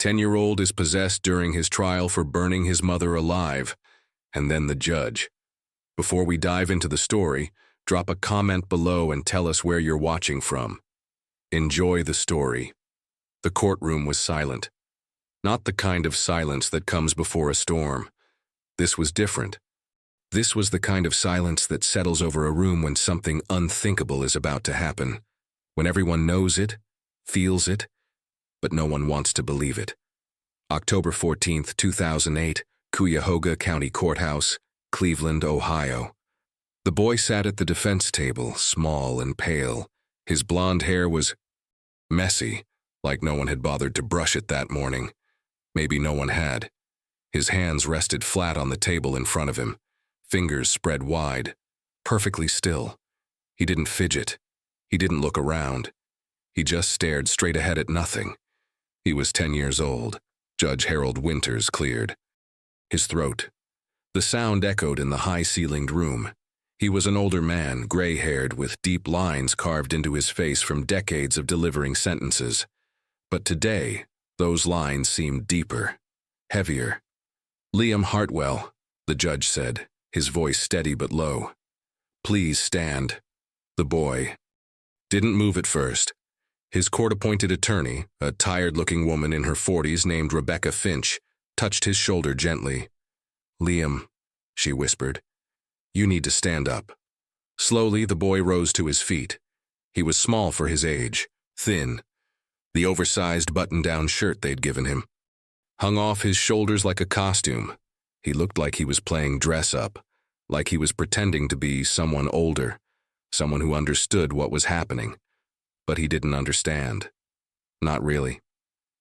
10-year-old is possessed during his trial for burning his mother alive, and then the judge. Before we dive into the story, drop a comment below and tell us where you're watching from. Enjoy the story. The courtroom was silent. Not the kind of silence that comes before a storm. This was different. This was the kind of silence that settles over a room when something unthinkable is about to happen. When everyone knows it, feels it, but no one wants to believe it. October 14, 2008, Cuyahoga County Courthouse, Cleveland, Ohio. The boy sat at the defense table, small and pale. His blonde hair was messy, like no one had bothered to brush it that morning. Maybe no one had. His hands rested flat on the table in front of him, fingers spread wide, perfectly still. He didn't fidget. He didn't look around. He just stared straight ahead at nothing. He was 10 years old. Judge Harold Winters cleared his throat. The sound echoed in the high-ceilinged room. He was an older man, gray-haired, with deep lines carved into his face from decades of delivering sentences. But today, those lines seemed deeper, heavier. "Liam Hartwell," the judge said, his voice steady but low. "Please stand." The boy didn't move at first. His court-appointed attorney, a tired-looking woman in her 40s named Rebecca Finch, touched his shoulder gently. "Liam," she whispered, "you need to stand up." Slowly, the boy rose to his feet. He was small for his age, thin. The oversized button-down shirt they'd given him hung off his shoulders like a costume. He looked like he was playing dress-up, like he was pretending to be someone older, someone who understood what was happening. But he didn't understand. Not really.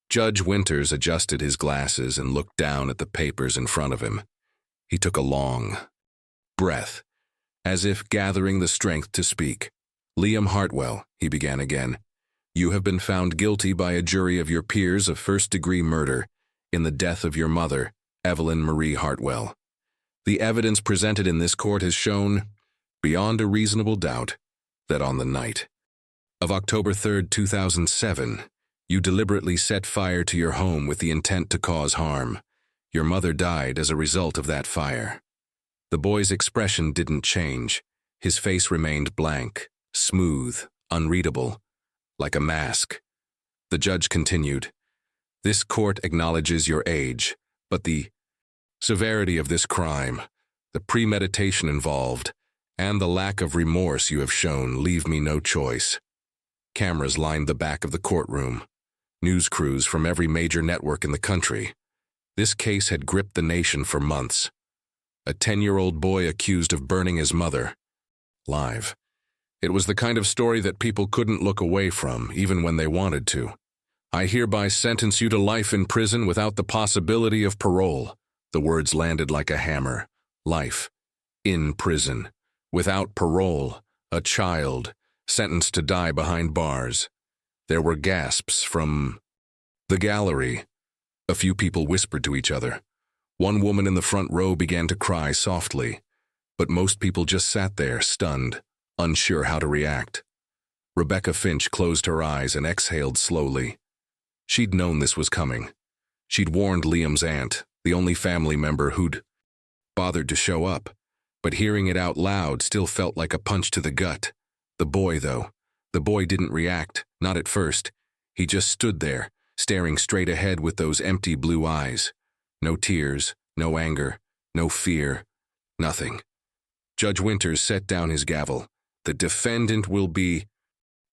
Judge Winters adjusted his glasses and looked down at the papers in front of him. He took a long breath, as if gathering the strength to speak. "Liam Hartwell," he began again, "you have been found guilty by a jury of your peers of first-degree murder in the death of your mother, Evelyn Marie Hartwell. The evidence presented in this court has shown, beyond a reasonable doubt, that on the night of October 3, 2007, you deliberately set fire to your home with the intent to cause harm. Your mother died as a result of that fire." The boy's expression didn't change. His face remained blank, smooth, unreadable, like a mask. The judge continued, "This court acknowledges your age, but the severity of this crime, the premeditation involved, and the lack of remorse you have shown leave me no choice." Cameras lined the back of the courtroom. News crews from every major network in the country. This case had gripped the nation for months. A 10-year-old boy accused of burning his mother alive. It was the kind of story that people couldn't look away from, even when they wanted to. "I hereby sentence you to life in prison without the possibility of parole." The words landed like a hammer. Life in prison, without parole, a child sentenced to die behind bars. There were gasps from the gallery. A few people whispered to each other. One woman in the front row began to cry softly, but most people just sat there, stunned, unsure how to react. Rebecca Finch closed her eyes and exhaled slowly. She'd known this was coming. She'd warned Liam's aunt, the only family member who'd bothered to show up, but hearing it out loud still felt like a punch to the gut. The boy, though, the boy didn't react, not at first. He just stood there, staring straight ahead with those empty blue eyes. No tears, no anger, no fear, nothing. Judge Winters set down his gavel. "The defendant will be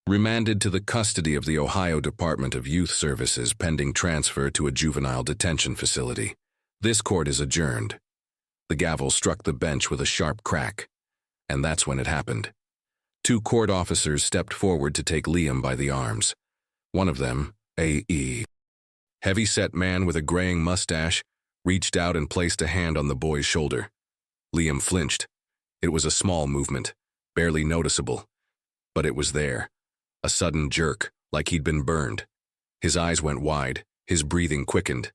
remanded to the custody of the Ohio Department of Youth Services pending transfer to a juvenile detention facility. This court is adjourned." The gavel struck the bench with a sharp crack. And that's when it happened. Two court officers stepped forward to take Liam by the arms. One of them, A.E., heavy-set man with a graying mustache, reached out and placed a hand on the boy's shoulder. Liam flinched. It was a small movement, barely noticeable. But it was there. A sudden jerk, like he'd been burned. His eyes went wide, his breathing quickened.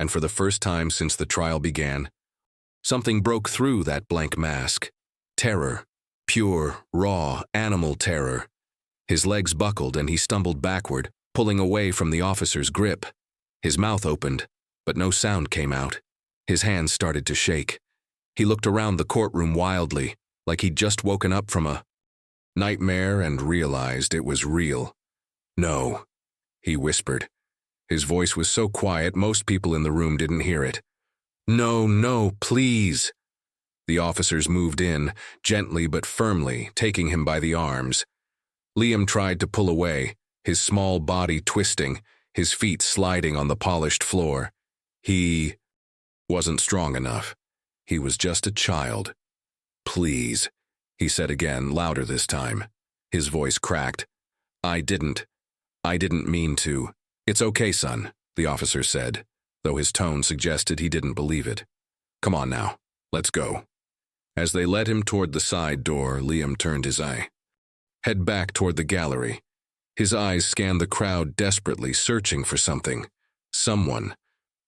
And for the first time since the trial began, something broke through that blank mask. Terror. Pure, raw, animal terror. His legs buckled and he stumbled backward, pulling away from the officer's grip. His mouth opened, but no sound came out. His hands started to shake. He looked around the courtroom wildly, like he'd just woken up from a nightmare and realized it was real. "No," he whispered. His voice was so quiet most people in the room didn't hear it. "No, no, please." The officers moved in, gently but firmly, taking him by the arms. Liam tried to pull away, his small body twisting, his feet sliding on the polished floor. He wasn't strong enough. He was just a child. "Please," he said again, louder this time. His voice cracked. I didn't mean to." "It's okay, son," the officer said, though his tone suggested he didn't believe it. "Come on now, let's go." As they led him toward the side door, Liam turned his head back toward the gallery. His eyes scanned the crowd desperately, searching for something, someone,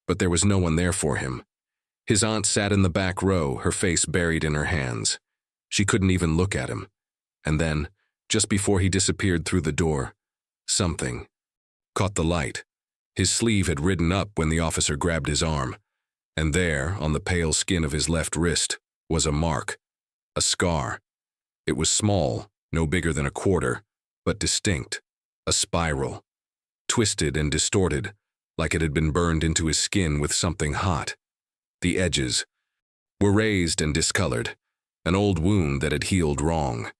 but there was no one there for him. His aunt sat in the back row, her face buried in her hands. She couldn't even look at him. And then, just before he disappeared through the door, something caught the light. His sleeve had ridden up when the officer grabbed his arm, and there, on the pale skin of his left wrist, was a mark, a scar. It was small, no bigger than a quarter, but distinct, a spiral, twisted and distorted, like it had been burned into his skin with something hot. The edges were raised and discolored, an old wound that had healed wrong.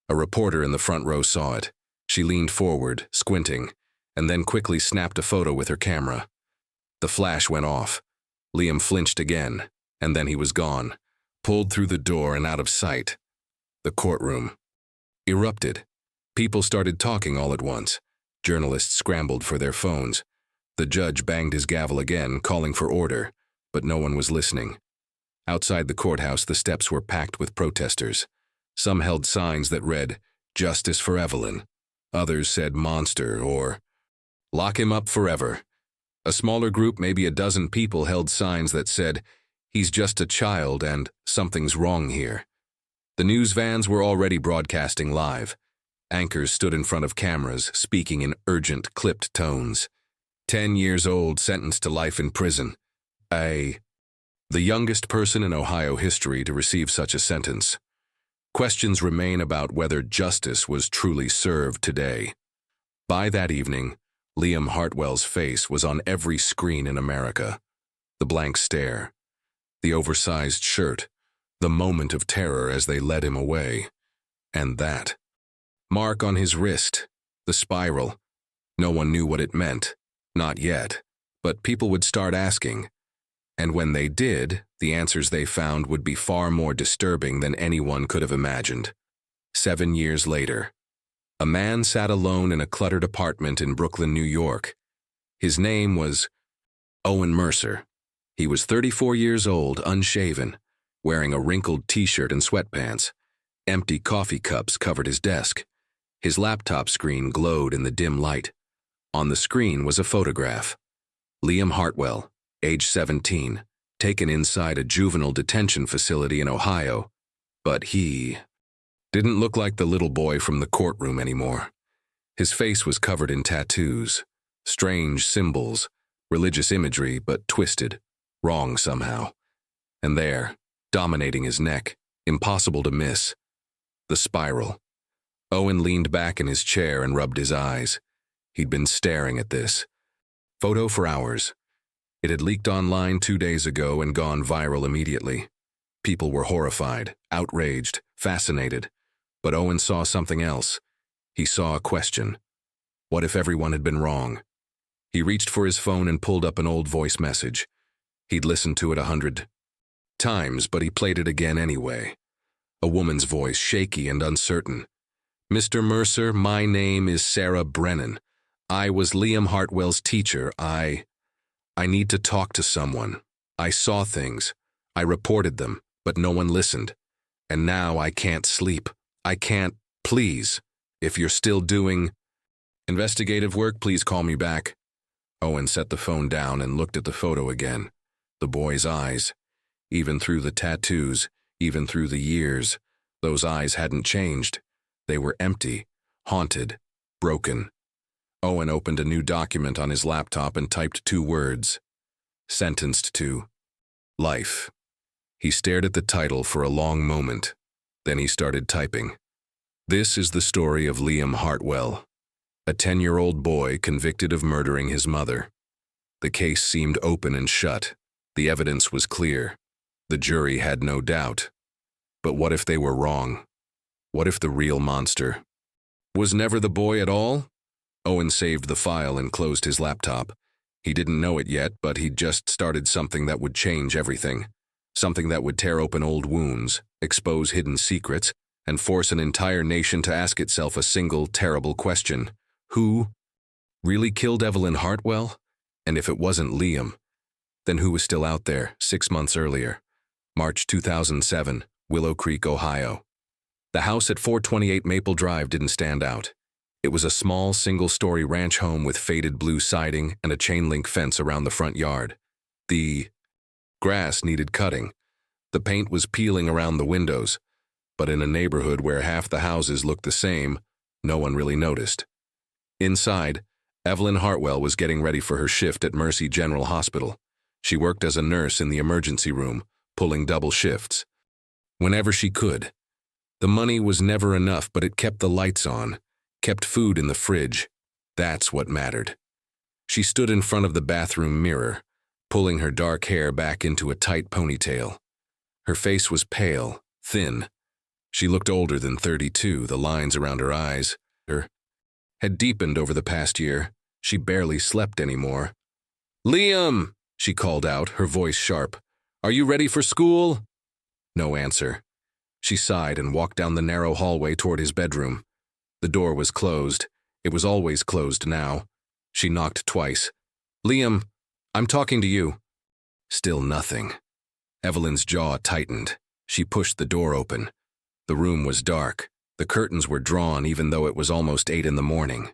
A reporter in the front row saw it. She leaned forward, squinting, and then quickly snapped a photo with her camera. The flash went off. Liam flinched again, and then he was gone, pulled through the door and out of sight. The courtroom erupted. People started talking all at once. Journalists scrambled for their phones. The judge banged his gavel again, calling for order, but no one was listening. Outside the courthouse, the steps were packed with protesters. Some held signs that read, "Justice for Evelyn." Others said "monster" or "lock him up forever." A smaller group, maybe a dozen people, held signs that said, "He's just a child and something's wrong here." The news vans were already broadcasting live. Anchors stood in front of cameras, speaking in urgent, clipped tones. 10 years old, sentenced to life in prison. The youngest person in Ohio history to receive such a sentence. Questions remain about whether justice was truly served today. By that evening, Liam Hartwell's face was on every screen in America. The blank stare, the oversized shirt, the moment of terror as they led him away. And that mark on his wrist, the spiral. No one knew what it meant. Not yet. But people would start asking. And when they did, the answers they found would be far more disturbing than anyone could have imagined. 7 years later, a man sat alone in a cluttered apartment in Brooklyn, New York. His name was Owen Mercer. He was 34 years old, unshaven, wearing a wrinkled t-shirt and sweatpants. Empty coffee cups covered his desk. His laptop screen glowed in the dim light. On the screen was a photograph. Liam Hartwell, age 17, taken inside a juvenile detention facility in Ohio. But he didn't look like the little boy from the courtroom anymore. His face was covered in tattoos, strange symbols, religious imagery, but twisted, wrong somehow. And there, dominating his neck, impossible to miss, the spiral. Owen leaned back in his chair and rubbed his eyes. He'd been staring at this photo for hours. It had leaked online 2 days ago and gone viral immediately. People were horrified, outraged, fascinated. But Owen saw something else. He saw a question. What if everyone had been wrong? He reached for his phone and pulled up an old voice message. He'd listened to it 100 times, but he played it again anyway. A woman's voice, shaky and uncertain. "Mr. Mercer, my name is Sarah Brennan. I was Liam Hartwell's teacher. I need to talk to someone. I saw things. I reported them, but no one listened. And now I can't sleep. I can't. Please, if you're still doing investigative work, please call me back." Owen set the phone down and looked at the photo again. The boy's eyes. Even through the tattoos, even through the years, those eyes hadn't changed. They were empty, haunted, broken. Owen opened a new document on his laptop and typed 2 words. Sentenced to life. He stared at the title for a long moment. Then he started typing. This is the story of Liam Hartwell, a 10-year-old boy convicted of murdering his mother. The case seemed open and shut. The evidence was clear. The jury had no doubt. But what if they were wrong? What if the real monster was never the boy at all? Owen saved the file and closed his laptop. He didn't know it yet, but he'd just started something that would change everything. Something that would tear open old wounds, expose hidden secrets, and force an entire nation to ask itself a single, terrible question. Who really killed Evelyn Hartwell? And if it wasn't Liam, then who was still out there 6 months earlier? March 2007, Willow Creek, Ohio. The house at 428 Maple Drive didn't stand out. It was a small, single-story ranch home with faded blue siding and a chain-link fence around the front yard. The grass needed cutting. The paint was peeling around the windows. But in a neighborhood where half the houses looked the same, no one really noticed. Inside, Evelyn Hartwell was getting ready for her shift at Mercy General Hospital. She worked as a nurse in the emergency room, pulling double shifts. Whenever she could. The money was never enough, but it kept the lights on, kept food in the fridge. That's what mattered. She stood in front of the bathroom mirror, pulling her dark hair back into a tight ponytail. Her face was pale, thin. She looked older than 32, the lines around her eyes had deepened over the past year. She barely slept anymore. "Liam!" she called out, her voice sharp. "Are you ready for school?" No answer. She sighed and walked down the narrow hallway toward his bedroom. The door was closed. It was always closed now. She knocked twice. "Liam, I'm talking to you." Still nothing. Evelyn's jaw tightened. She pushed the door open. The room was dark. The curtains were drawn even though it was almost 8 in the morning.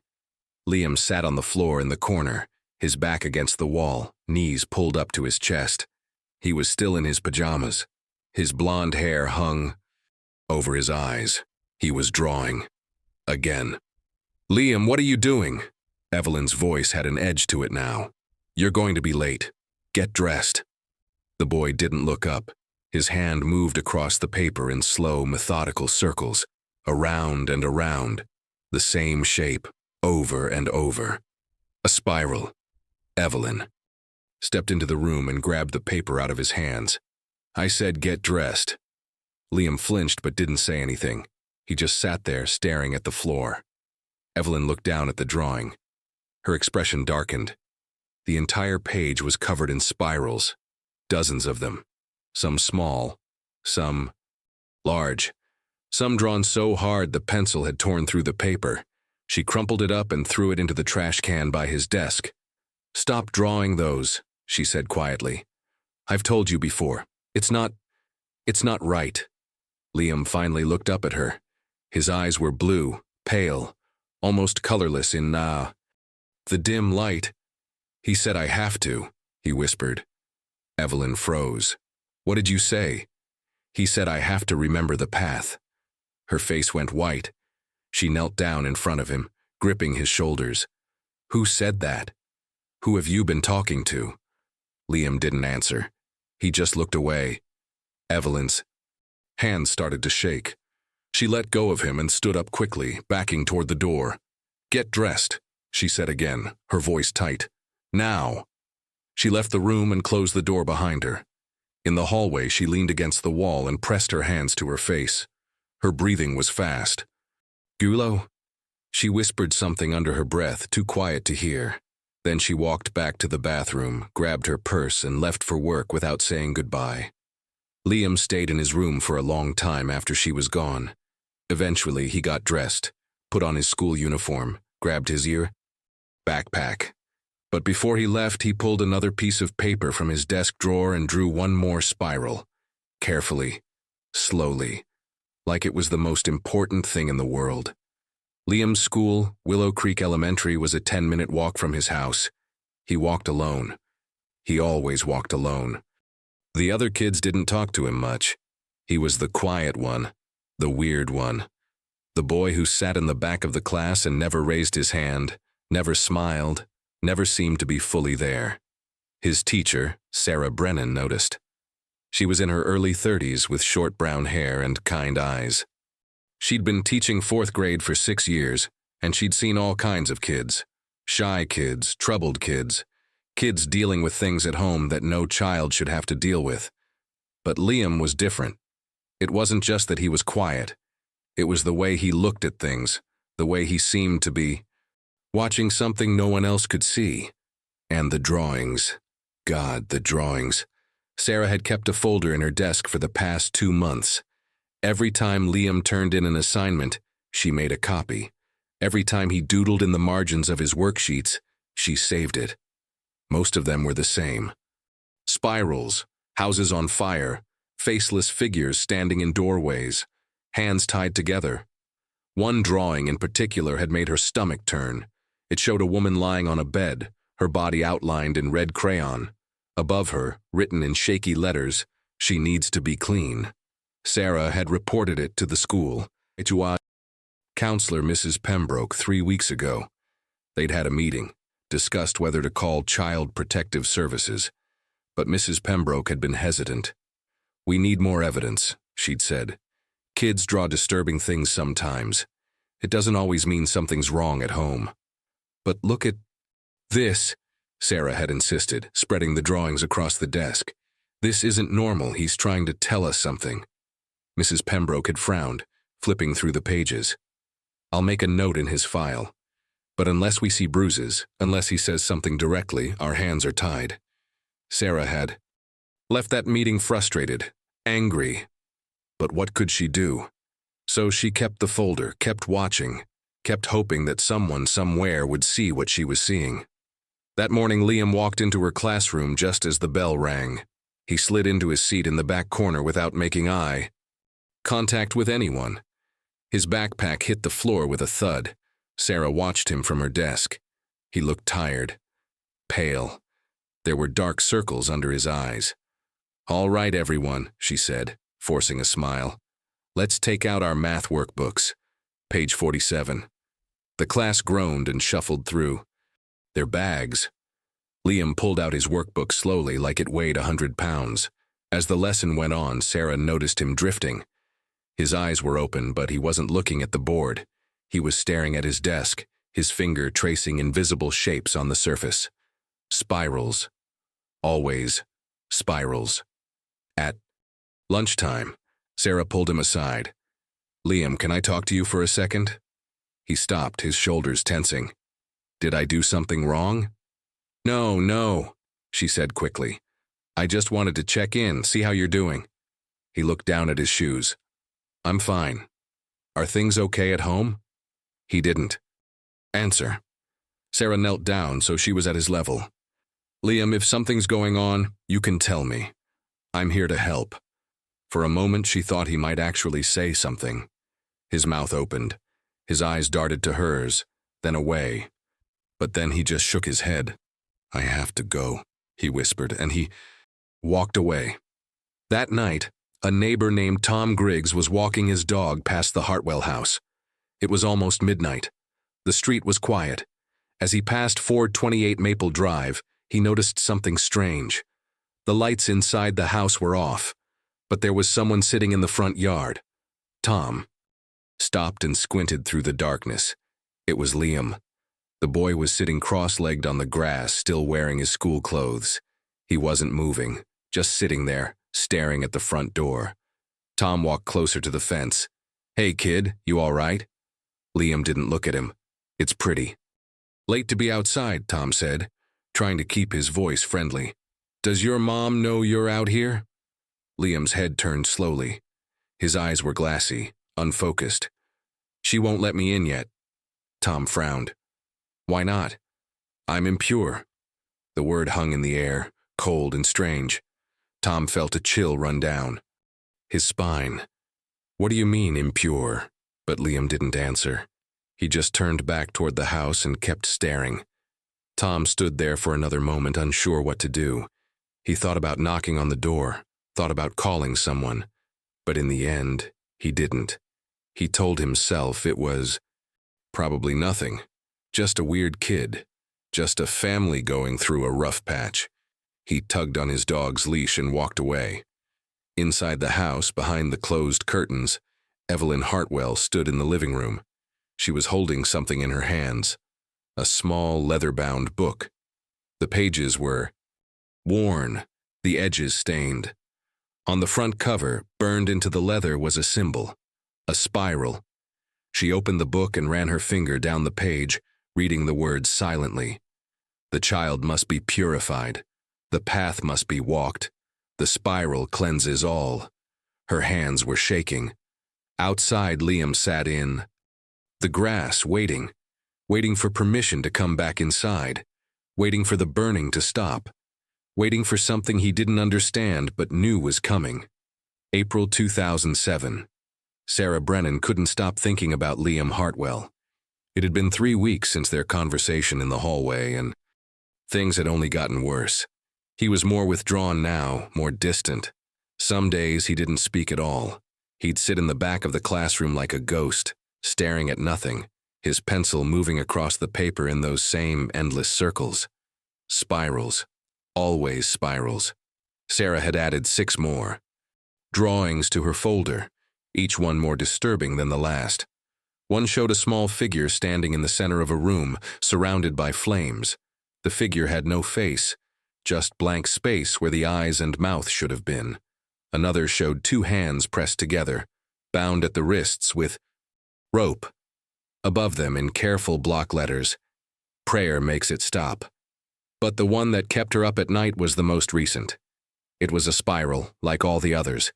Liam sat on the floor in the corner, his back against the wall, knees pulled up to his chest. He was still in his pajamas. His blonde hair hung over his eyes. He was drawing. Again. "Liam, what are you doing?" Evelyn's voice had an edge to it now. "You're going to be late. Get dressed." The boy didn't look up. His hand moved across the paper in slow, methodical circles, around and around, the same shape, over and over. A spiral. Evelyn stepped into the room and grabbed the paper out of his hands. "I said get dressed." Liam flinched but didn't say anything. He just sat there staring at the floor. Evelyn looked down at the drawing. Her expression darkened. The entire page was covered in spirals, dozens of them. Some small, some large, some drawn so hard the pencil had torn through the paper. She crumpled it up and threw it into the trash can by his desk. "Stop drawing those," she said quietly. "I've told you before. It's not right." Liam finally looked up at her. His eyes were blue, pale, almost colorless in the dim light. "He said I have to," he whispered. Evelyn froze. "What did you say?" "He said I have to remember the path." Her face went white. She knelt down in front of him, gripping his shoulders. "Who said that? Who have you been talking to?" Liam didn't answer. He just looked away. Evelyn's hands started to shake. She let go of him and stood up quickly, backing toward the door. "Get dressed," she said again, her voice tight. "Now." She left the room and closed the door behind her. In the hallway, she leaned against the wall and pressed her hands to her face. Her breathing was fast. "Gulo?" She whispered something under her breath, too quiet to hear. Then she walked back to the bathroom, grabbed her purse, and left for work without saying goodbye. Liam stayed in his room for a long time after she was gone. Eventually, he got dressed, put on his school uniform, grabbed his backpack. But before he left, he pulled another piece of paper from his desk drawer and drew one more spiral. Carefully, slowly, like it was the most important thing in the world. Liam's school, Willow Creek Elementary, was a 10-minute walk from his house. He walked alone. He always walked alone. The other kids didn't talk to him much. He was the quiet one, the weird one, the boy who sat in the back of the class and never raised his hand, Never smiled, never seemed to be fully there. His teacher, Sarah Brennan, noticed. She was in her early 30s with short brown hair and kind eyes. She'd been teaching 4th grade for 6 years, and she'd seen all kinds of kids. Shy kids, troubled kids, kids dealing with things at home that no child should have to deal with. But Liam was different. It wasn't just that he was quiet. It was the way he looked at things, the way he seemed to be watching something no one else could see. And the drawings. God, the drawings. Sarah had kept a folder in her desk for the past 2 months. Every time Liam turned in an assignment, she made a copy. Every time he doodled in the margins of his worksheets, she saved it. Most of them were the same. Spirals, houses on fire, faceless figures standing in doorways, hands tied together. One drawing in particular had made her stomach turn. It showed a woman lying on a bed, her body outlined in red crayon. Above her, written in shaky letters, "She needs to be clean." Sarah had reported it to the school. Counselor Mrs. Pembroke 3 weeks ago. They'd had a meeting, discussed whether to call Child Protective Services. But Mrs. Pembroke had been hesitant. "We need more evidence," she'd said. "Kids draw disturbing things sometimes. It doesn't always mean something's wrong at home." "But look at this," Sarah had insisted, spreading the drawings across the desk. "This isn't normal. He's trying to tell us something." Mrs. Pembroke had frowned, flipping through the pages. "I'll make a note in his file. But unless we see bruises, unless he says something directly, our hands are tied." Sarah had left that meeting frustrated, angry. But what could she do? So she kept the folder, kept watching, kept hoping that someone somewhere would see what she was seeing. That morning, Liam walked into her classroom just as the bell rang. He slid into his seat in the back corner without making eye contact with anyone. His backpack hit the floor with a thud. Sarah watched him from her desk. He looked tired, pale. There were dark circles under his eyes. "All right, everyone," she said, forcing a smile. "Let's take out our math workbooks." Page 47. The class groaned and shuffled through. Their bags. Liam pulled out his workbook slowly, like it weighed 100 pounds. As the lesson went on, Sarah noticed him drifting. His eyes were open, but he wasn't looking at the board. He was staring at his desk, his finger tracing invisible shapes on the surface. Spirals. Always spirals. At lunchtime, Sarah pulled him aside. "Liam, can I talk to you for a second?" He stopped, his shoulders tensing. "Did I do something wrong?" No, she said quickly. "I just wanted to check in, see how you're doing." He looked down at his shoes. "I'm fine. Are things okay at home?" He didn't answer. Sarah knelt down so she was at his level. "Liam, if something's going on, you can tell me. I'm here to help." For a moment she thought he might actually say something. His mouth opened. His eyes darted to hers, then away. But then he just shook his head. "I have to go," he whispered, and he walked away. That night, a neighbor named Tom Griggs was walking his dog past the Hartwell house. It was almost midnight. The street was quiet. As he passed 428 Maple Drive, he noticed something strange. The lights inside the house were off, but there was someone sitting in the front yard. Tom stopped and squinted through the darkness. It was Liam. The boy was sitting cross-legged on the grass, still wearing his school clothes. He wasn't moving, just sitting there, staring at the front door. Tom walked closer to the fence. "Hey, kid, you all right?" Liam didn't look at him. "It's pretty." "Late to be outside," Tom said, trying to keep his voice friendly. "Does your mom know you're out here?" Liam's head turned slowly. His eyes were glassy, unfocused. "She won't let me in yet." Tom frowned. "Why not?" "I'm impure." The word hung in the air, cold and strange. Tom felt a chill run down his spine. "What do you mean, impure?" But Liam didn't answer. He just turned back toward the house and kept staring. Tom stood there for another moment, unsure what to do. He thought about knocking on the door, thought about calling someone. But in the end, he didn't. He told himself it was probably nothing. Just a weird kid. Just a family going through a rough patch. He tugged on his dog's leash and walked away. Inside the house, behind the closed curtains, Evelyn Hartwell stood in the living room. She was holding something in her hands. A small, leather-bound book. The pages were worn, the edges stained. On the front cover, burned into the leather, was a symbol, a spiral. She opened the book and ran her finger down the page, reading the words silently. The child must be purified. The path must be walked. The spiral cleanses all. Her hands were shaking. Outside, Liam sat in the grass, waiting for permission to come back inside, waiting for the burning to stop, waiting for something he didn't understand but knew was coming. April 2007. Sarah Brennan couldn't stop thinking about Liam Hartwell. It had been 3 weeks since their conversation in the hallway, and things had only gotten worse. He was more withdrawn now, more distant. Some days he didn't speak at all. He'd sit in the back of the classroom like a ghost, staring at nothing, his pencil moving across the paper in those same endless circles. Spirals. Always spirals. Sarah had added 6 more. Drawings to her folder, each one more disturbing than the last. One showed a small figure standing in the center of a room, surrounded by flames. The figure had no face, just blank space where the eyes and mouth should have been. Another showed 2 hands pressed together, bound at the wrists with rope. Above them, in careful block letters, "Prayer makes it stop." But the one that kept her up at night was the most recent. It was a spiral, like all the others,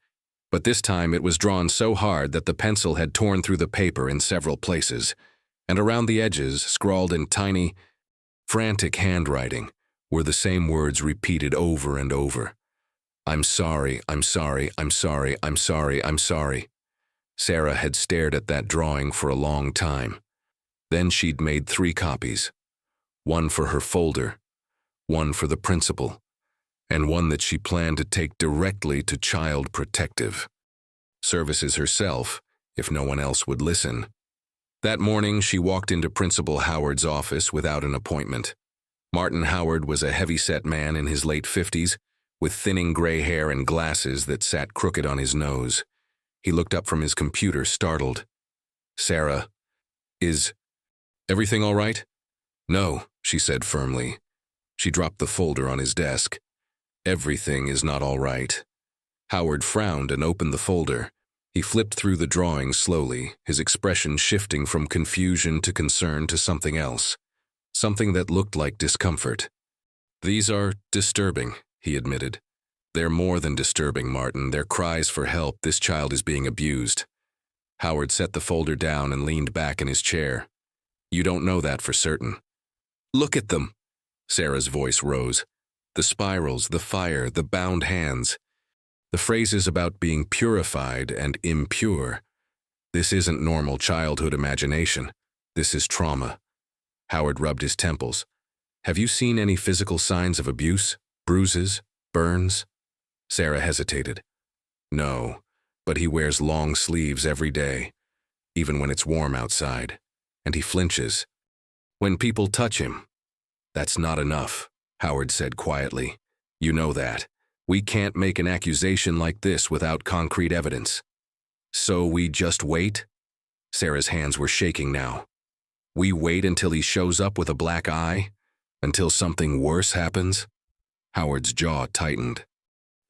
but this time it was drawn so hard that the pencil had torn through the paper in several places, and around the edges, scrawled in tiny, frantic handwriting, were the same words repeated over and over. "I'm sorry, I'm sorry, I'm sorry, I'm sorry, I'm sorry." Sarah had stared at that drawing for a long time. Then she'd made 3 copies. One for her folder, one for the principal, and one that she planned to take directly to Child Protective Services herself, if no one else would listen. That morning, she walked into Principal Howard's office without an appointment. Martin Howard was a heavy-set man in his late 50s, with thinning gray hair and glasses that sat crooked on his nose. He looked up from his computer, startled. "Sarah, is everything all right?" "No," she said firmly. She dropped the folder on his desk. "Everything is not all right." Howard frowned and opened the folder. He flipped through the drawings slowly, his expression shifting from confusion to concern to something else. Something that looked like discomfort. "These are disturbing," he admitted. "They're more than disturbing, Martin. They're cries for help. This child is being abused." Howard set the folder down and leaned back in his chair. "You don't know that for certain." "Look at them." Sarah's voice rose. "The spirals, the fire, the bound hands. The phrases about being purified and impure. This isn't normal childhood imagination. This is trauma." Howard rubbed his temples. "Have you seen any physical signs of abuse? Bruises? Burns?" Sarah hesitated. "No, but he wears long sleeves every day, even when it's warm outside, and he flinches when people touch him." "That's not enough," Howard said quietly. "You know that. We can't make an accusation like this without concrete evidence." "So we just wait?" Sarah's hands were shaking now. "We wait until he shows up with a black eye? Until something worse happens?" Howard's jaw tightened.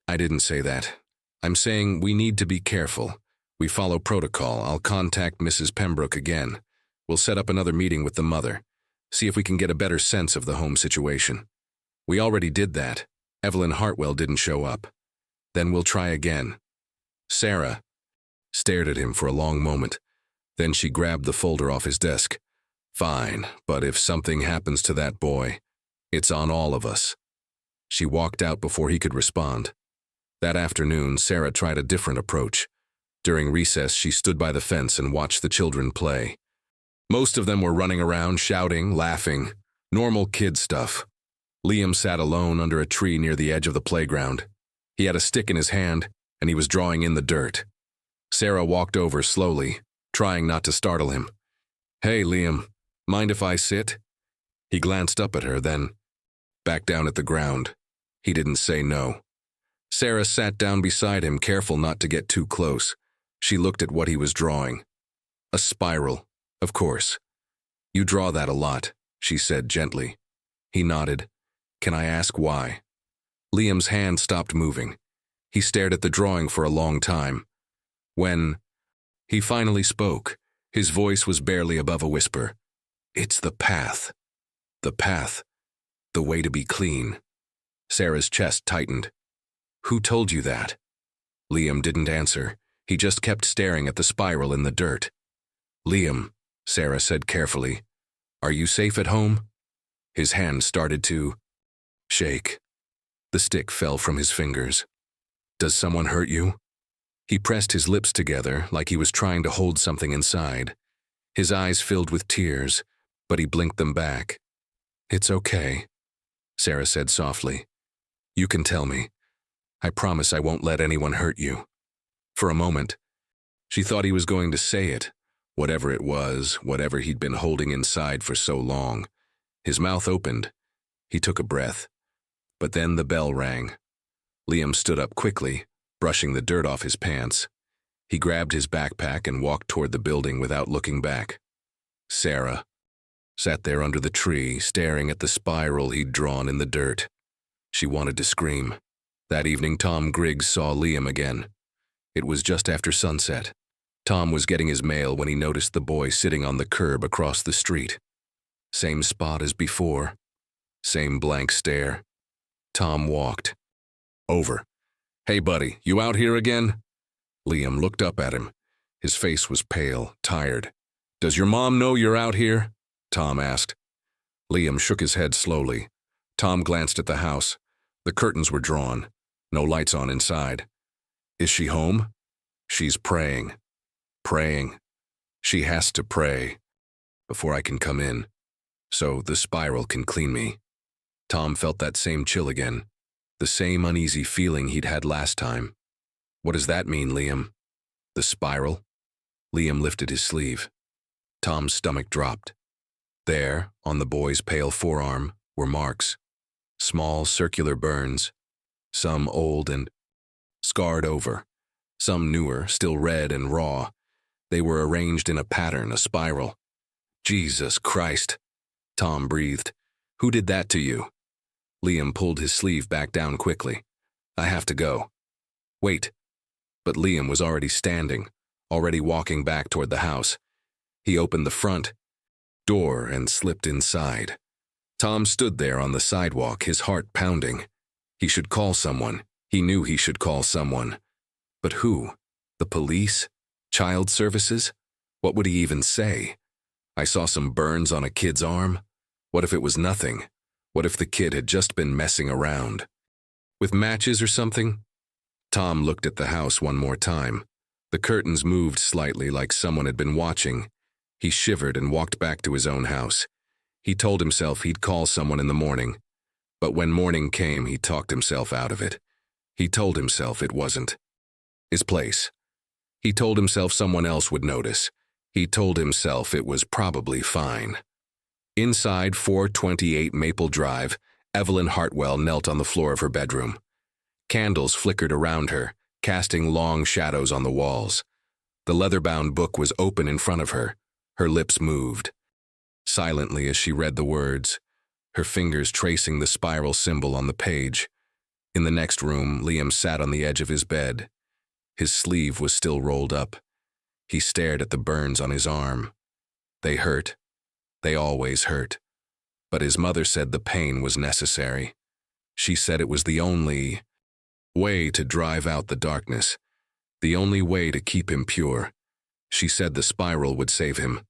"I didn't say that. I'm saying we need to be careful. We follow protocol. I'll contact Mrs. Pembroke again. We'll set up another meeting with the mother. See if we can get a better sense of the home situation. We already did that. Evelyn Hartwell didn't show up. Then we'll try again." Sarah stared at him for a long moment. Then she grabbed the folder off his desk. "Fine, but if something happens to that boy, it's on all of us." She walked out before he could respond. That afternoon, Sarah tried a different approach. During recess, she stood by the fence and watched the children play. Most of them were running around, shouting, laughing. Normal kid stuff. Liam sat alone under a tree near the edge of the playground. He had a stick in his hand, and he was drawing in the dirt. Sarah walked over slowly, trying not to startle him. "Hey, Liam, Mind if I sit? He glanced up at her, then back down at the ground. He didn't say no. Sarah sat down beside him, careful not to get too close. She looked at what he was drawing. A spiral, of course. You draw that a lot, she said gently. He nodded. Can I ask why? Liam's hand stopped moving. He stared at the drawing for a long time. When he finally spoke, his voice was barely above a whisper. It's the path. The path. The way to be clean. Sarah's chest tightened. Who told you that? Liam didn't answer. He just kept staring at the spiral in the dirt. Liam, Sarah said carefully, are you safe at home? His hand started to shake. The stick fell from his fingers. Does someone hurt you? He pressed his lips together like he was trying to hold something inside. His eyes filled with tears, but he blinked them back. It's okay, Sarah said softly. You can tell me. I promise I won't let anyone hurt you. For a moment, she thought he was going to say it, whatever it was, whatever he'd been holding inside for so long. His mouth opened. He took a breath. But then the bell rang. Liam stood up quickly, brushing the dirt off his pants. He grabbed his backpack and walked toward the building without looking back. Sarah sat there under the tree, staring at the spiral he'd drawn in the dirt. She wanted to scream. That evening, Tom Griggs saw Liam again. It was just after sunset. Tom was getting his mail when he noticed the boy sitting on the curb across the street. Same spot as before. Same blank stare. Tom walked over. Hey, buddy, you out here again? Liam looked up at him. His face was pale, tired. Does your mom know you're out here? Tom asked. Liam shook his head slowly. Tom glanced at the house. The curtains were drawn. No lights on inside. Is she home? She's praying. Praying. She has to pray before I can come in, so the spiral can clean me. Tom felt that same chill again, the same uneasy feeling he'd had last time. What does that mean, Liam? The spiral? Liam lifted his sleeve. Tom's stomach dropped. There, on the boy's pale forearm, were marks. Small circular burns, some old and scarred over, some newer, still red and raw. They were arranged in a pattern, a spiral. Jesus Christ, Tom breathed. Who did that to you? Liam pulled his sleeve back down quickly. I have to go. Wait. But Liam was already standing, already walking back toward the house. He opened the front door and slipped inside. Tom stood there on the sidewalk, his heart pounding. He should call someone. He knew he should call someone. But who? The police? Child services? What would he even say? I saw some burns on a kid's arm. What if it was nothing? What if the kid had just been messing around? With matches or something? Tom looked at the house one more time. The curtains moved slightly like someone had been watching. He shivered and walked back to his own house. He told himself he'd call someone in the morning. But when morning came, he talked himself out of it. He told himself it wasn't his place. He told himself someone else would notice. He told himself it was probably fine. Inside 428 Maple Drive, Evelyn Hartwell knelt on the floor of her bedroom. Candles flickered around her, casting long shadows on the walls. The leather-bound book was open in front of her. Her lips moved. Silently as she read the words, her fingers tracing the spiral symbol on the page. In the next room, Liam sat on the edge of his bed. His sleeve was still rolled up. He stared at the burns on his arm. They hurt. They always hurt. But his mother said the pain was necessary. She said it was the only way to drive out the darkness, the only way to keep him pure. She said the spiral would save him.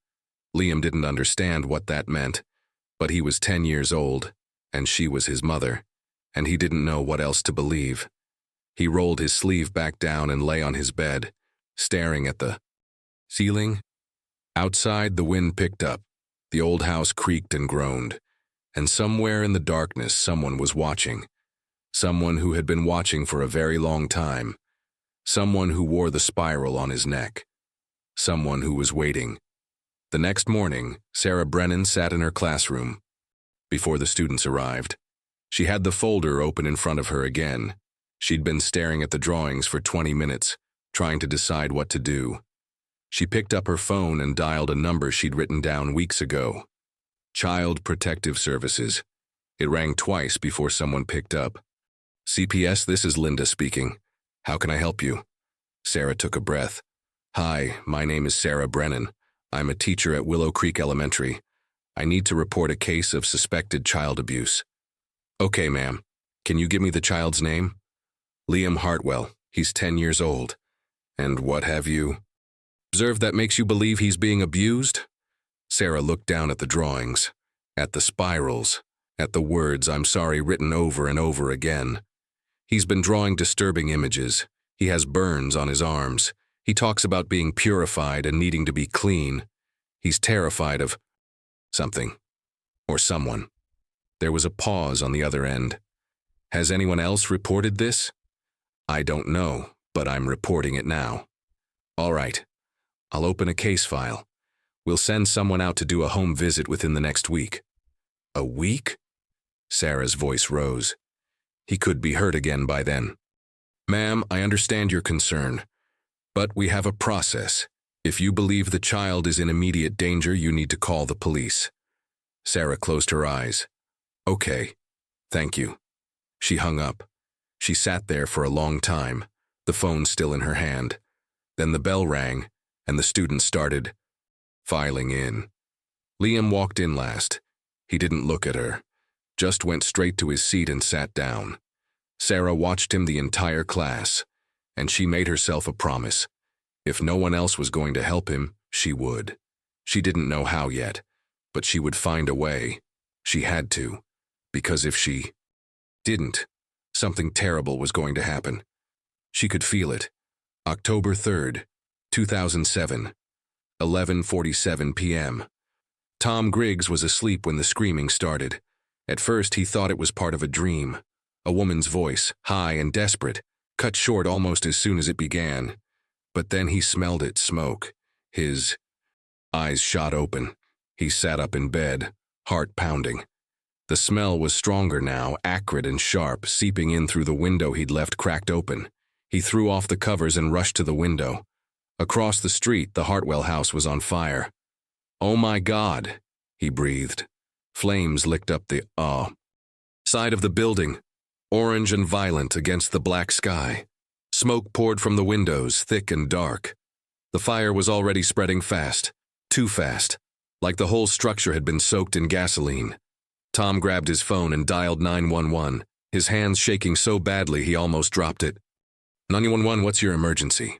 Liam didn't understand what that meant, but he was 10 years old, and she was his mother, and he didn't know what else to believe. He rolled his sleeve back down and lay on his bed, staring at the ceiling. Outside, the wind picked up. The old house creaked and groaned, and somewhere in the darkness someone was watching. Someone who had been watching for a very long time. Someone who wore the spiral on his neck. Someone who was waiting. The next morning, Sarah Brennan sat in her classroom. Before the students arrived, she had the folder open in front of her again. She'd been staring at the drawings for 20 minutes, trying to decide what to do. She picked up her phone and dialed a number she'd written down weeks ago. Child Protective Services. It rang twice before someone picked up. CPS, this is Linda speaking. How can I help you? Sarah took a breath. Hi, my name is Sarah Brennan. I'm a teacher at Willow Creek Elementary. I need to report a case of suspected child abuse. Okay, ma'am. Can you give me the child's name? Liam Hartwell. He's 10 years old. And what have you observed that makes you believe he's being abused? Sarah looked down at the drawings, at the spirals, at the words "I'm sorry" written over and over again. He's been drawing disturbing images. He has burns on his arms. He talks about being purified and needing to be clean. He's terrified of something or someone. There was a pause on the other end. Has anyone else reported this? I don't know, but I'm reporting it now. All right. I'll open a case file. We'll send someone out to do a home visit within the next week. A week? Sarah's voice rose. He could be hurt again by then. Ma'am, I understand your concern, but we have a process. If you believe the child is in immediate danger, you need to call the police. Sarah closed her eyes. Okay, thank you. She hung up. She sat there for a long time, the phone still in her hand. Then the bell rang, and the students started filing in. Liam walked in last. He didn't look at her, just went straight to his seat and sat down. Sarah watched him the entire class, and she made herself a promise. If no one else was going to help him, she would. She didn't know how yet, but she would find a way. She had to, because if she didn't, something terrible was going to happen. She could feel it. October 3rd, 2007, 11:47 p.m. Tom Griggs was asleep when the screaming started. At first, he thought it was part of a dream. A woman's voice, high and desperate, cut short almost as soon as it began. But then he smelled it, smoke. His eyes shot open. He sat up in bed, heart pounding. The smell was stronger now, acrid and sharp, seeping in through the window he'd left cracked open. He threw off the covers and rushed to the window. Across the street, the Hartwell house was on fire. Oh my God, he breathed. Flames licked up the side of the building, orange and violent against the black sky. Smoke poured from the windows, thick and dark. The fire was already spreading fast, too fast, like the whole structure had been soaked in gasoline. Tom grabbed his phone and dialed 911, his hands shaking so badly he almost dropped it. 911, what's your emergency?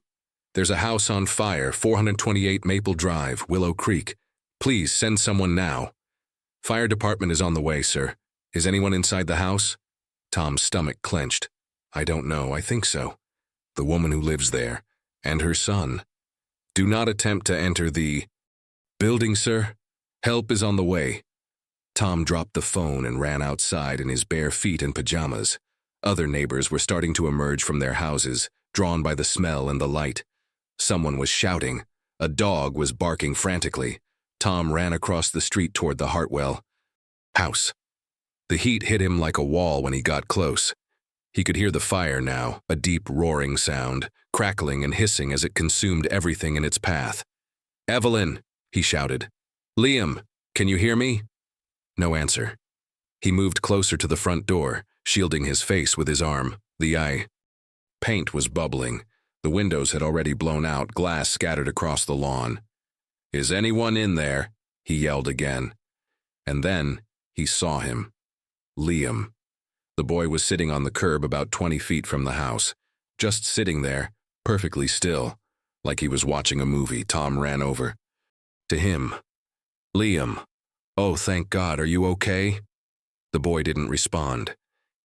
There's a house on fire, 428 Maple Drive, Willow Creek. Please send someone now. Fire department is on the way, sir. Is anyone inside the house? Tom's stomach clenched. I don't know, I think so. The woman who lives there, and her son. Do not attempt to enter the building, sir. Help is on the way. Tom dropped the phone and ran outside in his bare feet and pajamas. Other neighbors were starting to emerge from their houses, drawn by the smell and the light. Someone was shouting. A dog was barking frantically. Tom ran across the street toward the Hartwell house. The heat hit him like a wall when he got close. He could hear the fire now, a deep roaring sound, crackling and hissing as it consumed everything in its path. Evelyn, he shouted. Liam, can you hear me? No answer. He moved closer to the front door, shielding his face with his arm. Paint was bubbling. The windows had already blown out, glass scattered across the lawn. Is anyone in there? He yelled again. And then he saw him. Liam. The boy was sitting on the curb about 20 feet from the house, just sitting there, perfectly still, like he was watching a movie. Tom ran over to him. Liam. Oh, thank God, are you okay? The boy didn't respond.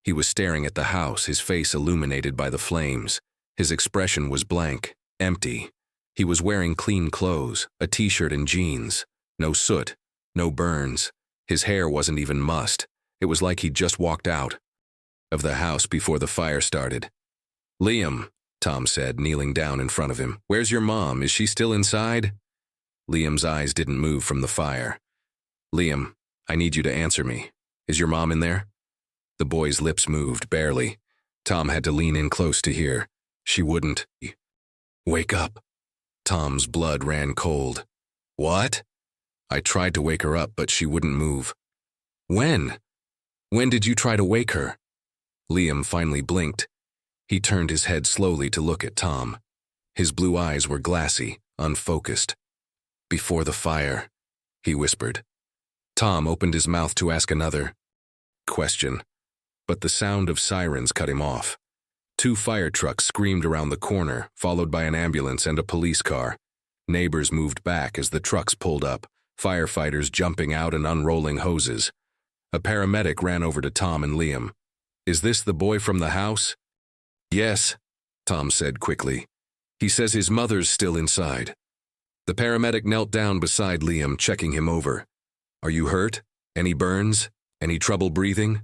He was staring at the house, his face illuminated by the flames. His expression was blank, empty. He was wearing clean clothes, a t-shirt and jeans. No soot, no burns. His hair wasn't even mussed. It was like he'd just walked out of the house before the fire started. Liam, Tom said, kneeling down in front of him. Where's your mom? Is she still inside? Liam's eyes didn't move from the fire. "Liam, I need you to answer me. Is your mom in there?" The boy's lips moved, barely. Tom had to lean in close to hear. She wouldn't. "Wake up." Tom's blood ran cold. "What?" "I tried to wake her up, but she wouldn't move." "When? When did you try to wake her?" Liam finally blinked. He turned his head slowly to look at Tom. His blue eyes were glassy, unfocused. "Before the fire," he whispered. Tom opened his mouth to ask another question, but the sound of sirens cut him off. 2 fire trucks screamed around the corner, followed by an ambulance and a police car. Neighbors moved back as the trucks pulled up, firefighters jumping out and unrolling hoses. A paramedic ran over to Tom and Liam. "Is this the boy from the house?" "Yes," Tom said quickly. "He says his mother's still inside." The paramedic knelt down beside Liam, checking him over. "Are you hurt? Any burns? Any trouble breathing?"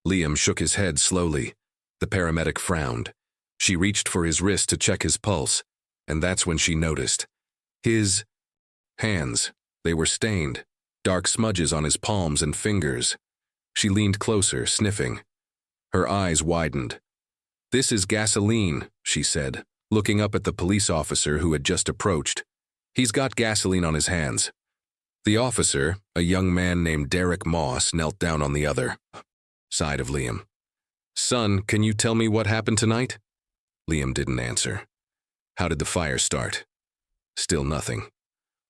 Liam shook his head slowly. The paramedic frowned. She reached for his wrist to check his pulse, and that's when she noticed. His hands, they were stained, dark smudges on his palms and fingers. She leaned closer, sniffing. Her eyes widened. "This is gasoline," she said, looking up at the police officer who had just approached. "He's got gasoline on his hands." The officer, a young man named Derek Moss, knelt down on the other side of Liam. "Son, can you tell me what happened tonight?" Liam didn't answer. "How did the fire start?" Still nothing.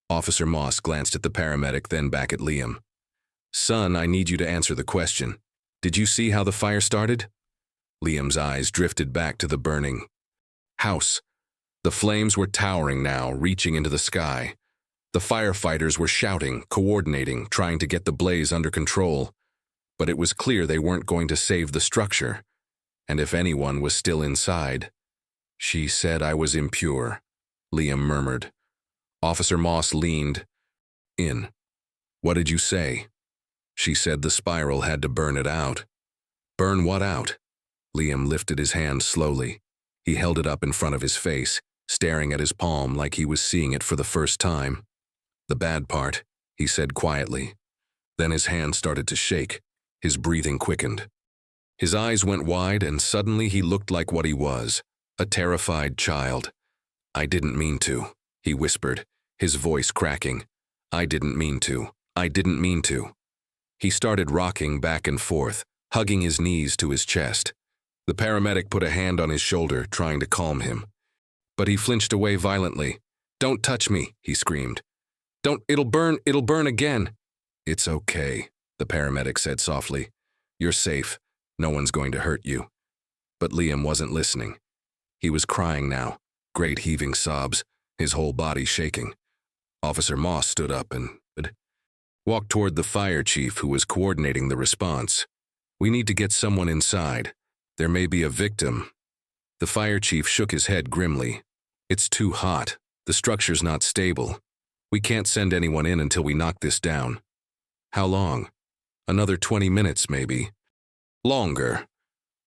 Officer Moss glanced at the paramedic, then back at Liam. "Son, I need you to answer the question. Did you see how the fire started?" Liam's eyes drifted back to the burning house. The flames were towering now, reaching into the sky. The firefighters were shouting, coordinating, trying to get the blaze under control. But it was clear they weren't going to save the structure. And if anyone was still inside— "She said I was impure," Liam murmured. Officer Moss leaned in. "What did you say?" "She said the spiral had to burn it out." "Burn what out?" Liam lifted his hand slowly. He held it up in front of his face, staring at his palm like he was seeing it for the first time. "The bad part," he said quietly. Then his hand started to shake. His breathing quickened. His eyes went wide, and suddenly he looked like what he was, a terrified child. "I didn't mean to," he whispered, his voice cracking. "I didn't mean to. I didn't mean to." He started rocking back and forth, hugging his knees to his chest. The paramedic put a hand on his shoulder, trying to calm him. But he flinched away violently. "Don't touch me," he screamed. "Don't, it'll burn again." "It's okay," the paramedic said softly. "You're safe. No one's going to hurt you." But Liam wasn't listening. He was crying now, great heaving sobs, his whole body shaking. Officer Moss stood up and walked toward the fire chief who was coordinating the response. "We need to get someone inside. There may be a victim." The fire chief shook his head grimly. "It's too hot. The structure's not stable. We can't send anyone in until we knock this down." "How long?" "Another 20 minutes, maybe." "Longer."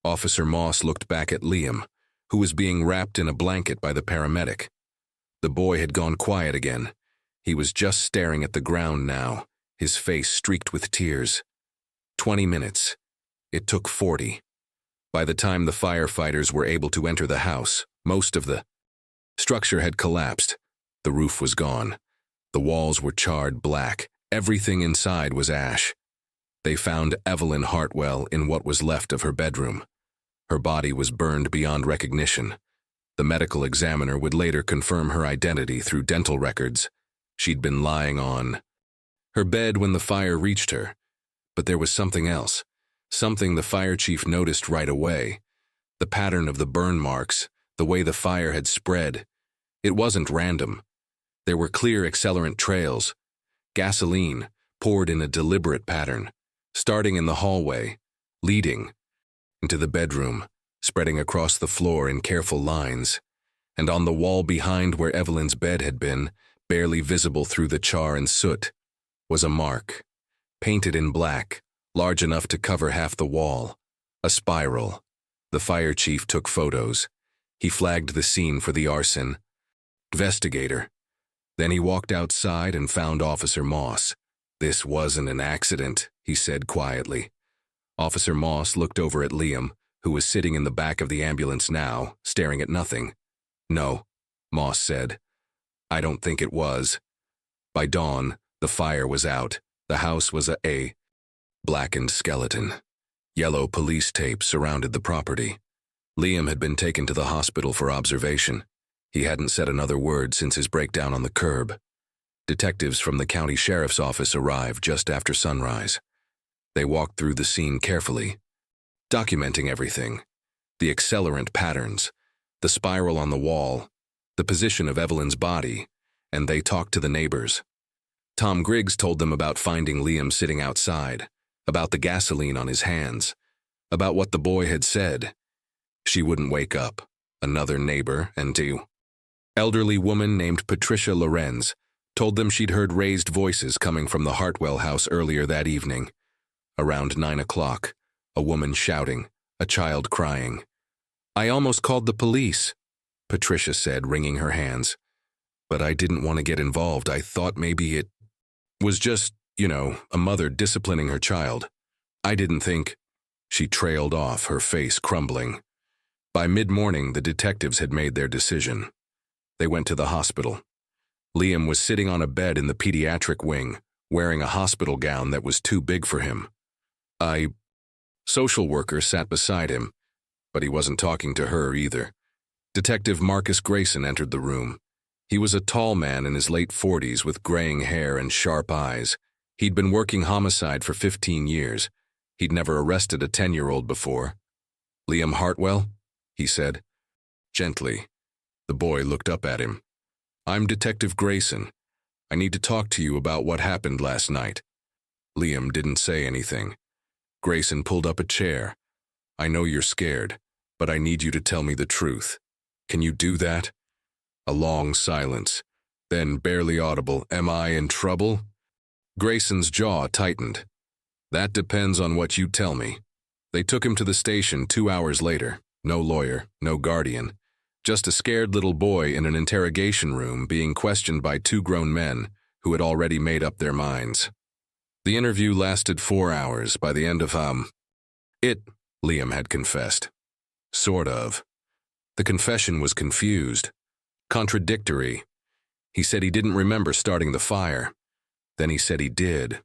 Officer Moss looked back at Liam, who was being wrapped in a blanket by the paramedic. The boy had gone quiet again. He was just staring at the ground now, his face streaked with tears. 20 minutes. It took 40. By the time the firefighters were able to enter the house, most of the structure had collapsed. The roof was gone. The walls were charred black. Everything inside was ash. They found Evelyn Hartwell in what was left of her bedroom. Her body was burned beyond recognition. The medical examiner would later confirm her identity through dental records. She'd been lying on her bed when the fire reached her. But there was something else, something the fire chief noticed right away. The pattern of the burn marks, the way the fire had spread. It wasn't random. There were clear accelerant trails. Gasoline, poured in a deliberate pattern, starting in the hallway, leading into the bedroom, spreading across the floor in careful lines. And on the wall behind where Evelyn's bed had been, barely visible through the char and soot, was a mark, painted in black, large enough to cover half the wall. A spiral. The fire chief took photos. He flagged the scene for the arson investigator. Then he walked outside and found Officer Moss. "This wasn't an accident," he said quietly. Officer Moss looked over at Liam, who was sitting in the back of the ambulance now, staring at nothing. "No," Moss said. "I don't think it was." By dawn, the fire was out. The house was a blackened skeleton. Yellow police tape surrounded the property. Liam had been taken to the hospital for observation. He hadn't said another word since his breakdown on the curb. Detectives from the county sheriff's office arrived just after sunrise. They walked through the scene carefully, documenting everything: the accelerant patterns, the spiral on the wall, the position of Evelyn's body, and they talked to the neighbors. Tom Griggs told them about finding Liam sitting outside, about the gasoline on his hands, about what the boy had said. She wouldn't wake up. Another neighbor, and two. Elderly woman named Patricia Lorenz told them she'd heard raised voices coming from the Hartwell house earlier that evening. Around 9 o'clock, a woman shouting, a child crying. "I almost called the police," Patricia said, wringing her hands. "But I didn't want to get involved. I thought maybe it was just, a mother disciplining her child. I didn't think—" She trailed off, her face crumbling. By mid-morning, the detectives had made their decision. They went to the hospital. Liam was sitting on a bed in the pediatric wing, wearing a hospital gown that was too big for him. Social worker sat beside him, but he wasn't talking to her either. Detective Marcus Grayson entered the room. He was a tall man in his late 40s with graying hair and sharp eyes. He'd been working homicide for 15 years. He'd never arrested a 10-year-old before. "Liam Hartwell?" he said. Gently. The boy looked up at him. "I'm Detective Grayson. I need to talk to you about what happened last night." Liam didn't say anything. Grayson pulled up a chair. "I know you're scared, but I need you to tell me the truth. Can you do that?" A long silence. Then, barely audible, "Am I in trouble?" Grayson's jaw tightened. "That depends on what you tell me." They took him to the station 2 hours later. No lawyer, no guardian. Just a scared little boy in an interrogation room being questioned by 2 grown men who had already made up their minds. The interview lasted 4 hours. By the end of Liam had confessed. Sort of. The confession was confused, contradictory. He said he didn't remember starting the fire. Then he said he did.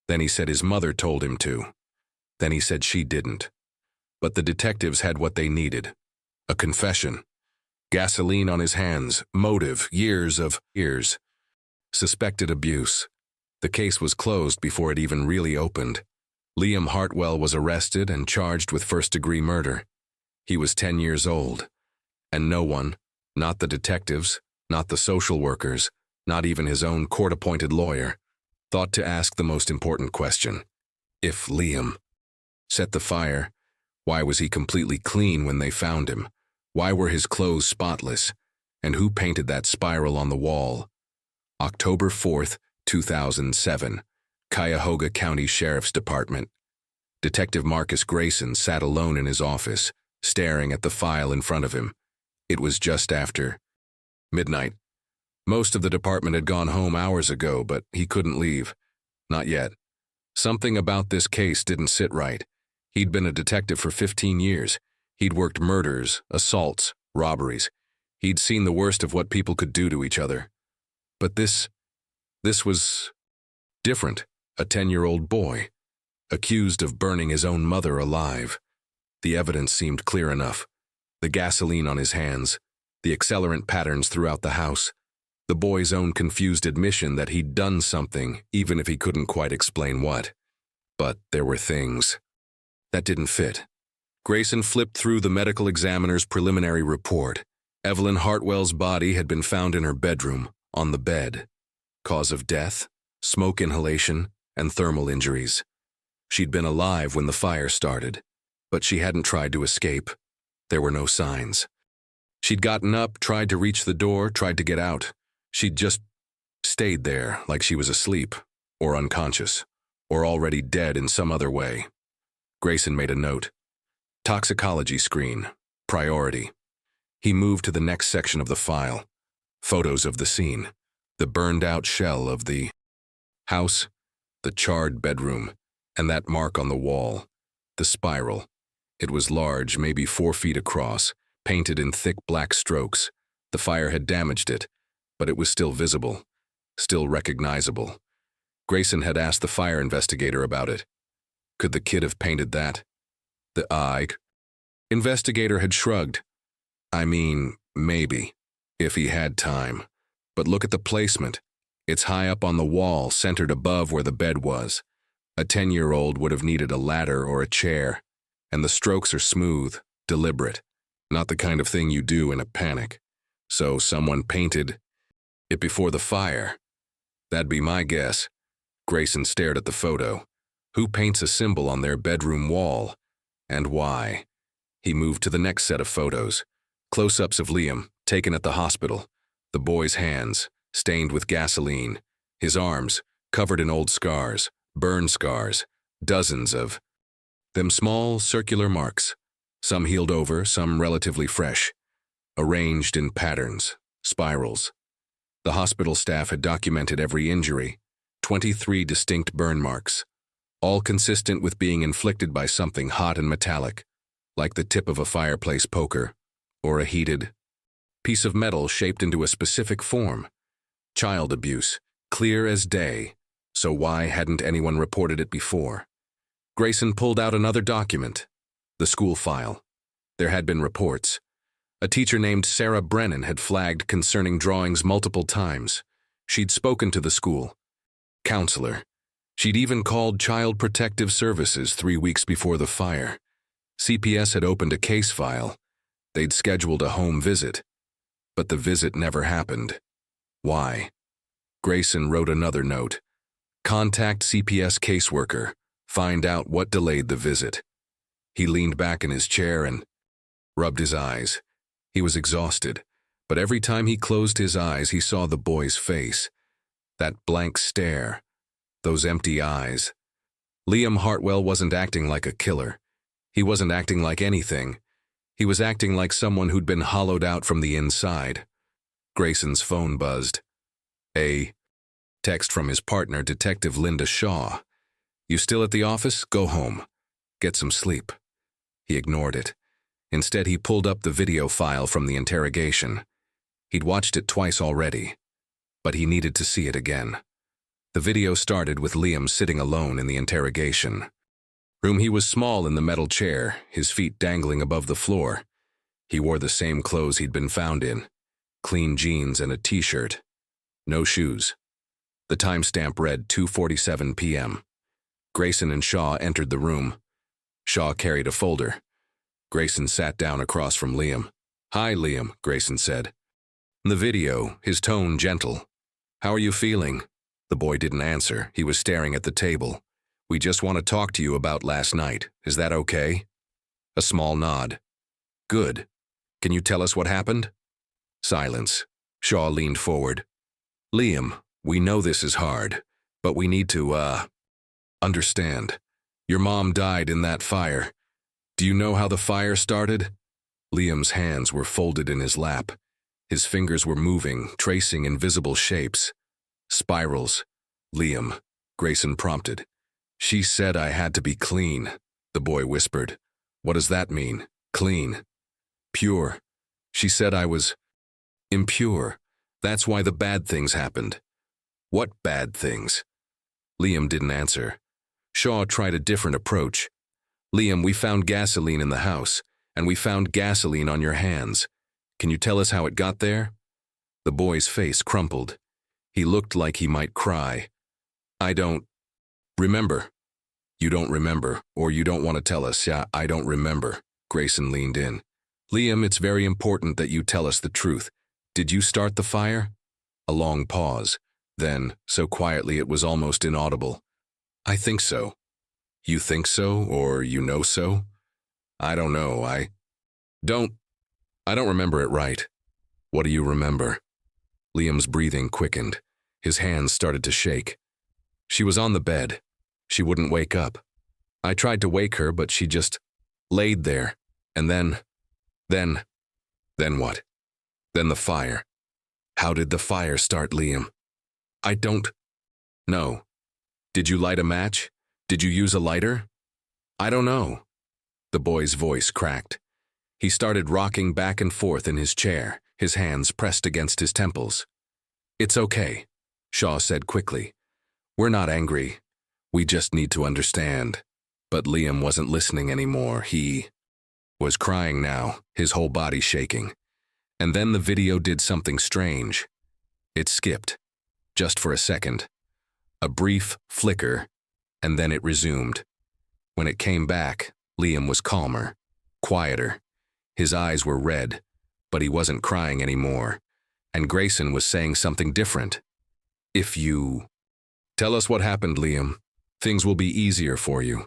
Then he said his mother told him to. Then he said she didn't. But the detectives had what they needed. A confession. Gasoline on his hands, motive, years. Suspected abuse. The case was closed before it even really opened. Liam Hartwell was arrested and charged with first-degree murder. He was 10 years old. And no one, not the detectives, not the social workers, not even his own court-appointed lawyer, thought to ask the most important question. If Liam set the fire, why was he completely clean when they found him? Why were his clothes spotless? And who painted that spiral on the wall? October 4th, 2007, Cuyahoga County Sheriff's Department. Detective Marcus Grayson sat alone in his office, staring at the file in front of him. It was just after midnight. Most of the department had gone home hours ago, but he couldn't leave. Not yet. Something about this case didn't sit right. He'd been a detective for 15 years. He'd worked murders, assaults, robberies. He'd seen the worst of what people could do to each other. But this was different. A 10-year-old boy, accused of burning his own mother alive. The evidence seemed clear enough. The gasoline on his hands, the accelerant patterns throughout the house, the boy's own confused admission that he'd done something, even if he couldn't quite explain what. But there were things that didn't fit. Grayson flipped through the medical examiner's preliminary report. Evelyn Hartwell's body had been found in her bedroom, on the bed. Cause of death, smoke inhalation, and thermal injuries. She'd been alive when the fire started, but she hadn't tried to escape. There were no signs. She'd gotten up, tried to reach the door, tried to get out. She'd just stayed there like she was asleep, or unconscious, or already dead in some other way. Grayson made a note. Toxicology screen. Priority. He moved to the next section of the file. Photos of the scene. The burned-out shell of the house, the charred bedroom, and that mark on the wall, the spiral. It was large, maybe 4 feet across, painted in thick black strokes. The fire had damaged it, but it was still visible, still recognizable. Grayson had asked the fire investigator about it. Could the kid have painted that? The investigator had shrugged. I mean, maybe, if he had time. But look at the placement. It's high up on the wall, centered above where the bed was. A 10-year-old would have needed a ladder or a chair. And the strokes are smooth, deliberate, not the kind of thing you do in a panic. So someone painted it before the fire. That'd be my guess. Grayson stared at the photo. Who paints a symbol on their bedroom wall? And why? He moved to the next set of photos. Close-ups of Liam, taken at the hospital. The boy's hands, stained with gasoline. His arms, covered in old scars, burn scars. Dozens of them, small, circular marks. Some healed over, some relatively fresh. Arranged in patterns, spirals. The hospital staff had documented every injury. 23 distinct burn marks. All consistent with being inflicted by something hot and metallic, like the tip of a fireplace poker, or a heated piece of metal shaped into a specific form. Child abuse, clear as day, so why hadn't anyone reported it before? Grayson pulled out another document, the school file. There had been reports. A teacher named Sarah Brennan had flagged concerning drawings multiple times. She'd spoken to the school counselor. She'd even called Child Protective Services 3 weeks before the fire. CPS had opened a case file. They'd scheduled a home visit. But the visit never happened. Why? Grayson wrote another note. Contact CPS caseworker. Find out what delayed the visit. He leaned back in his chair and rubbed his eyes. He was exhausted, but every time he closed his eyes, he saw the boy's face. That blank stare. Those empty eyes. Liam Hartwell wasn't acting like a killer. He wasn't acting like anything. He was acting like someone who'd been hollowed out from the inside. Grayson's phone buzzed. A text from his partner, Detective Linda Shaw. You still at the office? Go home. Get some sleep. He ignored it. Instead, he pulled up the video file from the interrogation. He'd watched it twice already, but he needed to see it again. The video started with Liam sitting alone in the interrogation room. He was small in the metal chair, his feet dangling above the floor. He wore the same clothes he'd been found in, clean jeans and a t-shirt. No shoes. The timestamp read 2:47 p.m. Grayson and Shaw entered the room. Shaw carried a folder. Grayson sat down across from Liam. Hi, Liam, Grayson said. In the video, his tone gentle. How are you feeling? The boy didn't answer. He was staring at the table. We just want to talk to you about last night. Is that okay? A small nod. Good. Can you tell us what happened? Silence. Shaw leaned forward. Liam, we know this is hard, but we need to, understand. Your mom died in that fire. Do you know how the fire started? Liam's hands were folded in his lap. His fingers were moving, tracing invisible shapes. Spirals. Liam, Grayson prompted. She said I had to be clean, the boy whispered. What does that mean? Clean. Pure. She said I was impure. That's why the bad things happened. What bad things? Liam didn't answer. Shaw tried a different approach. Liam, we found gasoline in the house, and we found gasoline on your hands. Can you tell us how it got there? The boy's face crumpled. He looked like he might cry. I don't remember. You don't remember, or you don't want to tell us. Yeah, I don't remember. Grayson leaned in. Liam, it's very important that you tell us the truth. Did you start the fire? A long pause. Then, so quietly it was almost inaudible. I think so. You think so, or you know so? I don't know, I don't remember it right. What do you remember? Liam's breathing quickened. His hands started to shake. She was on the bed. She wouldn't wake up. I tried to wake her, but she just laid there. And then what? Then the fire. How did the fire start, Liam? I don't know. Did you light a match? Did you use a lighter? I don't know. The boy's voice cracked. He started rocking back and forth in his chair, his hands pressed against his temples. It's okay, Shaw said quickly. We're not angry. We just need to understand. But Liam wasn't listening anymore. He was crying now, his whole body shaking. And then the video did something strange. It skipped, just for a second. A brief flicker, and then it resumed. When it came back, Liam was calmer, quieter. His eyes were red, but he wasn't crying anymore. And Grayson was saying something different. If you tell us what happened, Liam, things will be easier for you.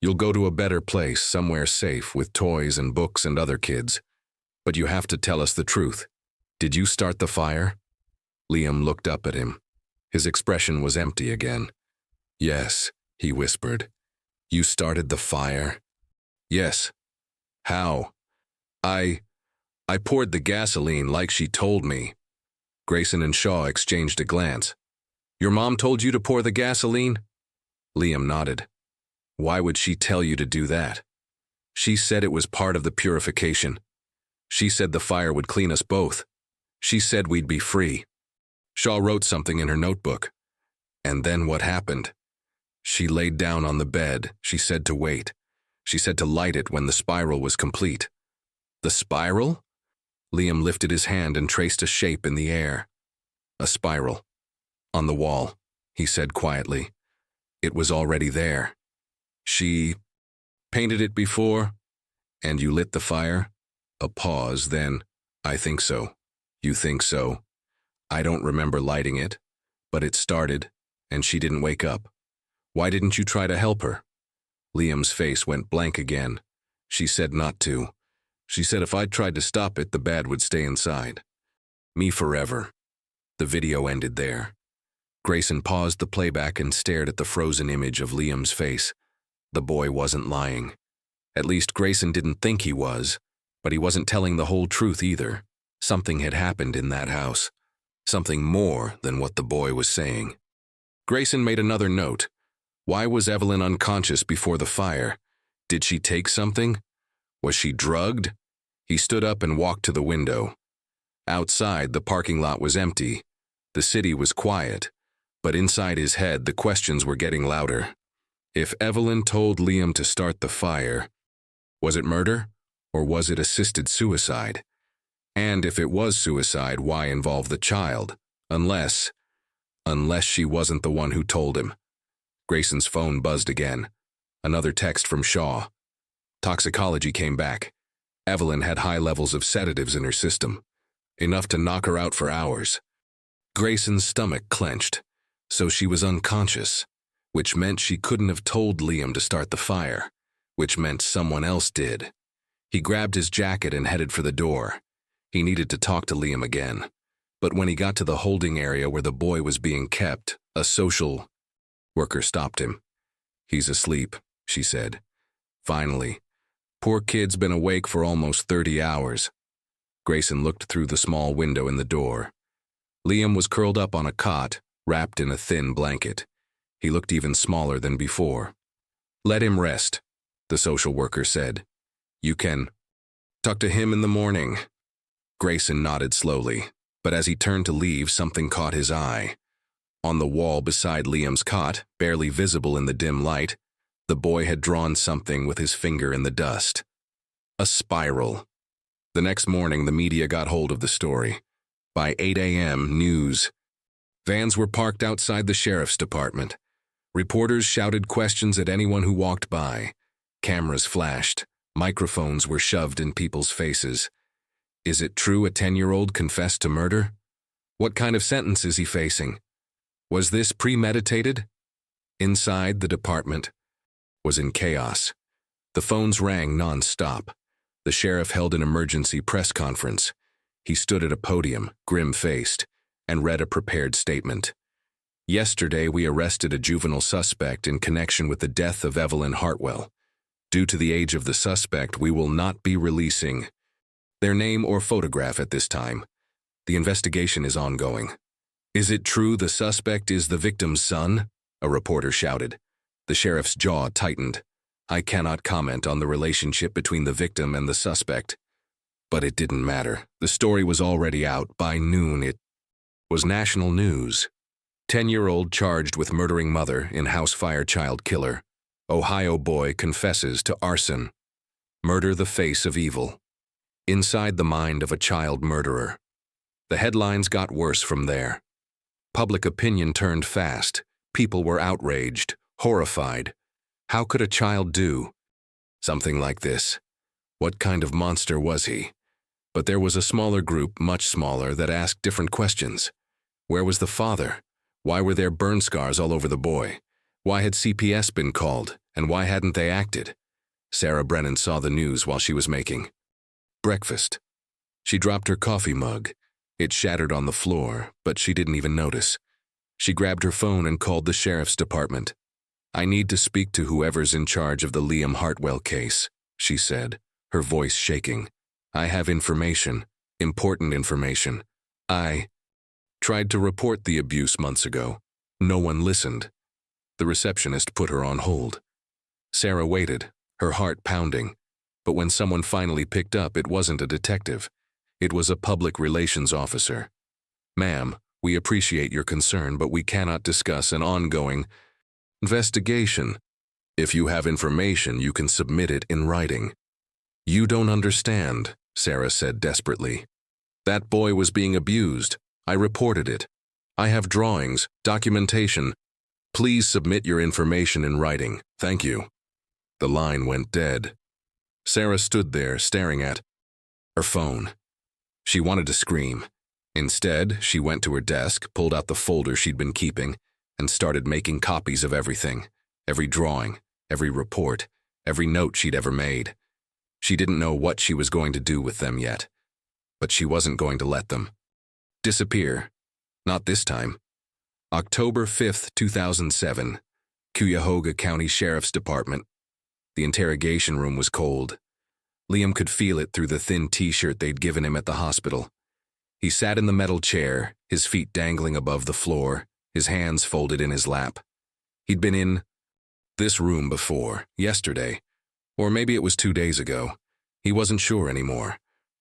You'll go to a better place, somewhere safe, with toys and books and other kids. But you have to tell us the truth. Did you start the fire? Liam looked up at him. His expression was empty again. Yes, he whispered. You started the fire? Yes. How? I poured the gasoline like she told me. Grayson and Shaw exchanged a glance. Your mom told you to pour the gasoline? Liam nodded. Why would she tell you to do that? She said it was part of the purification. She said the fire would clean us both. She said we'd be free. Shaw wrote something in her notebook. And then what happened? She laid down on the bed. She said to wait. She said to light it when the spiral was complete. The spiral? Liam lifted his hand and traced a shape in the air. A spiral. On the wall, he said quietly. It was already there. She painted it before? And you lit the fire? A pause, then, I think so. You think so? I don't remember lighting it, but it started, and she didn't wake up. Why didn't you try to help her? Liam's face went blank again. She said not to. She said if I'd tried to stop it, the bad would stay inside. Me forever. The video ended there. Grayson paused the playback and stared at the frozen image of Liam's face. The boy wasn't lying. At least Grayson didn't think he was, but he wasn't telling the whole truth either. Something had happened in that house. Something more than what the boy was saying. Grayson made another note. Why was Evelyn unconscious before the fire? Did she take something? Was she drugged? He stood up and walked to the window. Outside, the parking lot was empty. The city was quiet. But inside his head, the questions were getting louder. If Evelyn told Liam to start the fire, was it murder or was it assisted suicide? And if it was suicide, why involve the child? Unless she wasn't the one who told him. Grayson's phone buzzed again. Another text from Shaw. Toxicology came back. Evelyn had high levels of sedatives in her system, enough to knock her out for hours. Grayson's stomach clenched. So she was unconscious, which meant she couldn't have told Liam to start the fire, which meant someone else did. He grabbed his jacket and headed for the door. He needed to talk to Liam again. But when he got to the holding area where the boy was being kept, a social worker stopped him. He's asleep, she said. Finally. Poor kid's been awake for almost 30 hours. Grayson looked through the small window in the door. Liam was curled up on a cot, wrapped in a thin blanket. He looked even smaller than before. Let him rest, the social worker said. You can talk to him in the morning. Grayson nodded slowly, but as he turned to leave, something caught his eye. On the wall beside Liam's cot, barely visible in the dim light, the boy had drawn something with his finger in the dust. A spiral. The next morning, the media got hold of the story. By 8 a.m., news. Vans were parked outside the sheriff's department. Reporters shouted questions at anyone who walked by. Cameras flashed. Microphones were shoved in people's faces. Is it true a 10-year-old confessed to murder? What kind of sentence is he facing? Was this premeditated? Inside, the department was in chaos. The phones rang non-stop. The sheriff held an emergency press conference. He stood at a podium, grim-faced, and read a prepared statement. Yesterday, we arrested a juvenile suspect in connection with the death of Evelyn Hartwell. Due to the age of the suspect, we will not be releasing their name or photograph at this time. The investigation is ongoing. Is it true the suspect is the victim's son? A reporter shouted. The sheriff's jaw tightened. I cannot comment on the relationship between the victim and the suspect. But it didn't matter. The story was already out. By noon, it was national news. 10-year-old charged with murdering mother in house fire child killer. Ohio boy confesses to arson. Murder the face of evil. Inside the mind of a child murderer. The headlines got worse from there. Public opinion turned fast. People were outraged, horrified. How could a child do something like this? What kind of monster was he? But there was a smaller group, much smaller, that asked different questions. Where was the father? Why were there burn scars all over the boy? Why had CPS been called, and why hadn't they acted? Sarah Brennan saw the news while she was making breakfast. She dropped her coffee mug. It shattered on the floor, but she didn't even notice. She grabbed her phone and called the sheriff's department. I need to speak to whoever's in charge of the Liam Hartwell case, she said, her voice shaking. I have information, important information. I tried to report the abuse months ago. No one listened. The receptionist put her on hold. Sarah waited, her heart pounding. But when someone finally picked up, it wasn't a detective. It was a public relations officer. Ma'am, we appreciate your concern, but we cannot discuss an ongoing investigation. If you have information, you can submit it in writing. You don't understand, Sarah said desperately. That boy was being abused. I reported it. I have drawings, documentation. Please submit your information in writing. Thank you. The line went dead. Sarah stood there staring at her phone. She wanted to scream. Instead, she went to her desk, pulled out the folder she'd been keeping, and started making copies of everything, every drawing, every report, every note she'd ever made. She didn't know what she was going to do with them yet, but she wasn't going to let them disappear. Not this time. October 5th, 2007, Cuyahoga County Sheriff's Department. The interrogation room was cold. Liam could feel it through the thin t-shirt they'd given him at the hospital. He sat in the metal chair, his feet dangling above the floor, his hands folded in his lap. He'd been in this room before, yesterday, or maybe it was 2 days ago. He wasn't sure anymore.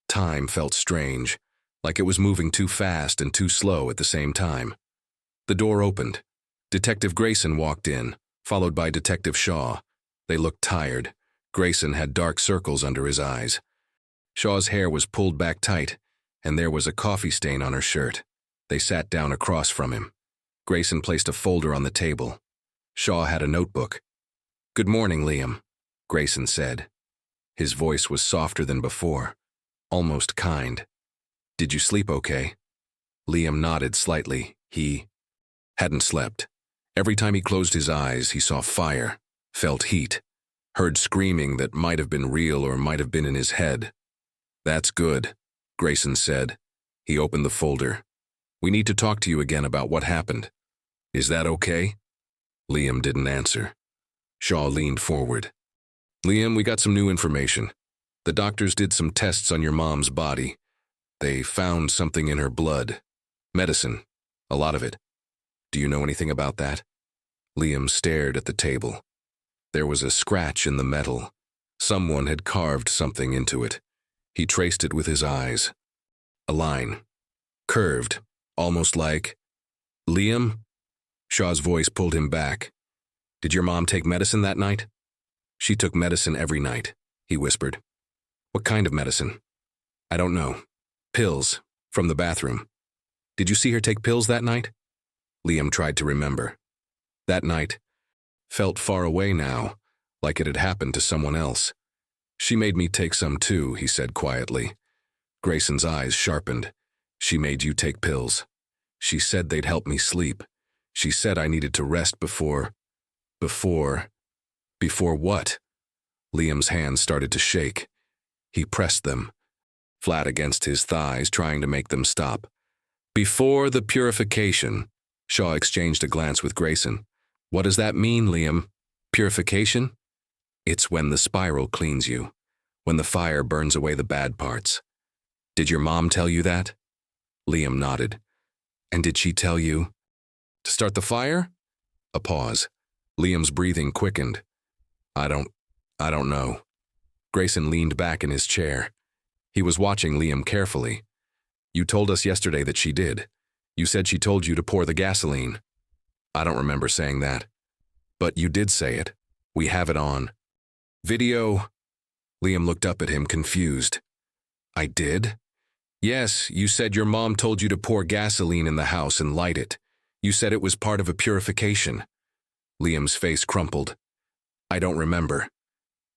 Time felt strange, like it was moving too fast and too slow at the same time. The door opened. Detective Grayson walked in, followed by Detective Shaw. They looked tired. Grayson had dark circles under his eyes. Shaw's hair was pulled back tight, and there was a coffee stain on her shirt. They sat down across from him. Grayson placed a folder on the table. Shaw had a notebook. "Good morning, Liam," Grayson said. His voice was softer than before, almost kind. "Did you sleep okay?" Liam nodded slightly. He hadn't slept. Every time he closed his eyes, he saw fire, felt heat, heard screaming that might have been real or might have been in his head. "That's good," Grayson said. He opened the folder. "We need to talk to you again about what happened. Is that okay?" Liam didn't answer. Shaw leaned forward. "Liam, we got some new information. The doctors did some tests on your mom's body. They found something in her blood. Medicine. A lot of it. Do you know anything about that?" Liam stared at the table. There was a scratch in the metal. Someone had carved something into it. He traced it with his eyes. A line. Curved. Almost like... "Liam?" Shaw's voice pulled him back. "Did your mom take medicine that night?" "She took medicine every night," he whispered. "What kind of medicine?" "I don't know. Pills. From the bathroom." "Did you see her take pills that night?" Liam tried to remember. That night felt far away now, like it had happened to someone else. "She made me take some too," he said quietly. Grayson's eyes sharpened. "She made you take pills. She said they'd help me sleep. She said I needed to rest before what?" Liam's hands started to shake. He pressed them, flat against his thighs, trying to make them stop. "Before the purification." Shaw exchanged a glance with Grayson. "What does that mean, Liam? Purification?" "It's when the spiral cleans you, when the fire burns away the bad parts. Did your mom tell you that?" Liam nodded. And did she tell you? To start the fire? A pause. Liam's breathing quickened. I don't know. Grayson leaned back in his chair. He was watching Liam carefully. You told us yesterday that she did. You said she told you to pour the gasoline. I don't remember saying that. But you did say it. We have it on video. Liam looked up at him, confused. I did? Yes, you said your mom told you to pour gasoline in the house and light it. You said it was part of a purification. Liam's face crumpled. I don't remember.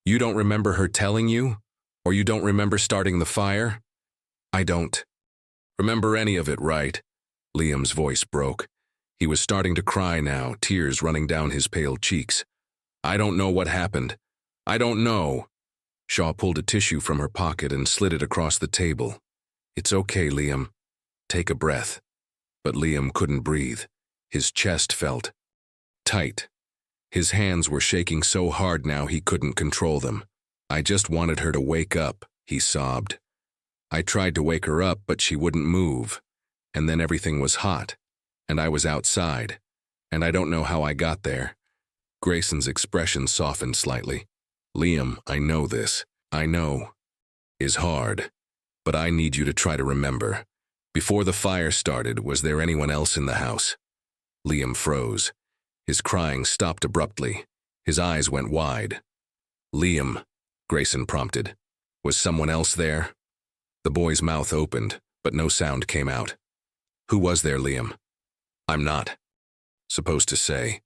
You don't remember her telling you? Or you don't remember starting the fire? I don't remember any of it, right? Liam's voice broke. He was starting to cry now, tears running down his pale cheeks. I don't know what happened. I don't know. Shaw pulled a tissue from her pocket and slid it across the table. It's okay, Liam. Take a breath. But Liam couldn't breathe. His chest felt tight. His hands were shaking so hard now he couldn't control them. I just wanted her to wake up, he sobbed. I tried to wake her up, but she wouldn't move. And then everything was hot. And I was outside. And I don't know how I got there. Grayson's expression softened slightly. Liam, I know this. I know. Is hard. But I need you to try to remember. Before the fire started, was there anyone else in the house? Liam froze. His crying stopped abruptly. His eyes went wide. Liam, Grayson prompted. Was someone else there? The boy's mouth opened, but no sound came out. Who was there, Liam? I'm not supposed to say.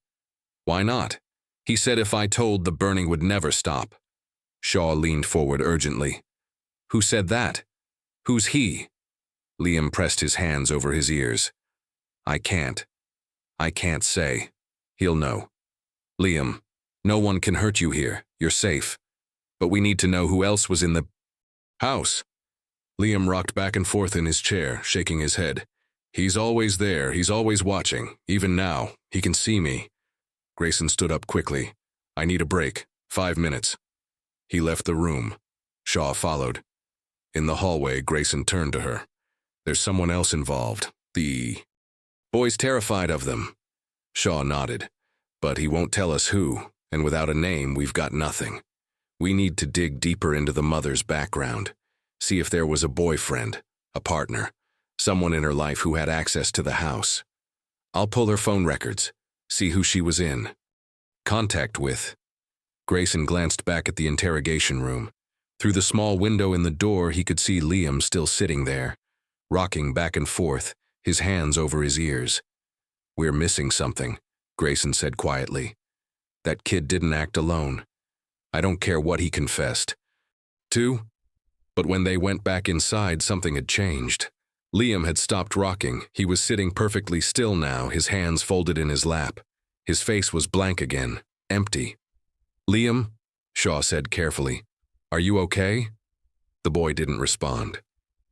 Why not? He said if I told, the burning would never stop. Shaw leaned forward urgently. Who said that? Who's he? Liam pressed his hands over his ears. I can't say. He'll know. Liam, no one can hurt you here. You're safe. But we need to know who else was in the house. Liam rocked back and forth in his chair, shaking his head. He's always there. He's always watching. Even now. He can see me. Grayson stood up quickly. I need a break. 5 minutes. He left the room. Shaw followed. In the hallway, Grayson turned to her. There's someone else involved. The boy's terrified of them. Shaw nodded. But he won't tell us who, and without a name, we've got nothing. We need to dig deeper into the mother's background. See if there was a boyfriend, a partner, someone in her life who had access to the house. I'll pull her phone records, see who she was in contact with. Grayson glanced back at the interrogation room. Through the small window in the door, he could see Liam still sitting there, rocking back and forth, his hands over his ears. We're missing something, Grayson said quietly. That kid didn't act alone. I don't care what he confessed to, but when they went back inside, something had changed. Liam had stopped rocking. He was sitting perfectly still now, his hands folded in his lap. His face was blank again, empty. Liam, Shaw said carefully, are you okay? The boy didn't respond.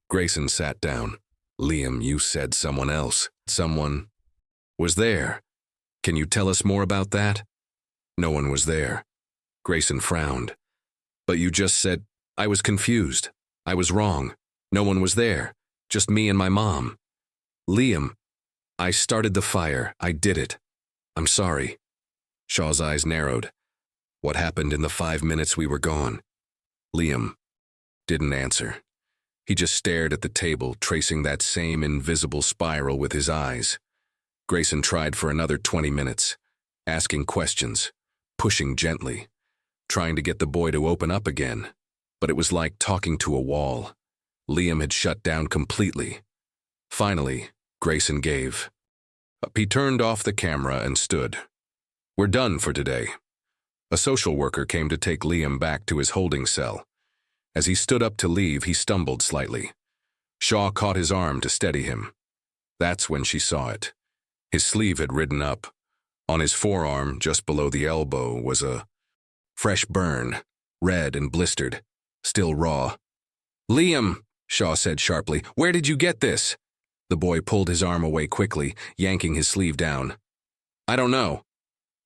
Grayson sat down. Liam, you said someone else. Someone was there. Can you tell us more about that? No one was there. Grayson frowned. But you just said, I was confused. I was wrong. No one was there. Just me and my mom. Liam, I started the fire. I did it. I'm sorry. Shaw's eyes narrowed. What happened in the 5 minutes we were gone? Liam didn't answer. He just stared at the table, tracing that same invisible spiral with his eyes. Grayson tried for another 20 minutes, asking questions, pushing gently, trying to get the boy to open up again. But it was like talking to a wall. Liam had shut down completely. Finally, Grayson gave up. He turned off the camera and stood. We're done for today. A social worker came to take Liam back to his holding cell. As he stood up to leave, he stumbled slightly. Shaw caught his arm to steady him. That's when she saw it. His sleeve had ridden up. On his forearm, just below the elbow, was a fresh burn, red and blistered, still raw. Liam, Shaw said sharply, where did you get this? The boy pulled his arm away quickly, yanking his sleeve down. I don't know.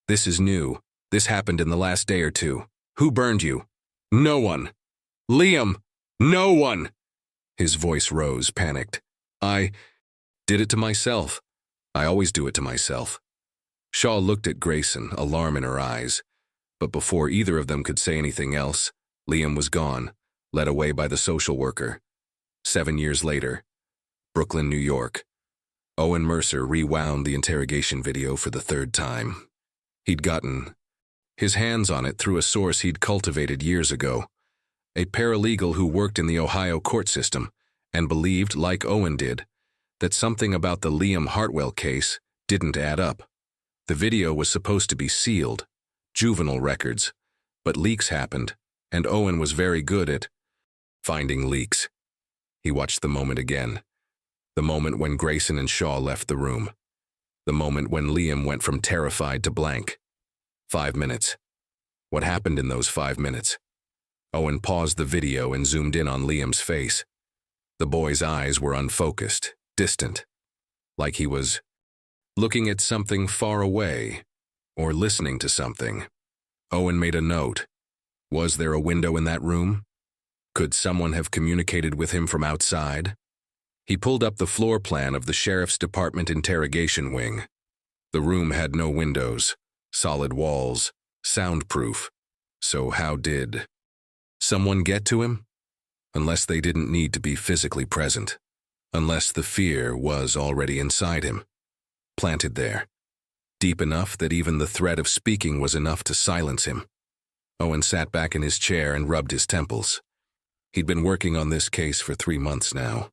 This is new. This happened in the last day or two. Who burned you? No one. Liam, no one! His voice rose, panicked. Did it to myself. I always do it to myself. Shaw looked at Grayson, alarm in her eyes. But before either of them could say anything else, Liam was gone, led away by the social worker. 7 years later, Brooklyn, New York. Owen Mercer rewound the interrogation video for the third time. He'd gotten his hands on it through a source he'd cultivated years ago, a paralegal who worked in the Ohio court system and believed, like Owen did, that something about the Liam Hartwell case didn't add up. The video was supposed to be sealed, juvenile records, but leaks happened, and Owen was very good at finding leaks. He watched the moment again, the moment when Grayson and Shaw left the room, the moment when Liam went from terrified to blank. 5 minutes. What happened in those 5 minutes? Owen paused the video and zoomed in on Liam's face. The boy's eyes were unfocused, distant, like he was looking at something far away or listening to something. Owen made a note. Was there a window in that room? Could someone have communicated with him from outside? He pulled up the floor plan of the Sheriff's Department interrogation wing. The room had no windows, solid walls, soundproof. So how did someone get to him? Unless they didn't need to be physically present. Unless the fear was already inside him, planted there, deep enough that even the threat of speaking was enough to silence him. Owen sat back in his chair and rubbed his temples. He'd been working on this case for 3 months now.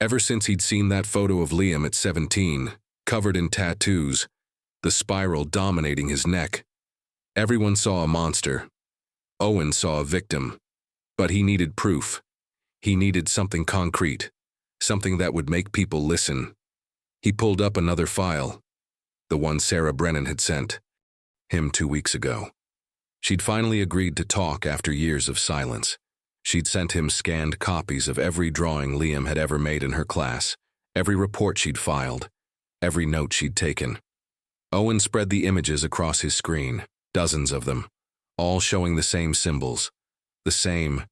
Ever since he'd seen that photo of Liam at 17, covered in tattoos, the spiral dominating his neck. Everyone saw a monster. Owen saw a victim. But he needed proof. He needed something concrete, something that would make people listen. He pulled up another file, the one Sarah Brennan had sent him 2 weeks ago. She'd finally agreed to talk after years of silence. She'd sent him scanned copies of every drawing Liam had ever made in her class, every report she'd filed, every note she'd taken. Owen spread the images across his screen, dozens of them, all showing the same symbols, the same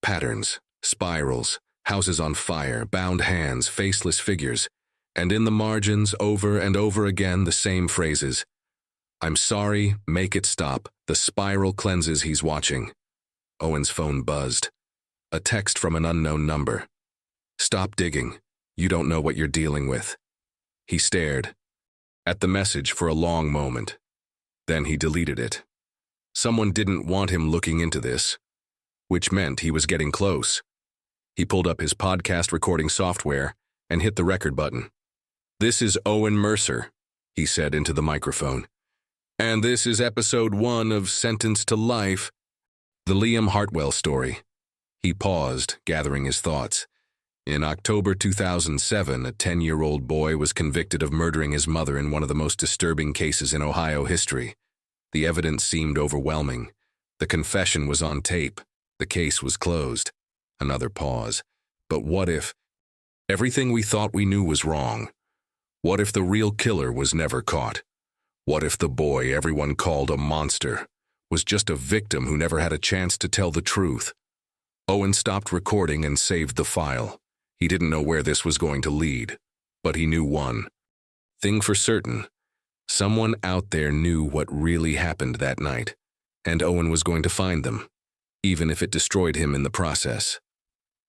patterns, spirals, houses on fire, bound hands, faceless figures, and in the margins, over and over again, the same phrases. I'm sorry, make it stop. The spiral cleanses he's watching. Owen's phone buzzed. A text from an unknown number. Stop digging. You don't know what you're dealing with. He stared at the message for a long moment. Then he deleted it. Someone didn't want him looking into this, which meant he was getting close. He pulled up his podcast recording software and hit the record button. This is Owen Mercer, he said into the microphone. And this is episode 1 of Sentenced to Life, the Liam Hartwell story. He paused, gathering his thoughts. In October 2007, a 10-year-old boy was convicted of murdering his mother in one of the most disturbing cases in Ohio history. The evidence seemed overwhelming. The confession was on tape. The case was closed. Another pause. But what if everything we thought we knew was wrong? What if the real killer was never caught? What if the boy everyone called a monster was just a victim who never had a chance to tell the truth? Owen stopped recording and saved the file. He didn't know where this was going to lead, but he knew one thing for certain. Someone out there knew what really happened that night, and Owen was going to find them, even if it destroyed him in the process.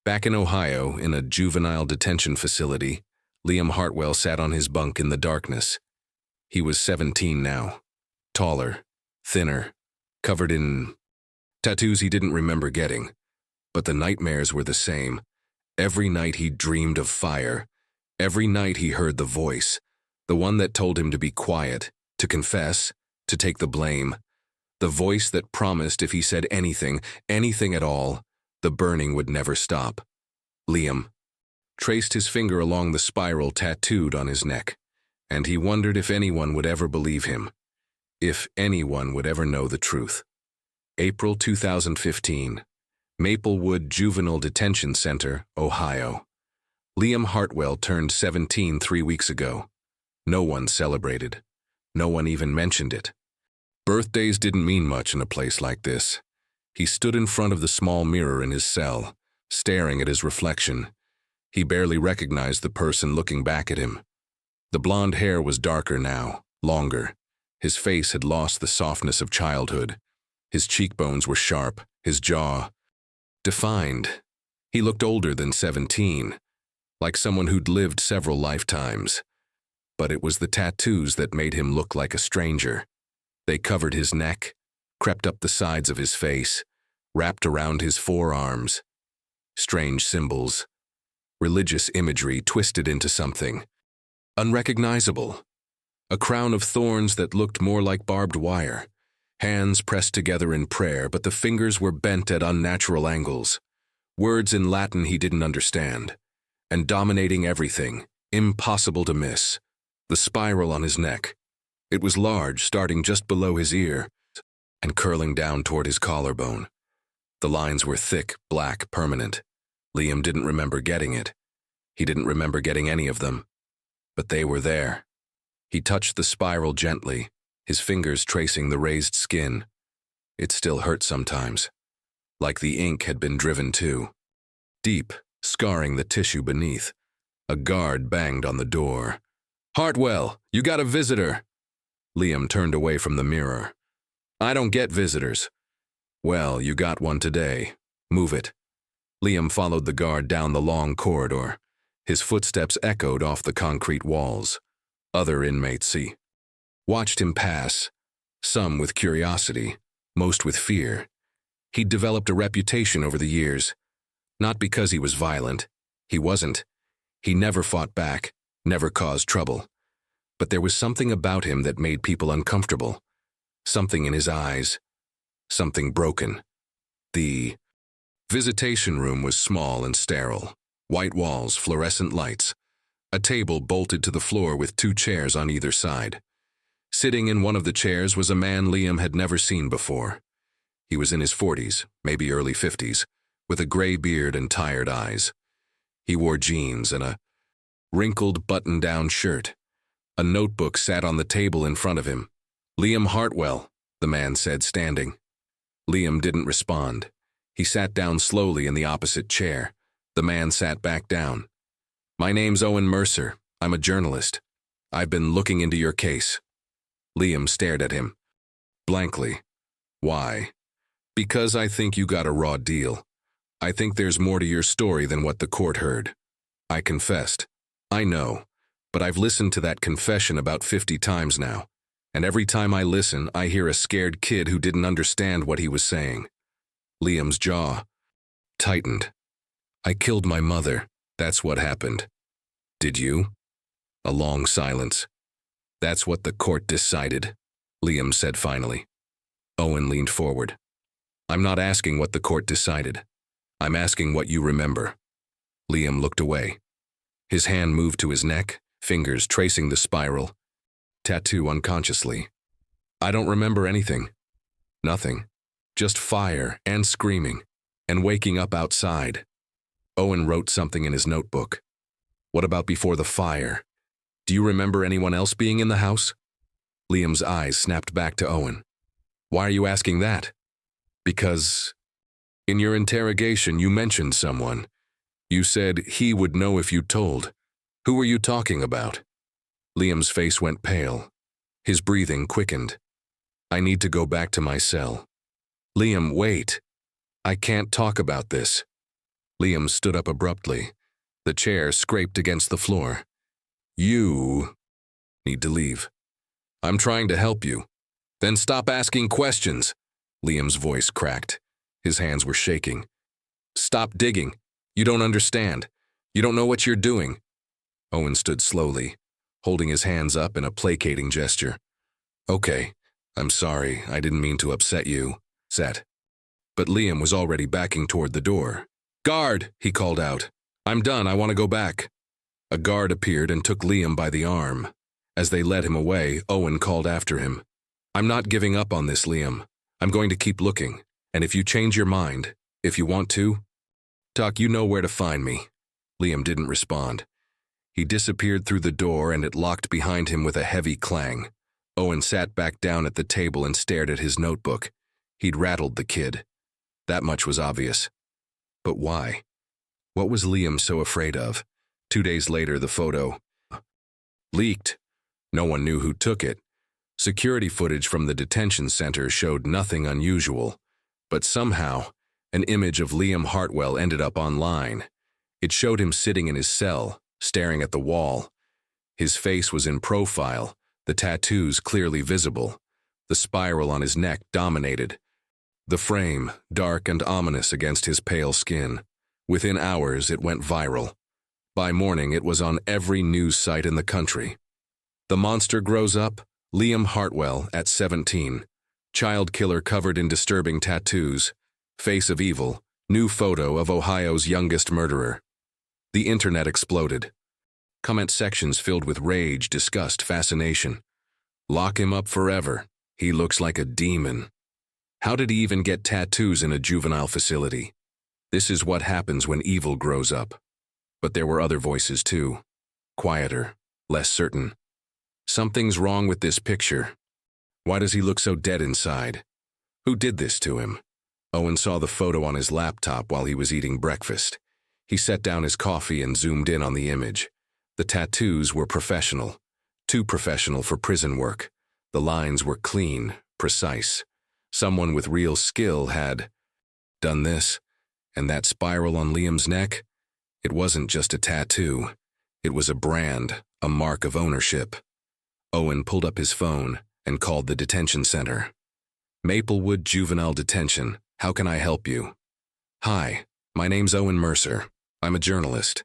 Back in Ohio, in a juvenile detention facility, Liam Hartwell sat on his bunk in the darkness. He was 17 now, taller, thinner, covered in tattoos he didn't remember getting. But the nightmares were the same. Every night he dreamed of fire. Every night he heard the voice, the one that told him to be quiet, to confess, to take the blame. The voice that promised if he said anything, anything at all, the burning would never stop. Liam traced his finger along the spiral tattooed on his neck, and he wondered if anyone would ever believe him, if anyone would ever know the truth. April 2015, Maplewood Juvenile Detention Center, Ohio. Liam Hartwell turned 17 3 weeks ago. No one celebrated. No one even mentioned it. Birthdays didn't mean much in a place like this. He stood in front of the small mirror in his cell, staring at his reflection. He barely recognized the person looking back at him. The blonde hair was darker now, longer. His face had lost the softness of childhood. His cheekbones were sharp, his jaw defined. He looked older than 17, like someone who'd lived several lifetimes. But it was the tattoos that made him look like a stranger. They covered his neck, crept up the sides of his face, wrapped around his forearms. Strange symbols, religious imagery twisted into something unrecognizable. A crown of thorns that looked more like barbed wire. Hands pressed together in prayer, but the fingers were bent at unnatural angles. Words in Latin he didn't understand. And dominating everything, impossible to miss. The spiral on his neck. It was large, starting just below his ear, and curling down toward his collarbone. The lines were thick, black, permanent. Liam didn't remember getting it. He didn't remember getting any of them. But they were there. He touched the spiral gently, his fingers tracing the raised skin. It still hurt sometimes, like the ink had been driven too. Deep, scarring the tissue beneath. A guard banged on the door. "Hartwell, you got a visitor." Liam turned away from the mirror. "I don't get visitors." "Well, you got one today. Move it." Liam followed the guard down the long corridor. His footsteps echoed off the concrete walls. Other inmates watched him pass, some with curiosity, most with fear. He'd developed a reputation over the years. Not because he was violent. He wasn't. He never fought back, never caused trouble. But there was something about him that made people uncomfortable. Something in his eyes. Something broken. The visitation room was small and sterile. White walls, fluorescent lights. A table bolted to the floor with 2 chairs on either side. Sitting in one of the chairs was a man Liam had never seen before. He was in his 40s, maybe early 50s, with a gray beard and tired eyes. He wore jeans and a wrinkled button-down shirt. A notebook sat on the table in front of him. "Liam Hartwell," the man said, standing. Liam didn't respond. He sat down slowly in the opposite chair. The man sat back down. "My name's Owen Mercer. I'm a journalist. I've been looking into your case." Liam stared at him, blankly. "Why?" "Because I think you got a raw deal. I think there's more to your story than what the court heard." I confessed. "I know, but I've listened to that confession about 50 times now, and every time I listen, I hear a scared kid who didn't understand what he was saying." Liam's jaw tightened. "I killed my mother. That's what happened." "Did you?" A long silence. "That's what the court decided," Liam said finally. Owen leaned forward. "I'm not asking what the court decided. I'm asking what you remember." Liam looked away. His hand moved to his neck, fingers tracing the spiral. Tattoo unconsciously. "I don't remember anything. Nothing. Just fire and screaming, and waking up outside." Owen wrote something in his notebook. "What about before the fire? Do you remember anyone else being in the house?" Liam's eyes snapped back to Owen. "Why are you asking that?" "Because in your interrogation you mentioned someone. You said he would know if you told. Who were you talking about?" Liam's face went pale. His breathing quickened. "I need to go back to my cell." "Liam, wait. I can't talk about this." Liam stood up abruptly. The chair scraped against the floor. "You need to leave. I'm trying to help you." "Then stop asking questions." Liam's voice cracked. His hands were shaking. "Stop digging. You don't understand. You don't know what you're doing." Owen stood slowly, holding his hands up in a placating gesture. "Okay, I'm sorry. I didn't mean to upset you." Set. But Liam was already backing toward the door. "Guard!" he called out. "I'm done. I want to go back." A guard appeared and took Liam by the arm. As they led him away, Owen called after him. "I'm not giving up on this, Liam. I'm going to keep looking. And if you change your mind, if you want to, Doc, you know where to find me." Liam didn't respond. He disappeared through the door and it locked behind him with a heavy clang. Owen sat back down at the table and stared at his notebook. He'd rattled the kid. That much was obvious. But why? What was Liam so afraid of? 2 days later, the photo leaked. No one knew who took it. Security footage from the detention center showed nothing unusual, but somehow, an image of Liam Hartwell ended up online. It showed him sitting in his cell, staring at the wall. His face was in profile, the tattoos clearly visible. The spiral on his neck dominated. The frame, dark and ominous against his pale skin. Within hours, it went viral. By morning, it was on every news site in the country. The monster grows up, Liam Hartwell at 17. Child killer covered in disturbing tattoos. Face of evil, new photo of Ohio's youngest murderer. The internet exploded. Comment sections filled with rage, disgust, fascination. Lock him up forever. He looks like a demon. How did he even get tattoos in a juvenile facility? This is what happens when evil grows up. But there were other voices too. Quieter, less certain. Something's wrong with this picture. Why does he look so dead inside? Who did this to him? Owen saw the photo on his laptop while he was eating breakfast. He set down his coffee and zoomed in on the image. The tattoos were professional. Too professional for prison work. The lines were clean, precise. Someone with real skill had done this, and that spiral on Liam's neck? It wasn't just a tattoo. It was a brand, a mark of ownership. Owen pulled up his phone and called the detention center. Maplewood Juvenile Detention, how can I help you? Hi, my name's Owen Mercer. I'm a journalist.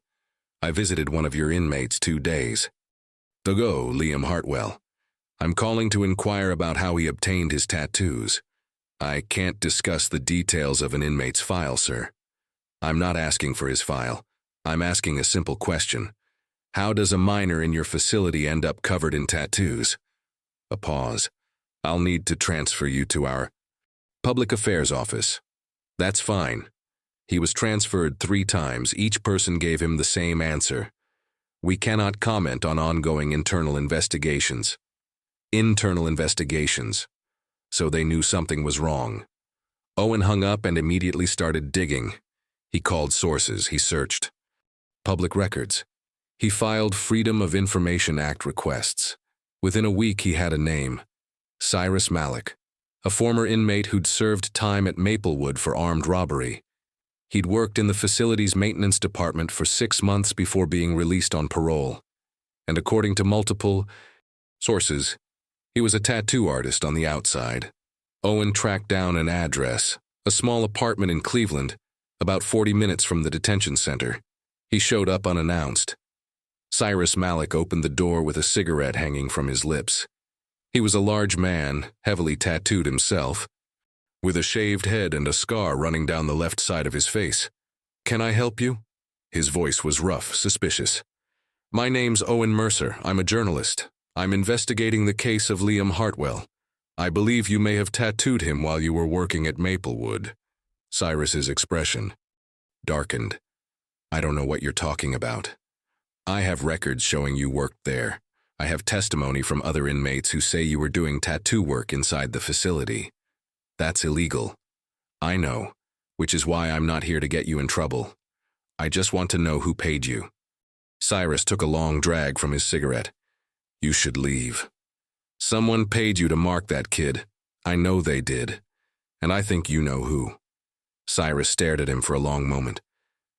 I visited one of your inmates 2 days ago, Liam Hartwell. I'm calling to inquire about how he obtained his tattoos. I can't discuss the details of an inmate's file, sir. I'm not asking for his file. I'm asking a simple question. How does a minor in your facility end up covered in tattoos? A pause. I'll need to transfer you to our public affairs office. That's fine. He was transferred 3 times. Each person gave him the same answer. We cannot comment on ongoing internal investigations. Internal investigations. So they knew something was wrong. Owen hung up and immediately started digging. He called sources. He searched public records. He filed Freedom of Information Act requests. Within a week, he had a name. Cyrus Malik, a former inmate who'd served time at Maplewood for armed robbery. He'd worked in the facility's maintenance department for 6 months before being released on parole. And according to multiple sources, he was a tattoo artist on the outside. Owen tracked down an address, a small apartment in Cleveland, about 40 minutes from the detention center. He showed up unannounced. Cyrus Malik opened the door with a cigarette hanging from his lips. He was a large man, heavily tattooed himself, with a shaved head and a scar running down the left side of his face. Can I help you? His voice was rough, suspicious. My name's Owen Mercer. I'm a journalist. I'm investigating the case of Liam Hartwell. I believe you may have tattooed him while you were working at Maplewood. Cyrus's expression darkened. I don't know what you're talking about. I have records showing you worked there. I have testimony from other inmates who say you were doing tattoo work inside the facility. That's illegal. I know, which is why I'm not here to get you in trouble. I just want to know who paid you. Cyrus took a long drag from his cigarette. You should leave. Someone paid you to mark that kid. I know they did. And I think you know who. Cyrus stared at him for a long moment.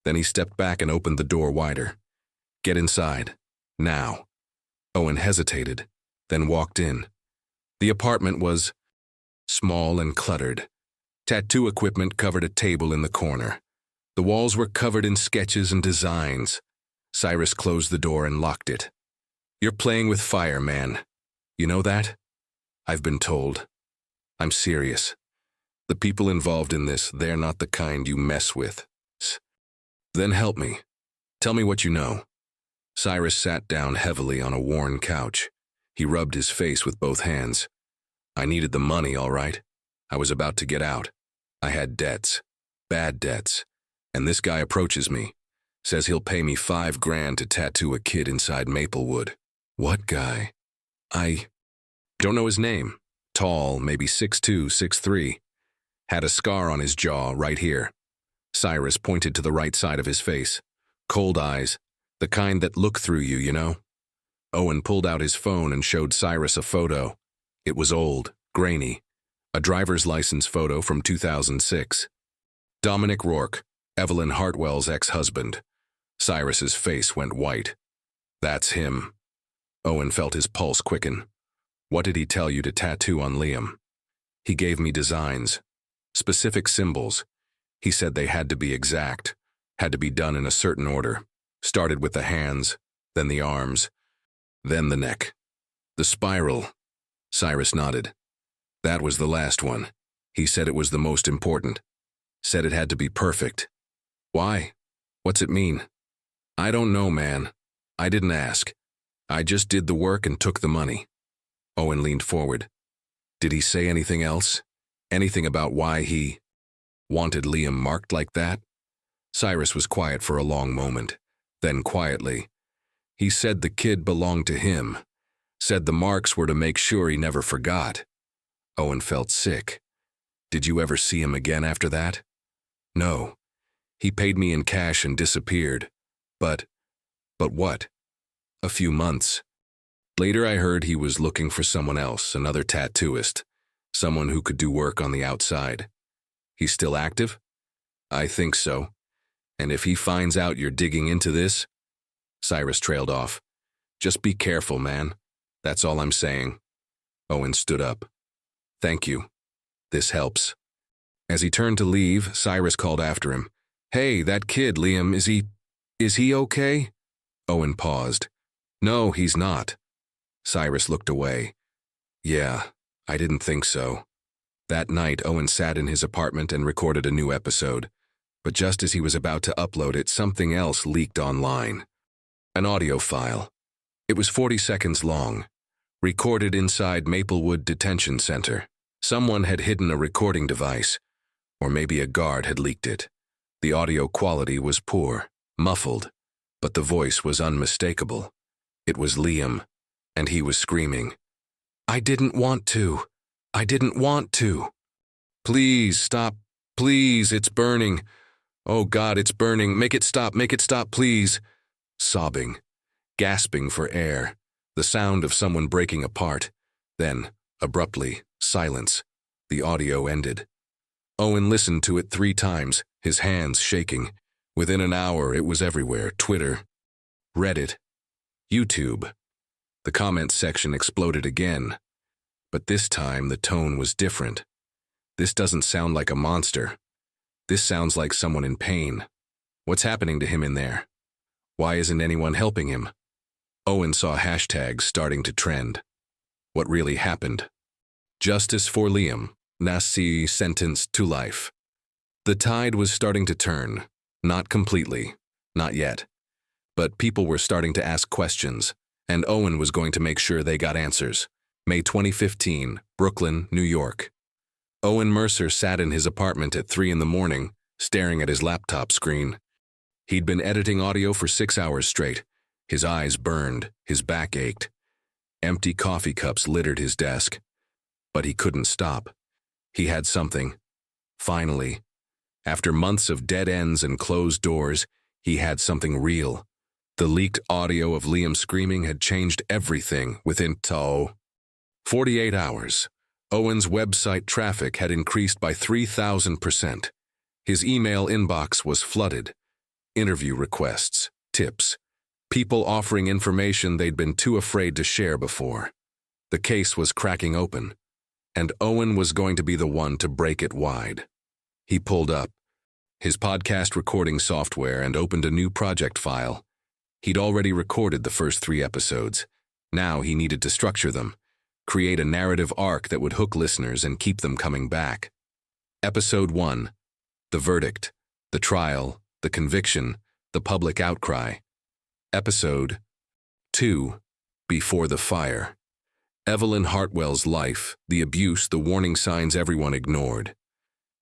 Then he stepped back and opened the door wider. Get inside. Now. Owen hesitated, then walked in. The apartment was small and cluttered. Tattoo equipment covered a table in the corner. The walls were covered in sketches and designs. Cyrus closed the door and locked it. You're playing with fire, man. You know that? I've been told. I'm serious. The people involved in this, they're not the kind you mess with. Then help me. Tell me what you know. Cyrus sat down heavily on a worn couch. He rubbed his face with both hands. I needed the money, all right. I was about to get out. I had debts. Bad debts. And this guy approaches me. Says he'll pay me $5 grand to tattoo a kid inside Maplewood. What guy? I don't know his name. Tall, maybe 6'2", 6'3". Had a scar on his jaw right here. Cyrus pointed to the right side of his face. Cold eyes, the kind that look through you, you know? Owen pulled out his phone and showed Cyrus a photo. It was old, grainy, a driver's license photo from 2006. Dominic Rourke, Evelyn Hartwell's ex-husband. Cyrus's face went white. That's him. Owen felt his pulse quicken. What did he tell you to tattoo on Liam? He gave me designs, specific symbols. He said they had to be exact, had to be done in a certain order. Started with the hands, then the arms, then the neck. The spiral. Cyrus nodded. That was the last one. He said it was the most important. Said it had to be perfect. Why? What's it mean? I don't know, man. I didn't ask. I just did the work and took the money. Owen leaned forward. Did he say anything else? Anything about why he wanted Liam marked like that? Cyrus was quiet for a long moment. Then quietly, he said the kid belonged to him. Said the marks were to make sure he never forgot. Owen felt sick. Did you ever see him again after that? No. He paid me in cash and disappeared. But what? A few months. Later I heard he was looking for someone else, another tattooist, someone who could do work on the outside. He's still active? I think so. And if he finds out you're digging into this? Cyrus trailed off. Just be careful, man. That's all I'm saying. Owen stood up. Thank you. This helps. As he turned to leave, Cyrus called after him. Hey, that kid, Liam, is he okay? Owen paused. No, he's not. Cyrus looked away. Yeah, I didn't think so. That night, Owen sat in his apartment and recorded a new episode. But just as he was about to upload it, something else leaked online. An audio file. It was 40 seconds long. Recorded inside Maplewood Detention Center. Someone had hidden a recording device. Or maybe a guard had leaked it. The audio quality was poor, muffled, but the voice was unmistakable. It was Liam, and he was screaming. I didn't want to. I didn't want to. Please, stop. Please, it's burning. Oh God, it's burning. Make it stop, please. Sobbing, gasping for air, the sound of someone breaking apart. Then, abruptly, silence. The audio ended. Owen listened to it 3 times, his hands shaking. Within an hour, it was everywhere. Twitter, Reddit, YouTube. The comments section exploded again. But this time, the tone was different. This doesn't sound like a monster. This sounds like someone in pain. What's happening to him in there? Why isn't anyone helping him? Owen saw hashtags starting to trend. What really happened? Justice for Liam. Nassi sentenced to life. The tide was starting to turn. Not completely. Not yet. But people were starting to ask questions, and Owen was going to make sure they got answers. May 2015, Brooklyn, New York. Owen Mercer sat in his apartment at 3 in the morning, staring at his laptop screen. He'd been editing audio for 6 hours straight. His eyes burned, his back ached. Empty coffee cups littered his desk. But he couldn't stop. He had something. Finally, after months of dead ends and closed doors, he had something real. The leaked audio of Liam screaming had changed everything within 48 hours. Owen's website traffic had increased by 3,000%. His email inbox was flooded. Interview requests, tips, people offering information they'd been too afraid to share before. The case was cracking open, and Owen was going to be the one to break it wide. He pulled up his podcast recording software and opened a new project file. He'd already recorded the first 3 episodes. Now he needed to structure them, create a narrative arc that would hook listeners and keep them coming back. Episode 1. The verdict, the trial, the conviction, the public outcry. Episode 2. Before the fire. Evelyn Hartwell's life, the abuse, the warning signs everyone ignored.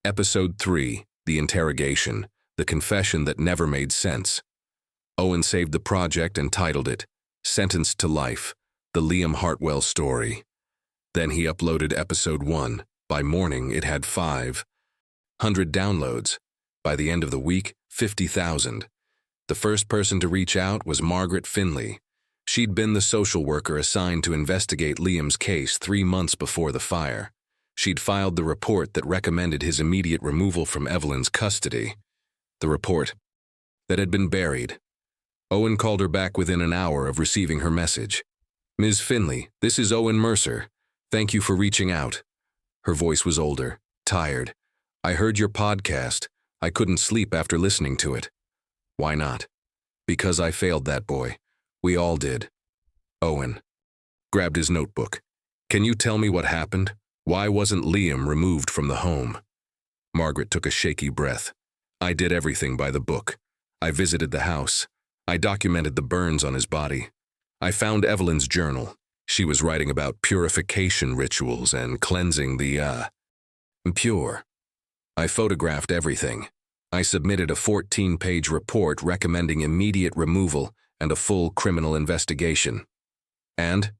Episode 3. The interrogation, the confession that never made sense. Owen saved the project and titled it, Sentenced to Life, the Liam Hartwell Story. Then he uploaded episode 1. By morning, it had 500 downloads. By the end of the week, 50,000. The first person to reach out was Margaret Finley. She'd been the social worker assigned to investigate Liam's case 3 months before the fire. She'd filed the report that recommended his immediate removal from Evelyn's custody. The report that had been buried. Owen called her back within an hour of receiving her message. "Ms. Finley, this is Owen Mercer. Thank you for reaching out." Her voice was older, tired. "I heard your podcast. I couldn't sleep after listening to it." "Why not?" "Because I failed that boy. We all did." Owen grabbed his notebook. "Can you tell me what happened? Why wasn't Liam removed from the home?" Margaret took a shaky breath. "I did everything by the book. I visited the house. I documented the burns on his body. I found Evelyn's journal. She was writing about purification rituals and cleansing the impure. I photographed everything. I submitted a 14-page report recommending immediate removal and a full criminal investigation. And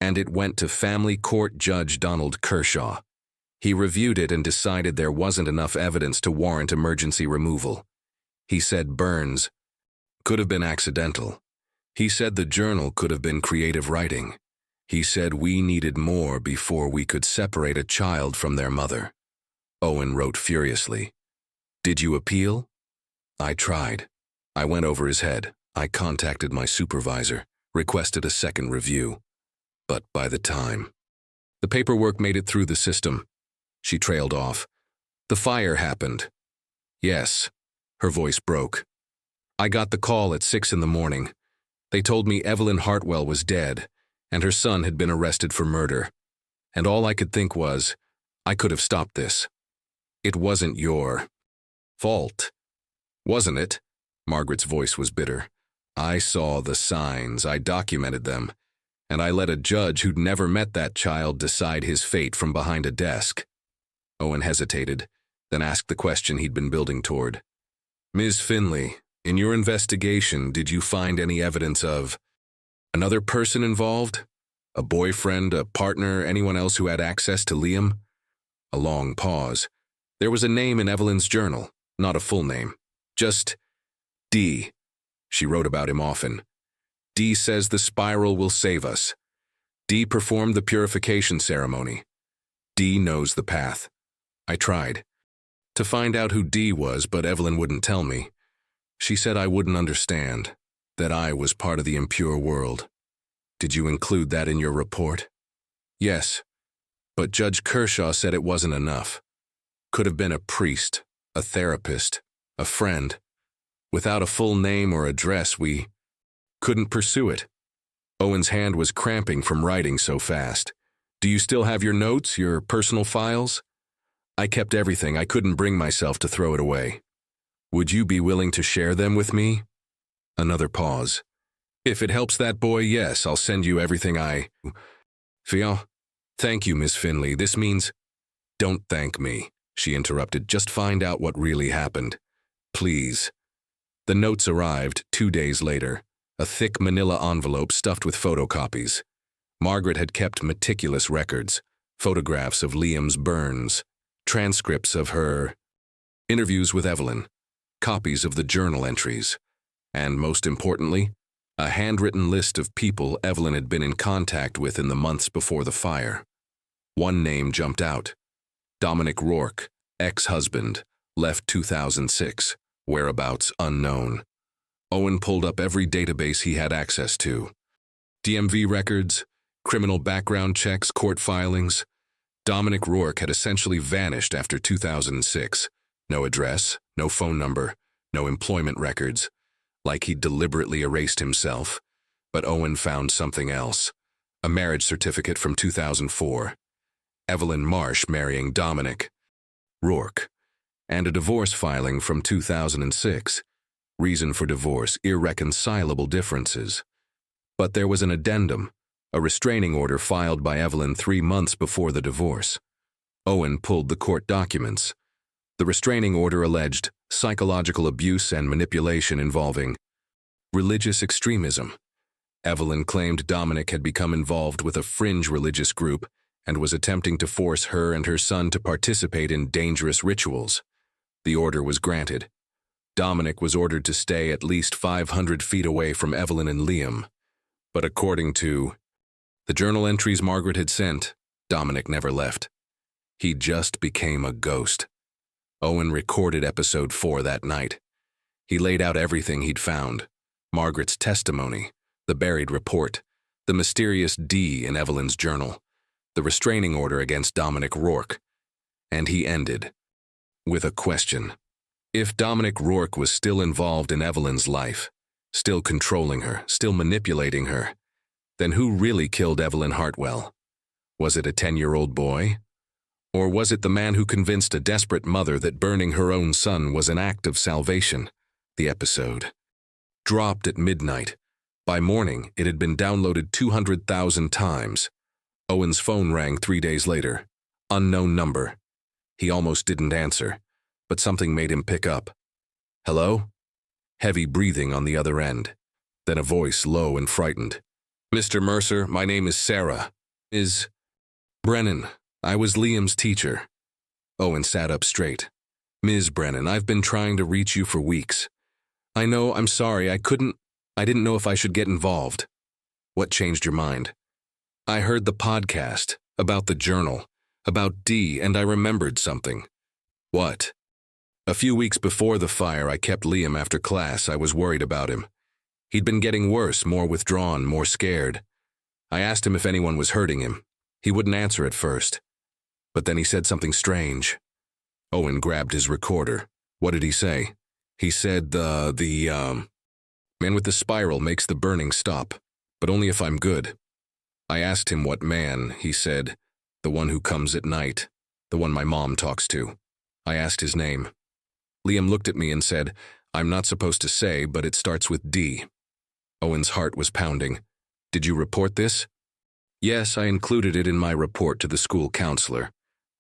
it went to Family Court Judge Donald Kershaw. He reviewed it and decided there wasn't enough evidence to warrant emergency removal. He said burns could have been accidental. He said the journal could have been creative writing. He said we needed more before we could separate a child from their mother." Owen wrote furiously. "Did you appeal?" "I tried. I went over his head. I contacted my supervisor, requested a second review. But by the time the paperwork made it through the system," she trailed off. "The fire happened." "Yes." Her voice broke. "I got the call at 6 in the morning. They told me Evelyn Hartwell was dead, and her son had been arrested for murder. And all I could think was, I could have stopped this. It wasn't your fault, wasn't it?" Margaret's voice was bitter. "I saw the signs, I documented them, and I let a judge who'd never met that child decide his fate from behind a desk." Owen hesitated, then asked the question he'd been building toward. "Ms. Finley, in your investigation, did you find any evidence of another person involved? A boyfriend, a partner, anyone else who had access to Liam?" A long pause. "There was a name in Evelyn's journal, not a full name. Just D. She wrote about him often. D says the spiral will save us. D performed the purification ceremony. D knows the path. I tried to find out who D was, but Evelyn wouldn't tell me. She said I wouldn't understand, that I was part of the impure world. Did you include that in your report?" "Yes, but Judge Kershaw said it wasn't enough. Could have been a priest, a therapist, a friend. Without a full name or address, we couldn't pursue it." Owen's hand was cramping from writing so fast. "Do you still have your notes, your personal files?" "I kept everything. I couldn't bring myself to throw it away." "Would you be willing to share them with me?" Another pause. "If it helps that boy, yes, I'll send you everything I feel." "Thank you, Miss Finley. This means—" "Don't thank me," she interrupted. "Just find out what really happened. Please." The notes arrived 2 days later, a thick manila envelope stuffed with photocopies. Margaret had kept meticulous records, photographs of Liam's burns, transcripts of her interviews with Evelyn, copies of the journal entries, and most importantly, a handwritten list of people Evelyn had been in contact with in the months before the fire. One name jumped out. Dominic Rourke, ex-husband, left 2006, whereabouts unknown. Owen pulled up every database he had access to. DMV records, criminal background checks, court filings. Dominic Rourke had essentially vanished after 2006. No address, no phone number, no employment records. Like he'd deliberately erased himself. But Owen found something else. A marriage certificate from 2004. Evelyn Marsh marrying Dominic Rourke. And a divorce filing from 2006. Reason for divorce, irreconcilable differences. But there was an addendum, a restraining order filed by Evelyn 3 months before the divorce. Owen pulled the court documents. The restraining order alleged psychological abuse and manipulation involving religious extremism. Evelyn claimed Dominic had become involved with a fringe religious group and was attempting to force her and her son to participate in dangerous rituals. The order was granted. Dominic was ordered to stay at least 500 feet away from Evelyn and Liam. But according to the journal entries Margaret had sent, Dominic never left. He just became a ghost. Owen recorded episode 4 that night. He laid out everything he'd found: Margaret's testimony, the buried report, the mysterious D in Evelyn's journal, the restraining order against Dominic Rourke. And he ended with a question. If Dominic Rourke was still involved in Evelyn's life, still controlling her, still manipulating her, then who really killed Evelyn Hartwell? Was it a 10-year-old boy? Or was it the man who convinced a desperate mother that burning her own son was an act of salvation? The episode dropped at midnight. By morning, it had been downloaded 200,000 times. Owen's phone rang 3 days later. Unknown number. He almost didn't answer, but something made him pick up. Hello? Heavy breathing on the other end. Then a voice low and frightened. Mr. Mercer, my name is Sarah. Is Brennan. I was Liam's teacher. Owen sat up straight. Ms. Brennan, I've been trying to reach you for weeks. I know, I'm sorry, I didn't know if I should get involved. What changed your mind? I heard the podcast, about the journal, about D, and I remembered something. What? A few weeks before the fire, I kept Liam after class. I was worried about him. He'd been getting worse, more withdrawn, more scared. I asked him if anyone was hurting him. He wouldn't answer at first. But then he said something strange. Owen grabbed his recorder. What did he say? He said the man with the spiral makes the burning stop, but only if I'm good. I asked him what man. He said, the one who comes at night, the one my mom talks to. I asked his name. Liam looked at me and said, I'm not supposed to say, but it starts with D. Owen's heart was pounding. Did you report this? Yes, I included it in my report to the school counselor,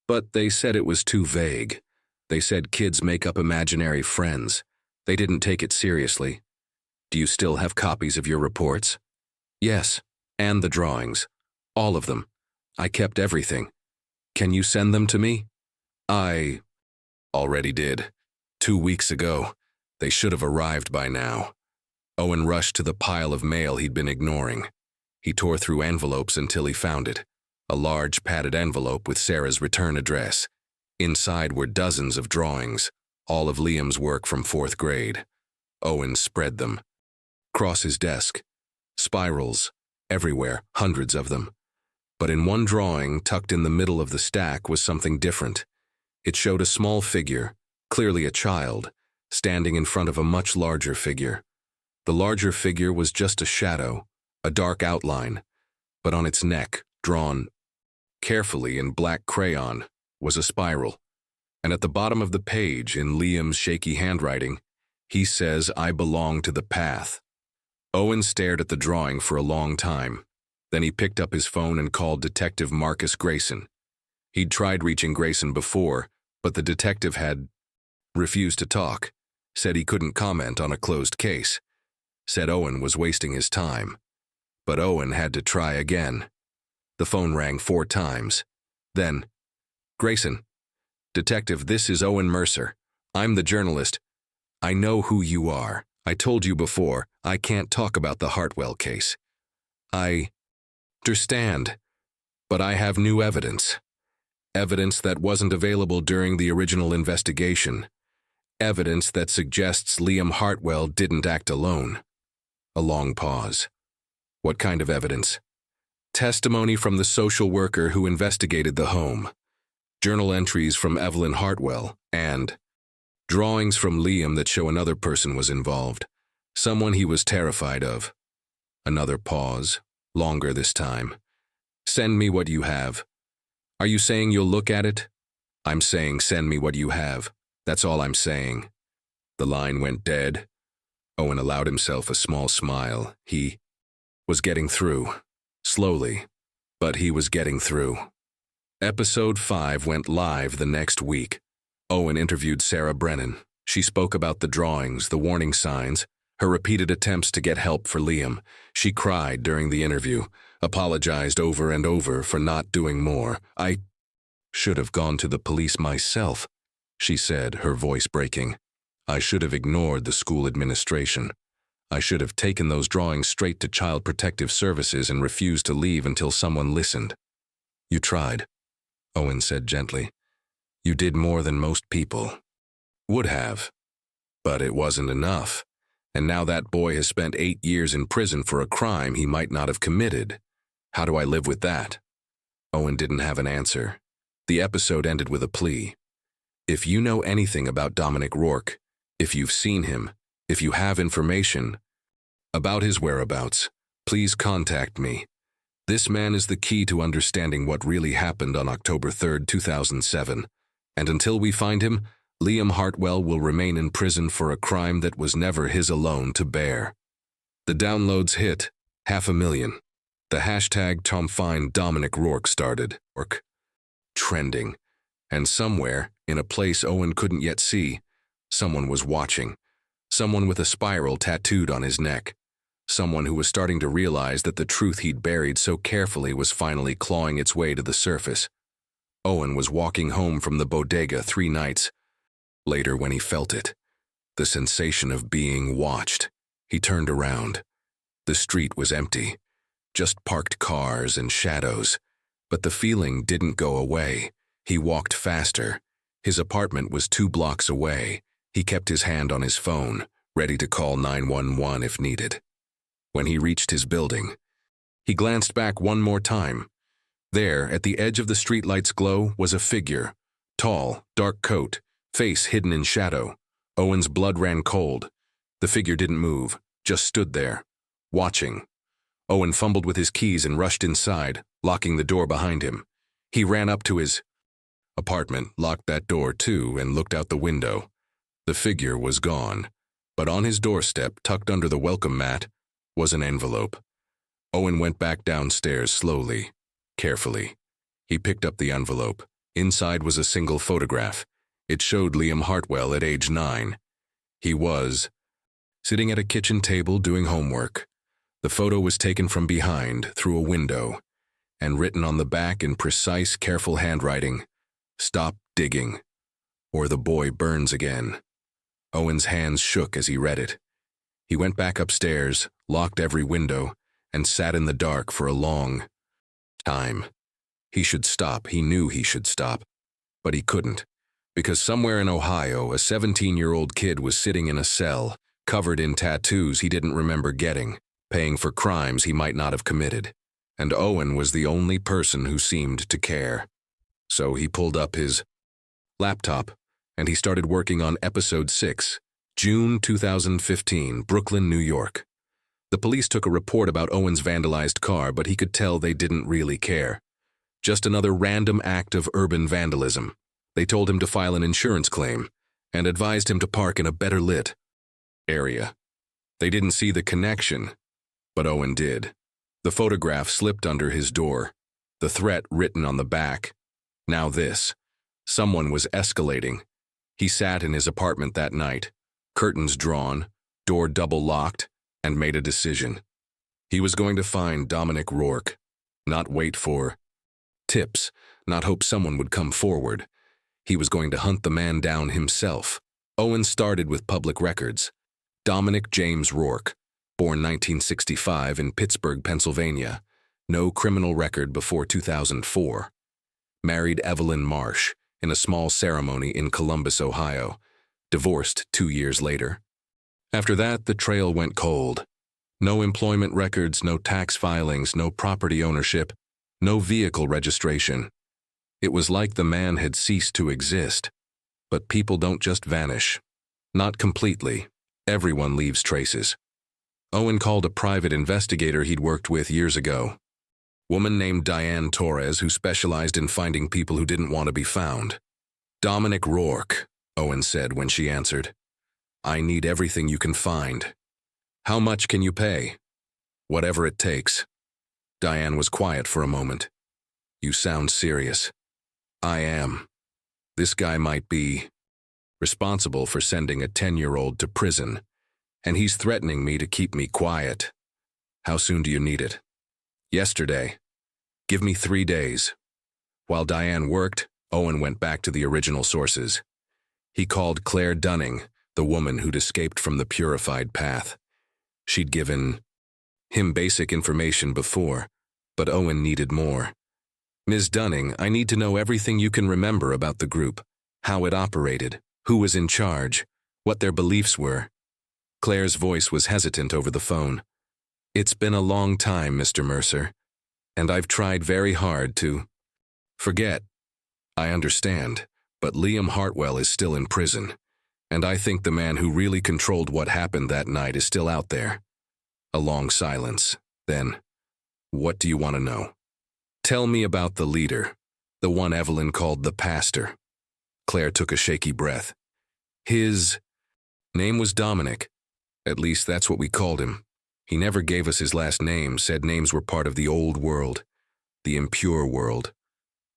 but they said it was too vague. They said kids make up imaginary friends. They didn't take it seriously. Do you still have copies of your reports? Yes, and the drawings. All of them. I kept everything. Can you send them to me? I already did. 2 weeks ago. They should have arrived by now. Owen rushed to the pile of mail he'd been ignoring. He tore through envelopes until he found it. A large padded envelope with Sarah's return address. Inside were dozens of drawings, all of Liam's work from 4th grade. Owen spread them. Across his desk. Spirals. Everywhere, hundreds of them. But in one drawing, tucked in the middle of the stack, was something different. It showed a small figure, clearly a child, standing in front of a much larger figure. The larger figure was just a shadow, a dark outline, but on its neck, drawn carefully in black crayon, was a spiral. And at the bottom of the page, in Liam's shaky handwriting, he says, I belong to the path. Owen stared at the drawing for a long time. Then he picked up his phone and called Detective Marcus Grayson. He'd tried reaching Grayson before, but the detective had refused to talk, said he couldn't comment on a closed case, said Owen was wasting his time. But Owen had to try again. The phone rang 4 times. Then, Grayson, Detective, this is Owen Mercer. I'm the journalist. I know who you are. I told you before, I can't talk about the Hartwell case. I understand, but I have new evidence. Evidence that wasn't available during the original investigation. Evidence that suggests Liam Hartwell didn't act alone. A long pause. What kind of evidence? Testimony from the social worker who investigated the home. Journal entries from Evelyn Hartwell, and drawings from Liam that show another person was involved. Someone he was terrified of. Another pause, longer this time. Send me what you have. Are you saying you'll look at it? I'm saying send me what you have. That's all I'm saying. The line went dead. Owen allowed himself a small smile. He was getting through. Slowly, but he was getting through. Episode 5 went live the next week. Owen interviewed Sarah Brennan. She spoke about the drawings, the warning signs, her repeated attempts to get help for Liam. She cried during the interview, apologized over and over for not doing more. I should have gone to the police myself. she said, her voice breaking. I should have ignored the school administration. I should have taken those drawings straight to Child Protective Services and refused to leave until someone listened. You tried, Owen said gently. You did more than most people would have. But it wasn't enough. And now that boy has spent 8 years in prison for a crime he might not have committed. How do I live with that? Owen didn't have an answer. The episode ended with a plea. If you know anything about Dominic Rourke, if you've seen him, if you have information about his whereabouts, please contact me. This man is the key to understanding what really happened on October 3, 2007. And until we find him, Liam Hartwell will remain in prison for a crime that was never his alone to bear. The downloads hit 500,000. The hashtag #TomFindDominicRourke started trending. And somewhere, in a place Owen couldn't yet see, someone was watching. Someone with a spiral tattooed on his neck. Someone who was starting to realize that the truth he'd buried so carefully was finally clawing its way to the surface. Owen was walking home from the bodega 3 nights later when he felt it. The sensation of being watched. He turned around. The street was empty. Just parked cars and shadows. But the feeling didn't go away. He walked faster. His apartment was 2 blocks away. He kept his hand on his phone, ready to call 911 if needed. When he reached his building, he glanced back one more time. There, at the edge of the streetlight's glow, was a figure. Tall, dark coat, face hidden in shadow. Owen's blood ran cold. The figure didn't move, just stood there, watching. Owen fumbled with his keys and rushed inside, locking the door behind him. He ran up to his apartment, locked that door too, and looked out the window. The figure was gone, but on his doorstep, tucked under the welcome mat, was an envelope. Owen went back downstairs slowly, carefully. He picked up the envelope. Inside was a single photograph. It showed Liam Hartwell at age 9. He was sitting at a kitchen table doing homework. The photo was taken from behind, through a window, and written on the back in precise, careful handwriting, "Stop digging, or the boy burns again." Owen's hands shook as he read it. He went back upstairs, locked every window, and sat in the dark for a long time. He should stop. He knew he should stop. But he couldn't, because somewhere in Ohio, a 17-year-old kid was sitting in a cell, covered in tattoos he didn't remember getting, paying for crimes he might not have committed. And Owen was the only person who seemed to care. So he pulled up his laptop, and he started working on episode 6, June 2015, Brooklyn, New York. The police took a report about Owen's vandalized car, but he could tell they didn't really care. Just another random act of urban vandalism. They told him to file an insurance claim, and advised him to park in a better lit area. They didn't see the connection, but Owen did. The photograph slipped under his door, the threat written on the back. Now this. Someone was escalating. He sat in his apartment that night, curtains drawn, door double locked, and made a decision. He was going to find Dominic Rourke, not wait for tips, not hope someone would come forward. He was going to hunt the man down himself. Owen started with public records. Dominic James Rourke, born 1965 in Pittsburgh, Pennsylvania. No criminal record before 2004. Married Evelyn Marsh in a small ceremony in Columbus, Ohio. Divorced 2 years later. After that, the trail went cold. No employment records, no tax filings, no property ownership, no vehicle registration. It was like the man had ceased to exist. But people don't just vanish. Not completely. Everyone leaves traces. Owen called a private investigator he'd worked with years ago. Woman named Diane Torres, who specialized in finding people who didn't want to be found. "Dominic Rourke," Owen said when she answered. "I need everything you can find. How much can you pay?" "Whatever it takes." Diane was quiet for a moment. "You sound serious." "I am. This guy might be responsible for sending a 10-year-old to prison, and he's threatening me to keep me quiet. How soon do you need it?" "Yesterday. Give me 3 days." While Diane worked, Owen went back to the original sources. He called Claire Dunning, the woman who'd escaped from the purified path. She'd given him basic information before, but Owen needed more. Ms. Dunning, I need to know everything you can remember about the group, how it operated, who was in charge, what their beliefs were. Claire's voice was hesitant over the phone. It's been a long time, Mr. Mercer, and I've tried very hard to forget. I understand, but Liam Hartwell is still in prison, and I think the man who really controlled what happened that night is still out there. A long silence. Then, what do you want to know? Tell me about the leader, the one Evelyn called the pastor. Claire took a shaky breath. His name was Dominic. At least that's what we called him. He never gave us his last name, said names were part of the old world, the impure world.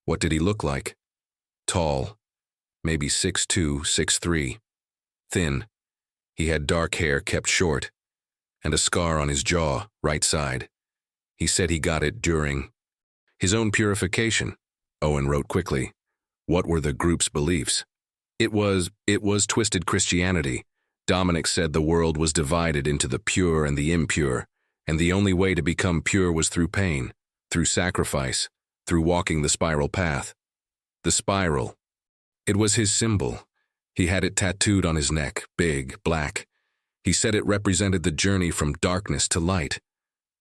What did he look like? Tall, maybe 6'2", 6'3". Thin. He had dark hair kept short, and a scar on his jaw, right side. He said he got it during his own purification. Owen wrote quickly. What were the group's beliefs? It was twisted Christianity. Dominic said the world was divided into the pure and the impure, and the only way to become pure was through pain, through sacrifice, through walking the spiral path. The spiral. It was his symbol. He had it tattooed on his neck, big, black. He said it represented the journey from darkness to light.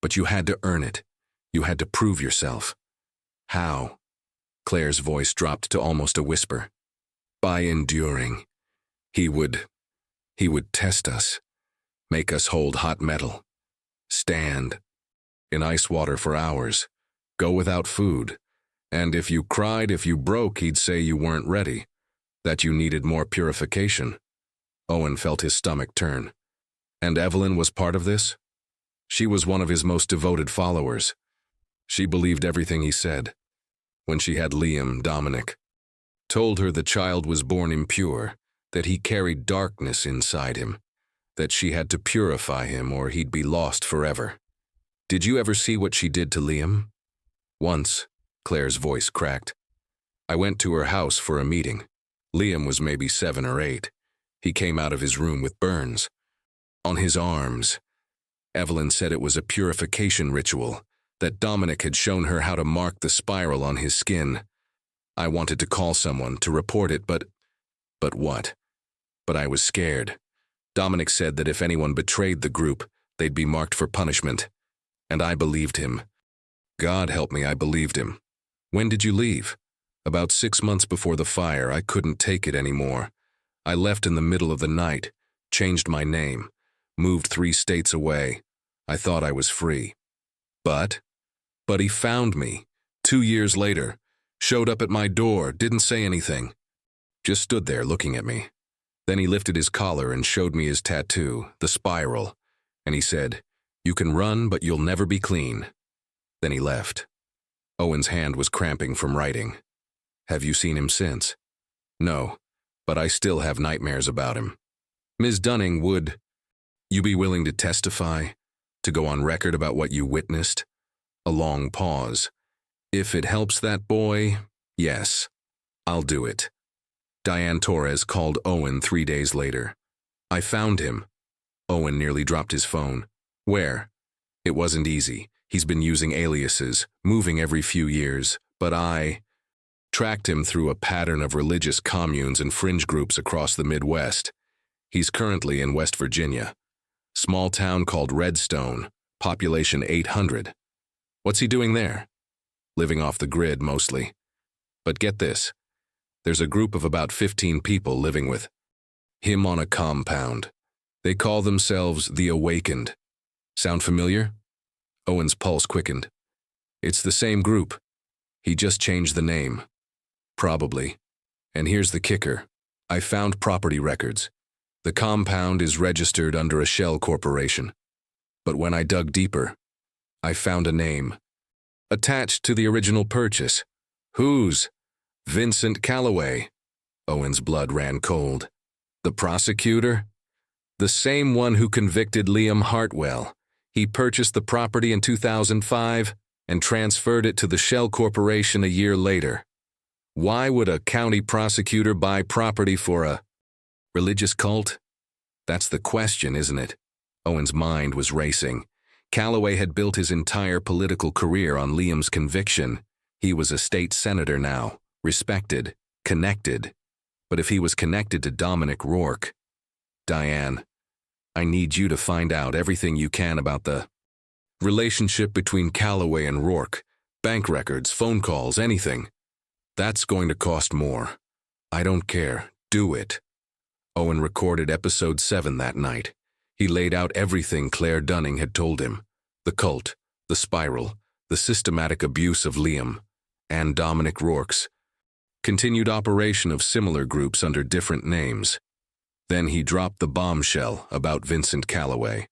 But you had to earn it. You had to prove yourself. How? Claire's voice dropped to almost a whisper. By enduring. He would test us, make us hold hot metal, stand in ice water for hours, go without food, and if you cried, if you broke, he'd say you weren't ready, that you needed more purification. Owen felt his stomach turn. And Evelyn was part of this? She was one of his most devoted followers. She believed everything he said. When she had Liam, Dominic, told her the child was born impure, that he carried darkness inside him, that she had to purify him or he'd be lost forever. Did you ever see what she did to Liam? Once, Claire's voice cracked. I went to her house for a meeting. Liam was maybe 7 or 8. He came out of his room with burns on his arms. Evelyn said it was a purification ritual, that Dominic had shown her how to mark the spiral on his skin. I wanted to call someone to report it, but what? But I was scared. Dominic said that if anyone betrayed the group, they'd be marked for punishment. And I believed him. God help me, I believed him. When did you leave? About 6 months before the fire. I couldn't take it anymore. I left in the middle of the night, changed my name, moved 3 states away. I thought I was free. But he found me. 2 years later, showed up at my door, didn't say anything. Just stood there looking at me. Then he lifted his collar and showed me his tattoo, the spiral, and he said, "You can run, but you'll never be clean." Then he left. Owen's hand was cramping from writing. Have you seen him since? No, but I still have nightmares about him. Ms. Dunning, would you be willing to testify, to go on record about what you witnessed? A long pause. If it helps that boy, yes, I'll do it. Diane Torres called Owen 3 days later. I found him. Owen nearly dropped his phone. Where? It wasn't easy. He's been using aliases, moving every few years, but I tracked him through a pattern of religious communes and fringe groups across the Midwest. He's currently in West Virginia. Small town called Redstone, population 800. What's he doing there? Living off the grid mostly. But get this. There's a group of about 15 people living with him on a compound. They call themselves the Awakened. Sound familiar? Owen's pulse quickened. It's the same group. He just changed the name. Probably. And here's the kicker. I found property records. The compound is registered under a shell corporation. But when I dug deeper, I found a name. Attached to the original purchase. Whose? Vincent Calloway. Owen's blood ran cold. The prosecutor? The same one who convicted Liam Hartwell. He purchased the property in 2005 and transferred it to the Shell Corporation a year later. Why would a county prosecutor buy property for a Religious cult? That's the question, isn't it? Owen's mind was racing. Calloway had built his entire political career on Liam's conviction. He was a state senator now, respected, connected. But if he was connected to Dominic Rourke... Diane, I need you to find out everything you can about the relationship between Calloway and Rourke. Bank records, phone calls, anything. That's going to cost more. I don't care. Do it. Owen recorded episode 7 that night. He laid out everything Claire Dunning had told him. The cult, the spiral, the systematic abuse of Liam, and Dominic Rourke's continued operation of similar groups under different names. Then he dropped the bombshell about Vincent Calloway.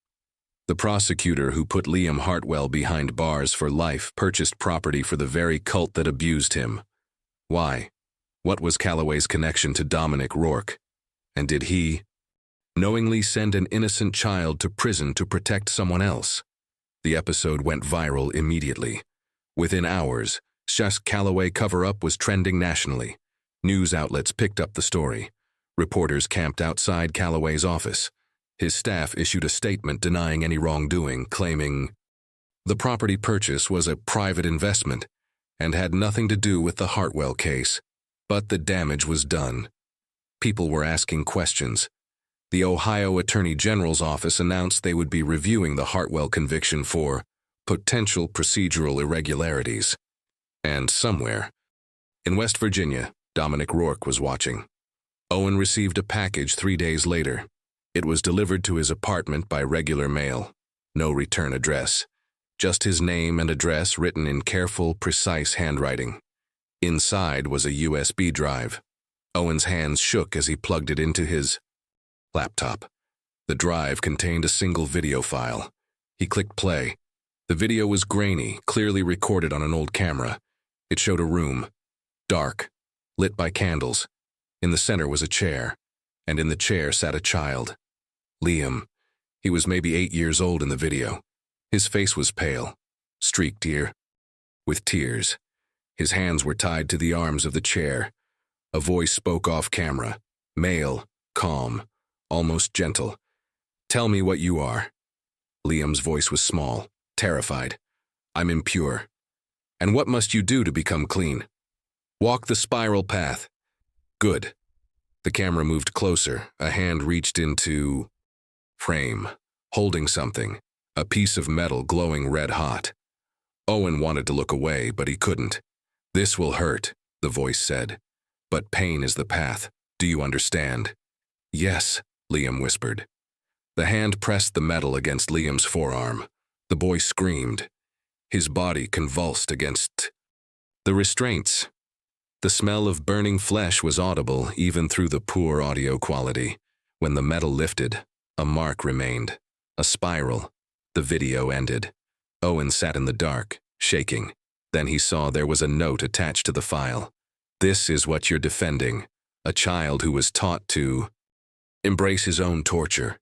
The prosecutor who put Liam Hartwell behind bars for life purchased property for the very cult that abused him. Why? What was Calloway's connection to Dominic Rourke? And did he knowingly send an innocent child to prison to protect someone else? The episode went viral immediately. Within hours, Shas Calloway cover-up was trending nationally. News outlets picked up the story. Reporters camped outside Calloway's office. His staff issued a statement denying any wrongdoing, claiming the property purchase was a private investment and had nothing to do with the Hartwell case. But the damage was done. People were asking questions. The Ohio Attorney General's office announced they would be reviewing the Hartwell conviction for potential procedural irregularities. And somewhere, in West Virginia, Dominic Rourke was watching. Owen received a package 3 days later. It was delivered to his apartment by regular mail. No return address. Just his name and address written in careful, precise handwriting. Inside was a USB drive. Owen's hands shook as he plugged it into his laptop. The drive contained a single video file. He clicked play. The video was grainy, clearly recorded on an old camera. It showed a room, dark, lit by candles. In the center was a chair, and in the chair sat a child. Liam. He was maybe 8 years old in the video. His face was pale, streaked here, with tears. His hands were tied to the arms of the chair. A voice spoke off camera, male, calm, almost gentle. "Tell me what you are." Liam's voice was small, terrified. "I'm impure." "And what must you do to become clean?" "Walk the spiral path." "Good." The camera moved closer. A hand reached into frame, holding something, a piece of metal glowing red hot. Owen wanted to look away, but he couldn't. "This will hurt," the voice said. "But pain is the path. Do you understand?" "Yes," Liam whispered. The hand pressed the metal against Liam's forearm. The boy screamed. His body convulsed against the restraints. The smell of burning flesh was audible even through the poor audio quality. When the metal lifted, a mark remained. A spiral. The video ended. Owen sat in the dark, shaking. Then he saw there was a note attached to the file. "This is what you're defending. A child who was taught to embrace his own torture.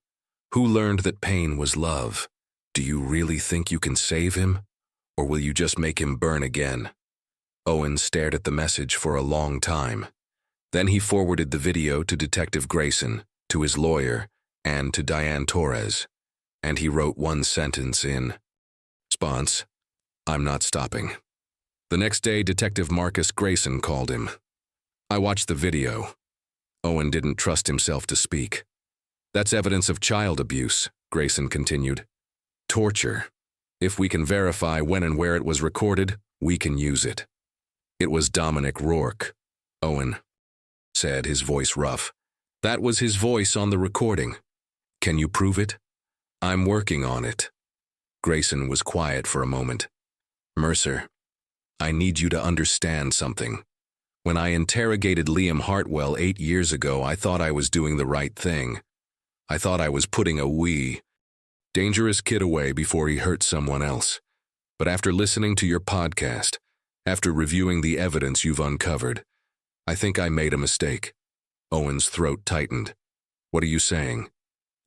Who learned that pain was love. Do you really think you can save him? Or will you just make him burn again?" Owen stared at the message for a long time. Then he forwarded the video to Detective Grayson, to his lawyer, and to Diane Torres. And he wrote one sentence in response: "I'm not stopping." The next day, Detective Marcus Grayson called him. "I watched the video." Owen didn't trust himself to speak. "That's evidence of child abuse," Grayson continued. "Torture. If we can verify when and where it was recorded, we can use it." "It was Dominic Rourke," Owen said, his voice rough. "That was his voice on the recording. Can you prove it?" "I'm working on it." Grayson was quiet for a moment. "Mercer, I need you to understand something. When I interrogated Liam Hartwell 8 years ago, I thought I was doing the right thing. I thought I was putting a dangerous kid away before he hurt someone else. But after listening to your podcast, after reviewing the evidence you've uncovered, I think I made a mistake." Owen's throat tightened. "What are you saying?"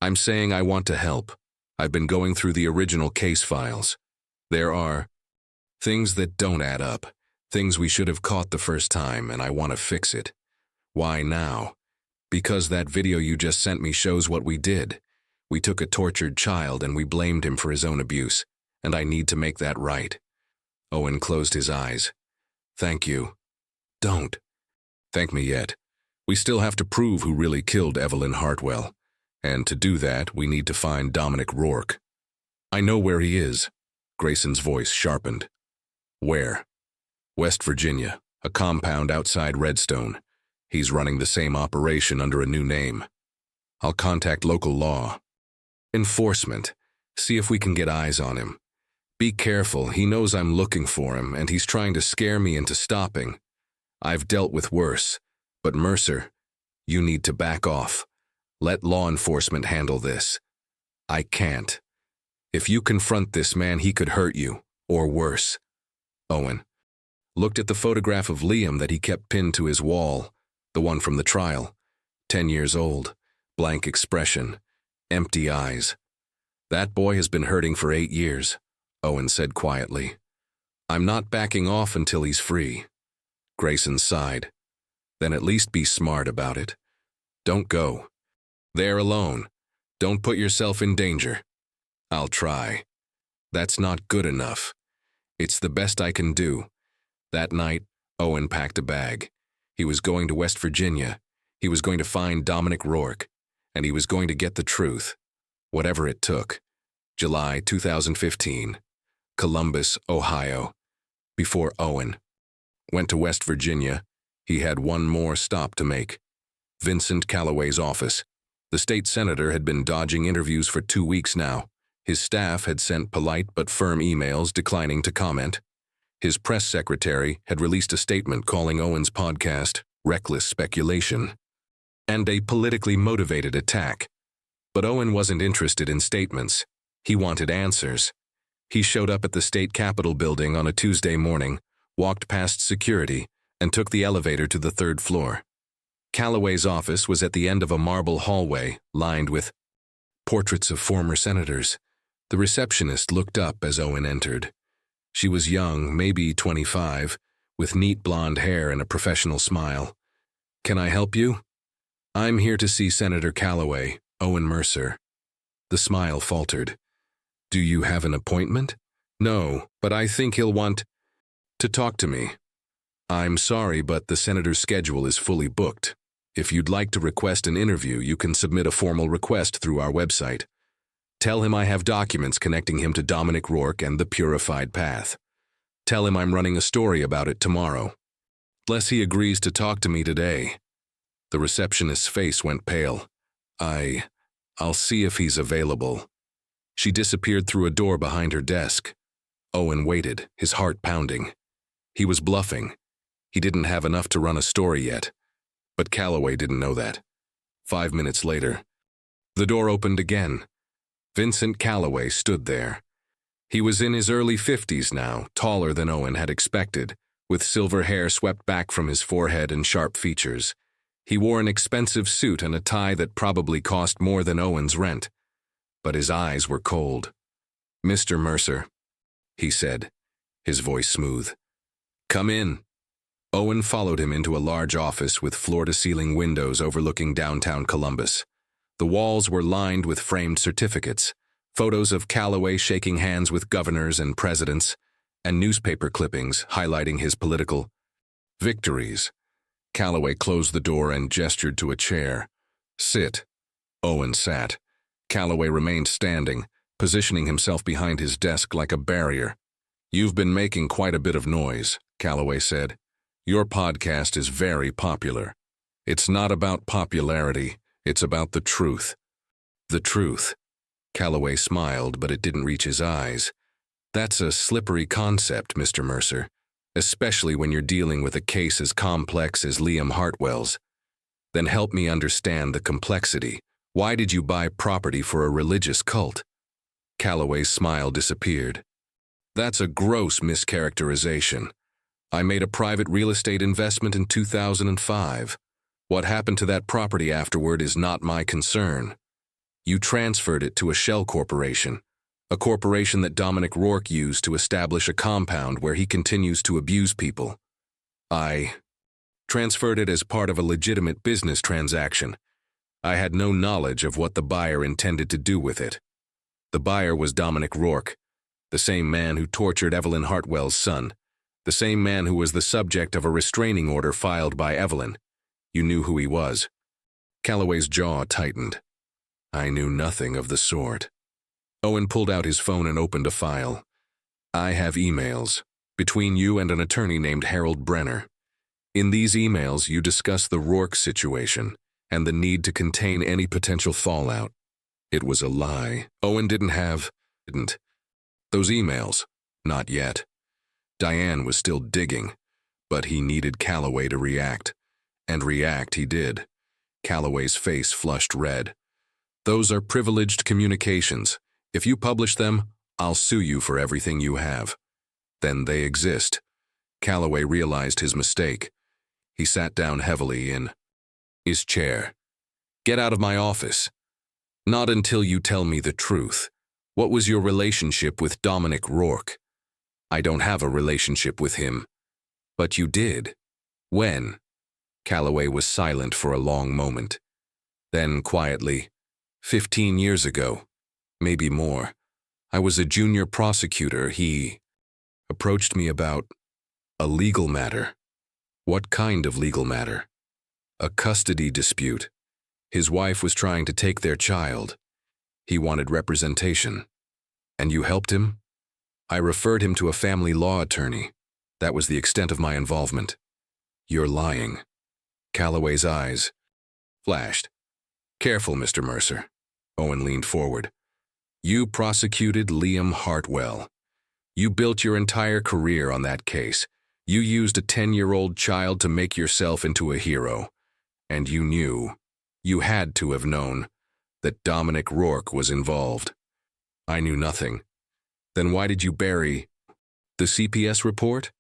"I'm saying I want to help. I've been going through the original case files. There are things that don't add up, things we should have caught the first time, and I want to fix it. Why now? Because that video you just sent me shows what we did. We took a tortured child and we blamed him for his own abuse, and I need to make that right. Owen closed his eyes. Thank you. Don't thank me yet. We still have to prove who really killed Evelyn Hartwell, and to do that, we need to find Dominic Rourke. I know where he is. Grayson's voice sharpened. Where? West Virginia, a compound outside Redstone. He's running the same operation under a new name. I'll contact local law enforcement, see if we can get eyes on him. Be careful, he knows I'm looking for him, and he's trying to scare me into stopping. I've dealt with worse, but Mercer, you need to back off. Let law enforcement handle this. I can't. If you confront this man, he could hurt you, or worse. Owen looked at the photograph of Liam that he kept pinned to his wall, the one from the trial. 10 years old, blank expression, empty eyes. That boy has been hurting for 8 years, Owen said quietly. I'm not backing off until he's free. Grayson sighed. Then at least be smart about it. Don't go. There alone. Don't put yourself in danger. I'll try. That's not good enough. It's the best I can do. That night, Owen packed a bag. He was going to West Virginia. He was going to find Dominic Rourke, and he was going to get the truth, whatever it took. July 2015, Columbus, Ohio. Before Owen went to West Virginia, he had one more stop to make. Vincent Calloway's office. The state senator had been dodging interviews for 2 weeks now. His staff had sent polite but firm emails declining to comment. His press secretary had released a statement calling Owen's podcast reckless speculation and a politically motivated attack. But Owen wasn't interested in statements. He wanted answers. He showed up at the state capitol building on a Tuesday morning, walked past security, and took the elevator to the 3rd floor. Calloway's office was at the end of a marble hallway lined with portraits of former senators. The receptionist looked up as Owen entered. She was young, maybe 25, with neat blonde hair and a professional smile. Can I help you? I'm here to see Senator Calloway, Owen Mercer. The smile faltered. Do you have an appointment? No, but I think he'll want to talk to me. I'm sorry, but the senator's schedule is fully booked. If you'd like to request an interview, you can submit a formal request through our website. Tell him I have documents connecting him to Dominic Rourke and the Purified Path. Tell him I'm running a story about it tomorrow. Unless he agrees to talk to me today. The receptionist's face went pale. I'll see if he's available. She disappeared through a door behind her desk. Owen waited, his heart pounding. He was bluffing. He didn't have enough to run a story yet. But Calloway didn't know that. 5 minutes later, the door opened again. Vincent Calloway stood there. He was in his early 50s now, taller than Owen had expected, with silver hair swept back from his forehead and sharp features. He wore an expensive suit and a tie that probably cost more than Owen's rent. But his eyes were cold. Mr. Mercer, he said, his voice smooth. Come in. Owen followed him into a large office with floor-to-ceiling windows overlooking downtown Columbus. The walls were lined with framed certificates, photos of Calloway shaking hands with governors and presidents, and newspaper clippings highlighting his political victories. Calloway closed the door and gestured to a chair. Sit. Owen sat. Calloway remained standing, positioning himself behind his desk like a barrier. You've been making quite a bit of noise, Calloway said. Your podcast is very popular. It's not about popularity. It's about the truth. The truth. Calloway smiled, but it didn't reach his eyes. That's a slippery concept, Mr. Mercer, especially when you're dealing with a case as complex as Liam Hartwell's. Then help me understand the complexity. Why did you buy property for a religious cult? Calloway's smile disappeared. That's a gross mischaracterization. I made a private real estate investment in 2005. What happened to that property afterward is not my concern. You transferred it to a shell corporation, a corporation that Dominic Rourke used to establish a compound where he continues to abuse people. I transferred it as part of a legitimate business transaction. I had no knowledge of what the buyer intended to do with it. The buyer was Dominic Rourke, the same man who tortured Evelyn Hartwell's son, the same man who was the subject of a restraining order filed by Evelyn. You knew who he was. Calloway's jaw tightened. I knew nothing of the sort. Owen pulled out his phone and opened a file. I have emails between you and an attorney named Harold Brenner. In these emails, you discuss the Rourke situation and the need to contain any potential fallout. It was a lie. Owen didn't. Those emails. Not yet. Diane was still digging, but he needed Calloway to react. And react he did. Calloway's face flushed red. Those are privileged communications. If you publish them, I'll sue you for everything you have. Then they exist. Calloway realized his mistake. He sat down heavily in his chair. Get out of my office. Not until you tell me the truth. What was your relationship with Dominic Rourke? I don't have a relationship with him. But you did. When? Calloway was silent for a long moment. Then, quietly, 15 years ago. Maybe more. I was a junior prosecutor. He approached me about a legal matter. What kind of legal matter? A custody dispute. His wife was trying to take their child. He wanted representation. And you helped him? I referred him to a family law attorney. That was the extent of my involvement. You're lying. Calloway's eyes flashed. Careful, Mr. Mercer. Owen leaned forward. You prosecuted Liam Hartwell. You built your entire career on that case. You used a 10-year-old child to make yourself into a hero. And you knew, you had to have known, that Dominic Rourke was involved. I knew nothing. Then why did you bury the CPS report?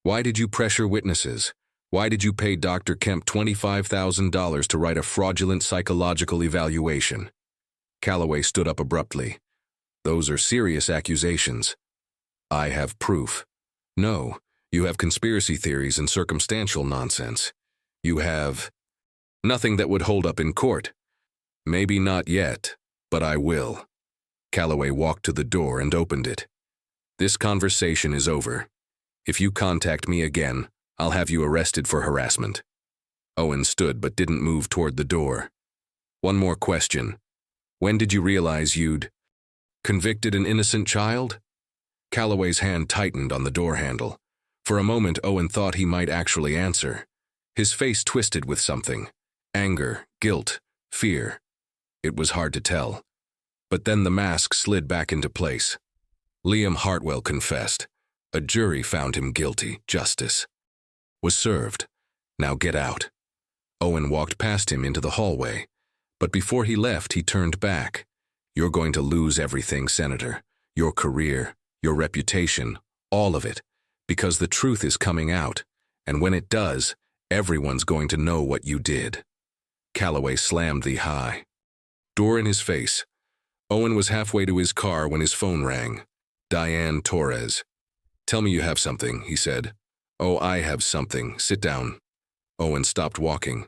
Why did you pressure witnesses? Why did you pay Dr. Kemp $25,000 to write a fraudulent psychological evaluation? Calloway stood up abruptly. Those are serious accusations. I have proof. No, you have conspiracy theories and circumstantial nonsense. You have nothing that would hold up in court. Maybe not yet, but I will. Calloway walked to the door and opened it. This conversation is over. If you contact me again, I'll have you arrested for harassment. Owen stood but didn't move toward the door. One more question. When did you realize you'd convicted an innocent child? Calloway's hand tightened on the door handle. For a moment, Owen thought he might actually answer. His face twisted with something. Anger, guilt, fear. It was hard to tell. But then the mask slid back into place. Liam Hartwell confessed. A jury found him guilty. Justice was served. Now get out. Owen walked past him into the hallway. But before he left, he turned back. You're going to lose everything, Senator. Your career, your reputation, all of it. Because the truth is coming out. And when it does, everyone's going to know what you did. Calloway slammed the high door in his face. Owen was halfway to his car when his phone rang. Diane Torres. Tell me you have something, he said. Oh, I have something. Sit down. Owen stopped walking.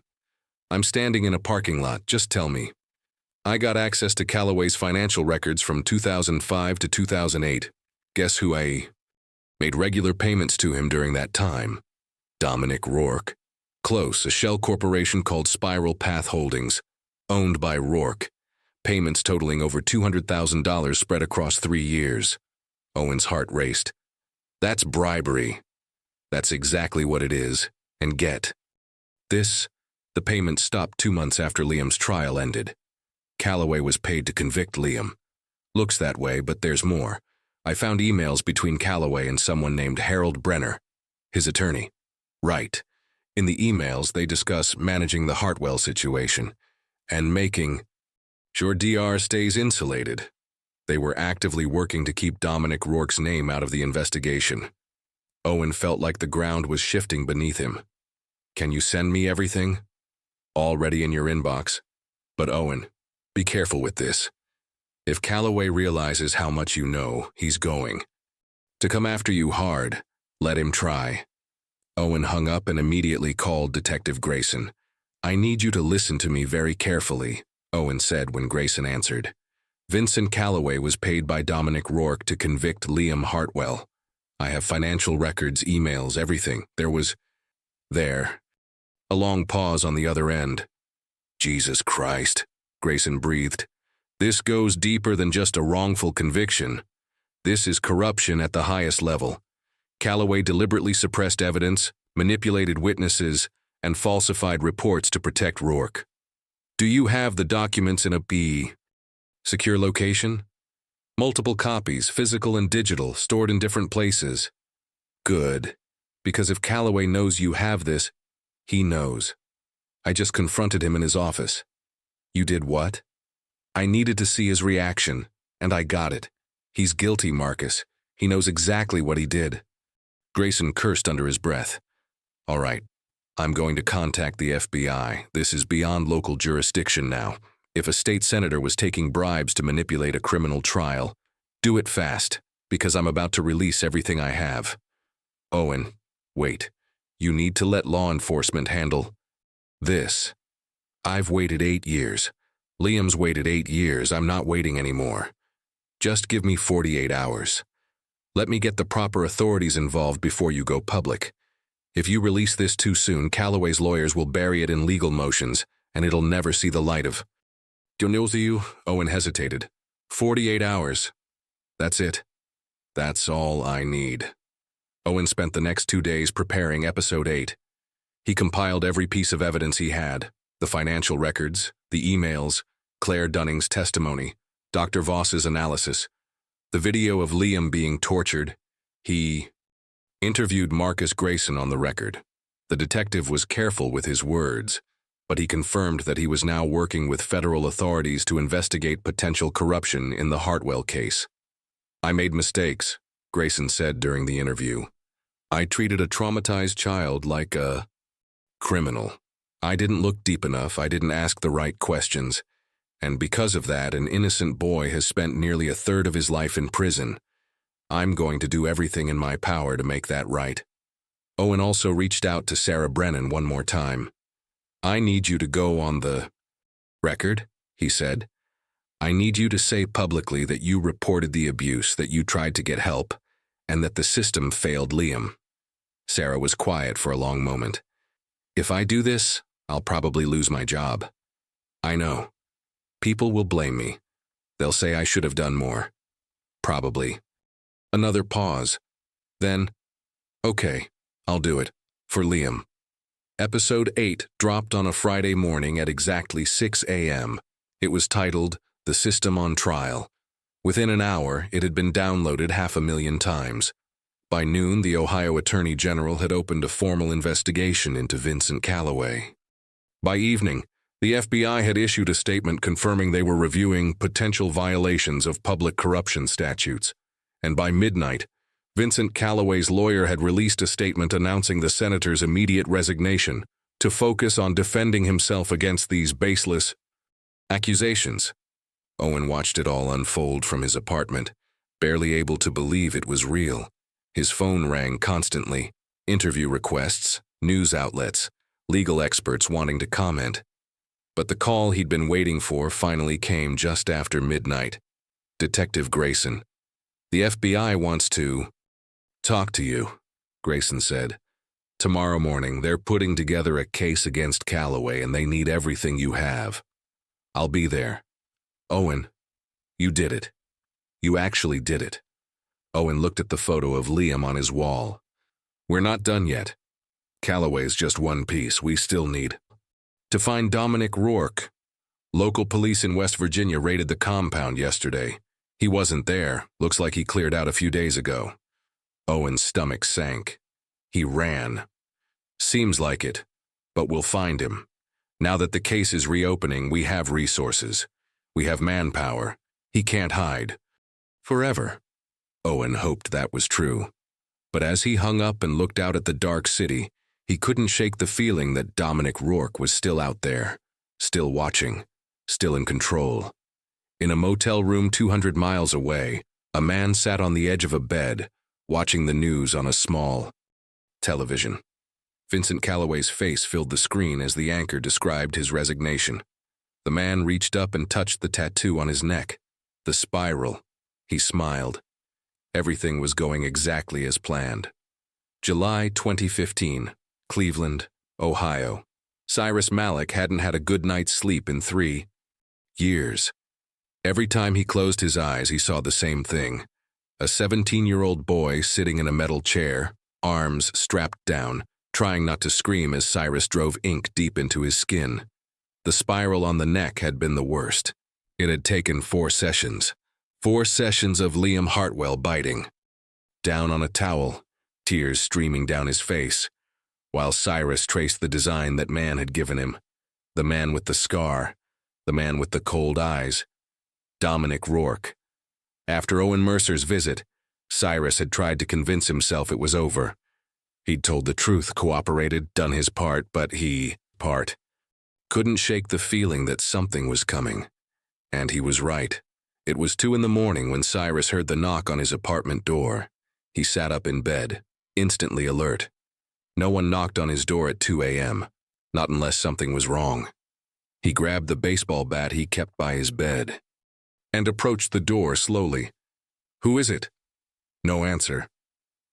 I'm standing in a parking lot. Just tell me. I got access to Calloway's financial records from 2005 to 2008. Guess who I made regular payments to him during that time? Dominic Rourke. Close, a shell corporation called Spiral Path Holdings, owned by Rourke. Payments totaling over $200,000 spread across 3 years. Owen's heart raced. That's bribery. That's exactly what it is. And get this, the payment stopped 2 months after Liam's trial ended. Calloway was paid to convict Liam. Looks that way, but there's more. I found emails between Calloway and someone named Harold Brenner, his attorney. Right. In the emails, they discuss managing the Hartwell situation and making sure DR stays insulated. They were actively working to keep Dominic Rourke's name out of the investigation. Owen felt like the ground was shifting beneath him. Can you send me everything? Already in your inbox. But Owen, be careful with this. If Calloway realizes how much you know, he's going to come after you hard. Let him try. Owen hung up and immediately called Detective Grayson. "I need you to listen to me very carefully," Owen said when Grayson answered. "Vincent Calloway was paid by Dominic Rourke to convict Liam Hartwell. I have financial records, emails, everything. There was... There." A long pause on the other end. "Jesus Christ," Grayson breathed. "This goes deeper than just a wrongful conviction. This is corruption at the highest level. Calloway deliberately suppressed evidence, manipulated witnesses, and falsified reports to protect Rourke. Do you have the documents in a secure location? Multiple copies, physical and digital, stored in different places. Good, because if Calloway knows you have this, he knows. I just confronted him in his office." "You did what?" "I needed to see his reaction, and I got it. He's guilty, Marcus. He knows exactly what he did." Grayson cursed under his breath. "All right, I'm going to contact the FBI. This is beyond local jurisdiction now. If a state senator was taking bribes to manipulate a criminal trial, do it fast, because I'm about to release everything I have." "Owen, wait. You need to let law enforcement handle this. I've waited 8 years. Liam's waited 8 years. I'm not waiting anymore. Just give me 48 hours. Let me get the proper authorities involved before you go public. If you release this too soon, Calloway's lawyers will bury it in legal motions, and it'll never see the light of..." "Do you know you?" Owen hesitated. 48 hours. That's it. That's all I need." Owen spent the next 2 days preparing episode 8. He compiled every piece of evidence he had: the financial records, the emails, Claire Dunning's testimony, Dr. Voss's analysis, the video of Liam being tortured. He interviewed Marcus Grayson on the record. The detective was careful with his words, but he confirmed that he was now working with federal authorities to investigate potential corruption in the Hartwell case. "I made mistakes," Grayson said during the interview. "I treated a traumatized child like a criminal. I didn't look deep enough, I didn't ask the right questions, and because of that, an innocent boy has spent nearly a third of his life in prison. I'm going to do everything in my power to make that right." Owen also reached out to Sarah Brennan one more time. "I need you to go on the record," he said. "I need you to say publicly that you reported the abuse, that you tried to get help, and that the system failed Liam." Sarah was quiet for a long moment. "If I do this, I'll probably lose my job. I know. People will blame me. They'll say I should have done more. Probably." Another pause. Then, "Okay, I'll do it. For Liam." Episode 8 dropped on a Friday morning at exactly 6 a.m. It was titled, "The System on Trial." Within an hour, it had been downloaded 500,000 times. By noon, the Ohio Attorney General had opened a formal investigation into Vincent Calloway. By evening, the FBI had issued a statement confirming they were reviewing potential violations of public corruption statutes. And by midnight, Vincent Calloway's lawyer had released a statement announcing the senator's immediate resignation to focus on defending himself against these baseless accusations. Owen watched it all unfold from his apartment, barely able to believe it was real. His phone rang constantly, interview requests, news outlets, legal experts wanting to comment. But the call he'd been waiting for finally came just after midnight. "Detective Grayson, the FBI wants to talk to you," Grayson said. "Tomorrow morning, they're putting together a case against Calloway and they need everything you have. I'll be there." "Owen, you did it. You actually did it." Owen looked at the photo of Liam on his wall. "We're not done yet. Calloway's just one piece. We still need to find Dominic Rourke. Local police in West Virginia raided the compound yesterday. He wasn't there. Looks like he cleared out a few days ago." Owen's stomach sank. He ran. "Seems like it, but we'll find him. Now that the case is reopening, we have resources. We have manpower. He can't hide forever." Owen hoped that was true. But as he hung up and looked out at the dark city, he couldn't shake the feeling that Dominic Rourke was still out there, still watching, still in control. In a motel room 200 miles away, a man sat on the edge of a bed, watching the news on a small television. Vincent Calloway's face filled the screen as the anchor described his resignation. The man reached up and touched the tattoo on his neck. The spiral. He smiled. Everything was going exactly as planned. July 2015, Cleveland, Ohio. Cyrus Malik hadn't had a good night's sleep in 3 years. Every time he closed his eyes, he saw the same thing. A 17-year-old boy sitting in a metal chair, arms strapped down, trying not to scream as Cyrus drove ink deep into his skin. The spiral on the neck had been the worst. It had taken 4 sessions. 4 sessions of Liam Hartwell biting. Down on a towel, tears streaming down his face, while Cyrus traced the design that man had given him. The man with the scar. The man with the cold eyes. Dominic Rourke. After Owen Mercer's visit, Cyrus had tried to convince himself it was over. He'd told the truth, cooperated, done his part, but he couldn't shake the feeling that something was coming. And he was right. It was 2 in the morning when Cyrus heard the knock on his apartment door. He sat up in bed, instantly alert. No one knocked on his door at 2 a.m., not unless something was wrong. He grabbed the baseball bat he kept by his bed and approached the door slowly. "Who is it?" No answer.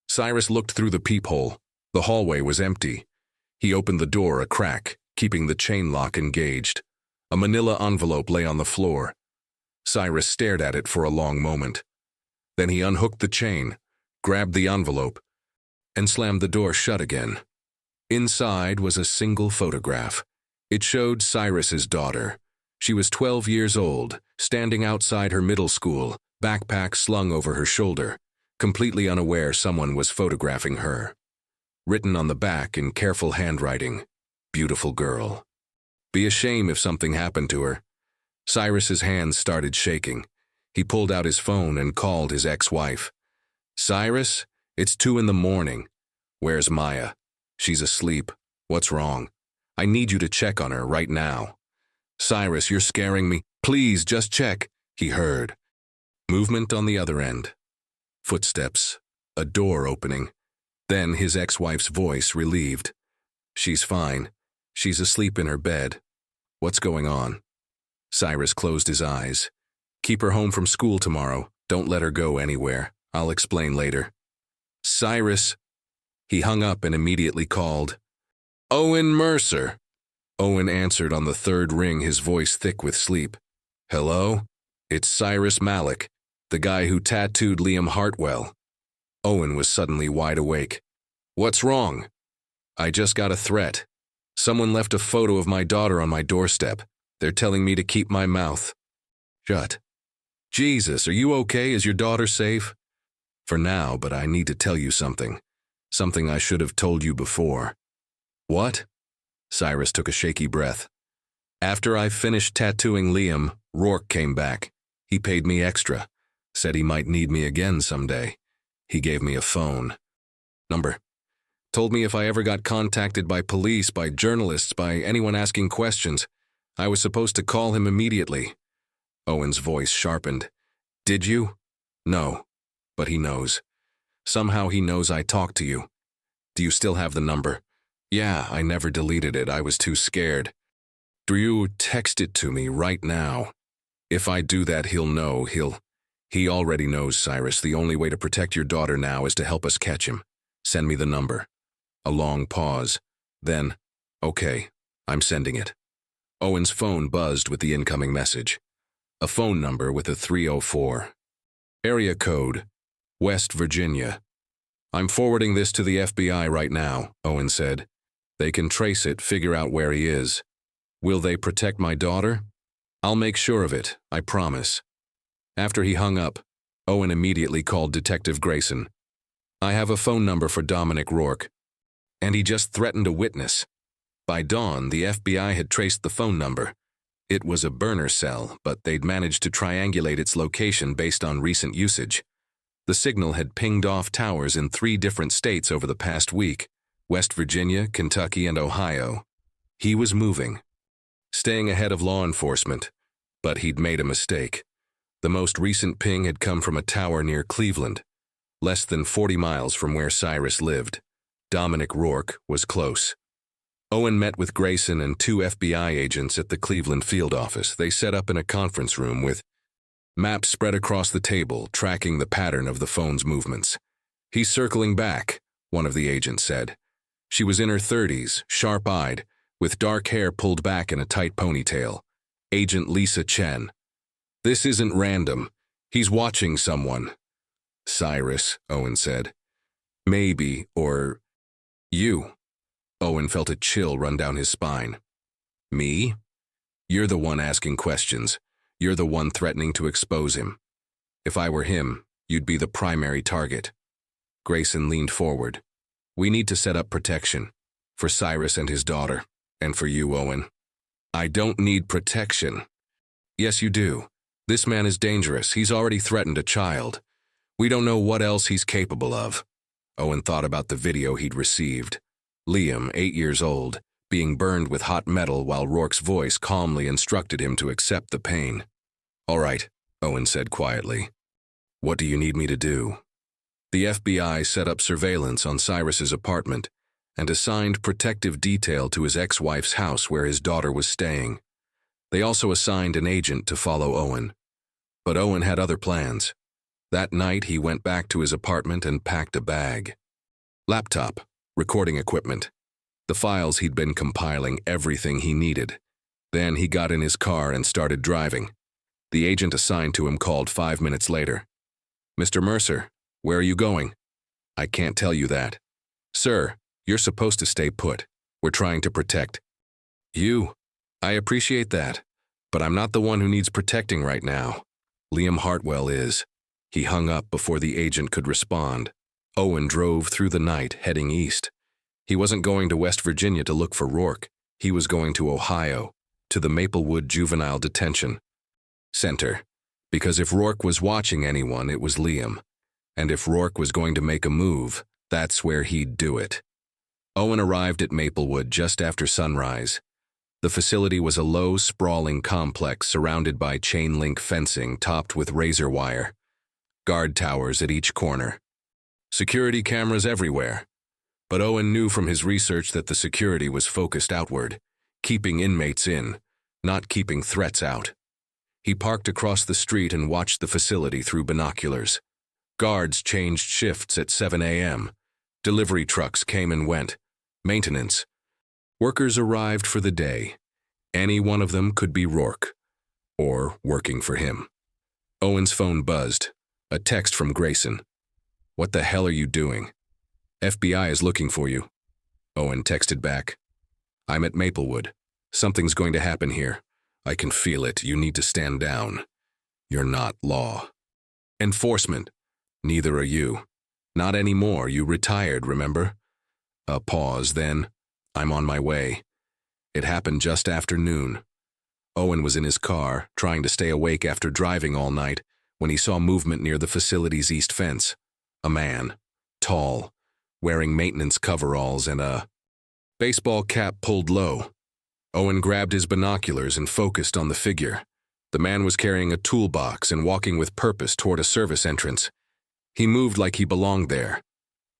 Cyrus looked through the peephole. The hallway was empty. He opened the door a crack, keeping the chain lock engaged. A manila envelope lay on the floor. Cyrus stared at it for a long moment. Then he unhooked the chain, grabbed the envelope, and slammed the door shut again. Inside was a single photograph. It showed Cyrus's daughter. She was 12 years old, standing outside her middle school, backpack slung over her shoulder, completely unaware someone was photographing her. Written on the back in careful handwriting, "Beautiful girl. Be a shame if something happened to her." Cyrus's hands started shaking. He pulled out his phone and called his ex-wife. "Cyrus, it's 2 in the morning. Where's Maya? She's asleep. What's wrong? I need you to check on her right now." "Cyrus, you're scaring me. Please, just check," he heard. Movement on the other end. Footsteps. A door opening. Then his ex-wife's voice, relieved. "She's fine. She's asleep in her bed. What's going on?" Cyrus closed his eyes. "Keep her home from school tomorrow. Don't let her go anywhere. I'll explain later." "Cyrus." He hung up and immediately called. "Owen Mercer." Owen answered on the 3rd ring, his voice thick with sleep. "Hello? It's Cyrus Malik, the guy who tattooed Liam Hartwell." Owen was suddenly wide awake. "What's wrong?" "I just got a threat. Someone left a photo of my daughter on my doorstep. They're telling me to keep my mouth shut." "Jesus, are you okay? Is your daughter safe?" "For now, but I need to tell you something. Something I should have told you before." "What?" Cyrus took a shaky breath. "After I finished tattooing Liam, Rourke came back. He paid me extra. Said he might need me again someday. He gave me a phone number. Told me if I ever got contacted by police, by journalists, by anyone asking questions, I was supposed to call him immediately." Owen's voice sharpened. "Did you?" "No. But he knows. Somehow he knows I talked to you." "Do you still have the number?" "Yeah, I never deleted it. I was too scared." "Do you text it to me right now? If I do that, he'll know. He already knows, Cyrus. The only way to protect your daughter now is to help us catch him. Send me the number." A long pause. Then, "Okay, I'm sending it." Owen's phone buzzed with the incoming message. A phone number with a 304. Area code, West Virginia. "I'm forwarding this to the FBI right now," Owen said. "They can trace it, figure out where he is. Will they protect my daughter? I'll make sure of it, I promise." After he hung up, Owen immediately called Detective Grayson. "I have a phone number for Dominic Rourke, and he just threatened a witness." By dawn, the FBI had traced the phone number. It was a burner cell, but they'd managed to triangulate its location based on recent usage. The signal had pinged off towers in 3 different states over the past week: West Virginia, Kentucky, and Ohio. He was moving, staying ahead of law enforcement, but he'd made a mistake. The most recent ping had come from a tower near Cleveland, less than 40 miles from where Cyrus lived. Dominic Rourke, was close. Owen met with Grayson and 2 FBI agents at the Cleveland field office. They set up in a conference room with maps spread across the table, tracking the pattern of the phone's movements. "He's circling back," one of the agents said. She was in her 30s, sharp-eyed, with dark hair pulled back in a tight ponytail. Agent Lisa Chen. "This isn't random. He's watching someone." "Cyrus," Owen said. "Maybe, or you." Owen felt a chill run down his spine. "Me? You're the one asking questions. You're the one threatening to expose him. If I were him, you'd be the primary target." Grayson leaned forward. "We need to set up protection. For Cyrus and his daughter. And for you, Owen." "I don't need protection." "Yes, you do. This man is dangerous. He's already threatened a child. We don't know what else he's capable of." Owen thought about the video he'd received. Liam, 8 years old, being burned with hot metal while Rourke's voice calmly instructed him to accept the pain. "All right," Owen said quietly. "What do you need me to do?" The FBI set up surveillance on Cyrus's apartment and assigned protective detail to his ex-wife's house where his daughter was staying. They also assigned an agent to follow Owen. But Owen had other plans. That night, he went back to his apartment and packed a bag. Laptop, recording equipment, the files he'd been compiling, everything he needed. Then he got in his car and started driving. The agent assigned to him called 5 minutes later. "Mr. Mercer, where are you going?" "I can't tell you that." "Sir, you're supposed to stay put. We're trying to protect you." "I appreciate that, but I'm not the one who needs protecting right now. Liam Hartwell is." He hung up before the agent could respond. Owen drove through the night, heading east. He wasn't going to West Virginia to look for Rourke. He was going to Ohio, to the Maplewood Juvenile Detention Center. Because if Rourke was watching anyone, it was Liam. And if Rourke was going to make a move, that's where he'd do it. Owen arrived at Maplewood just after sunrise. The facility was a low, sprawling complex surrounded by chain-link fencing topped with razor wire. Guard towers at each corner. Security cameras everywhere. But Owen knew from his research that the security was focused outward, keeping inmates in, not keeping threats out. He parked across the street and watched the facility through binoculars. Guards changed shifts at 7 a.m. Delivery trucks came and went. Maintenance. Workers arrived for the day. Any one of them could be Rourke, or working for him. Owen's phone buzzed. A text from Grayson. "What the hell are you doing?" "FBI is looking for you." Owen texted back. "I'm at Maplewood. Something's going to happen here. I can feel it. You need to stand down. You're not law enforcement. Neither are you. Not anymore. You retired, remember?" A pause, then, "I'm on my way." It happened just after noon. Owen was in his car, trying to stay awake after driving all night, when he saw movement near the facility's east fence. A man, tall, wearing maintenance coveralls and a baseball cap pulled low. Owen grabbed his binoculars and focused on the figure. The man was carrying a toolbox and walking with purpose toward a service entrance. He moved like he belonged there,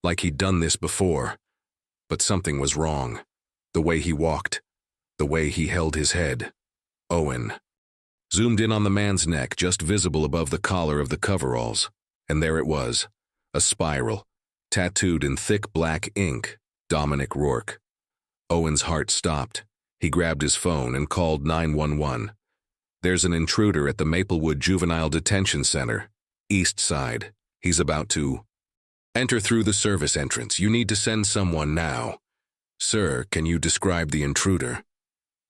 like he'd done this before. But something was wrong. The way he walked, the way he held his head. Owen zoomed in on the man's neck, just visible above the collar of the coveralls. And there it was, a spiral, tattooed in thick black ink, Dominic Rourke. Owen's heart stopped. He grabbed his phone and called 911. "There's an intruder at the Maplewood Juvenile Detention Center, East Side. He's about to enter through the service entrance. You need to send someone now." "Sir, can you describe the intruder?"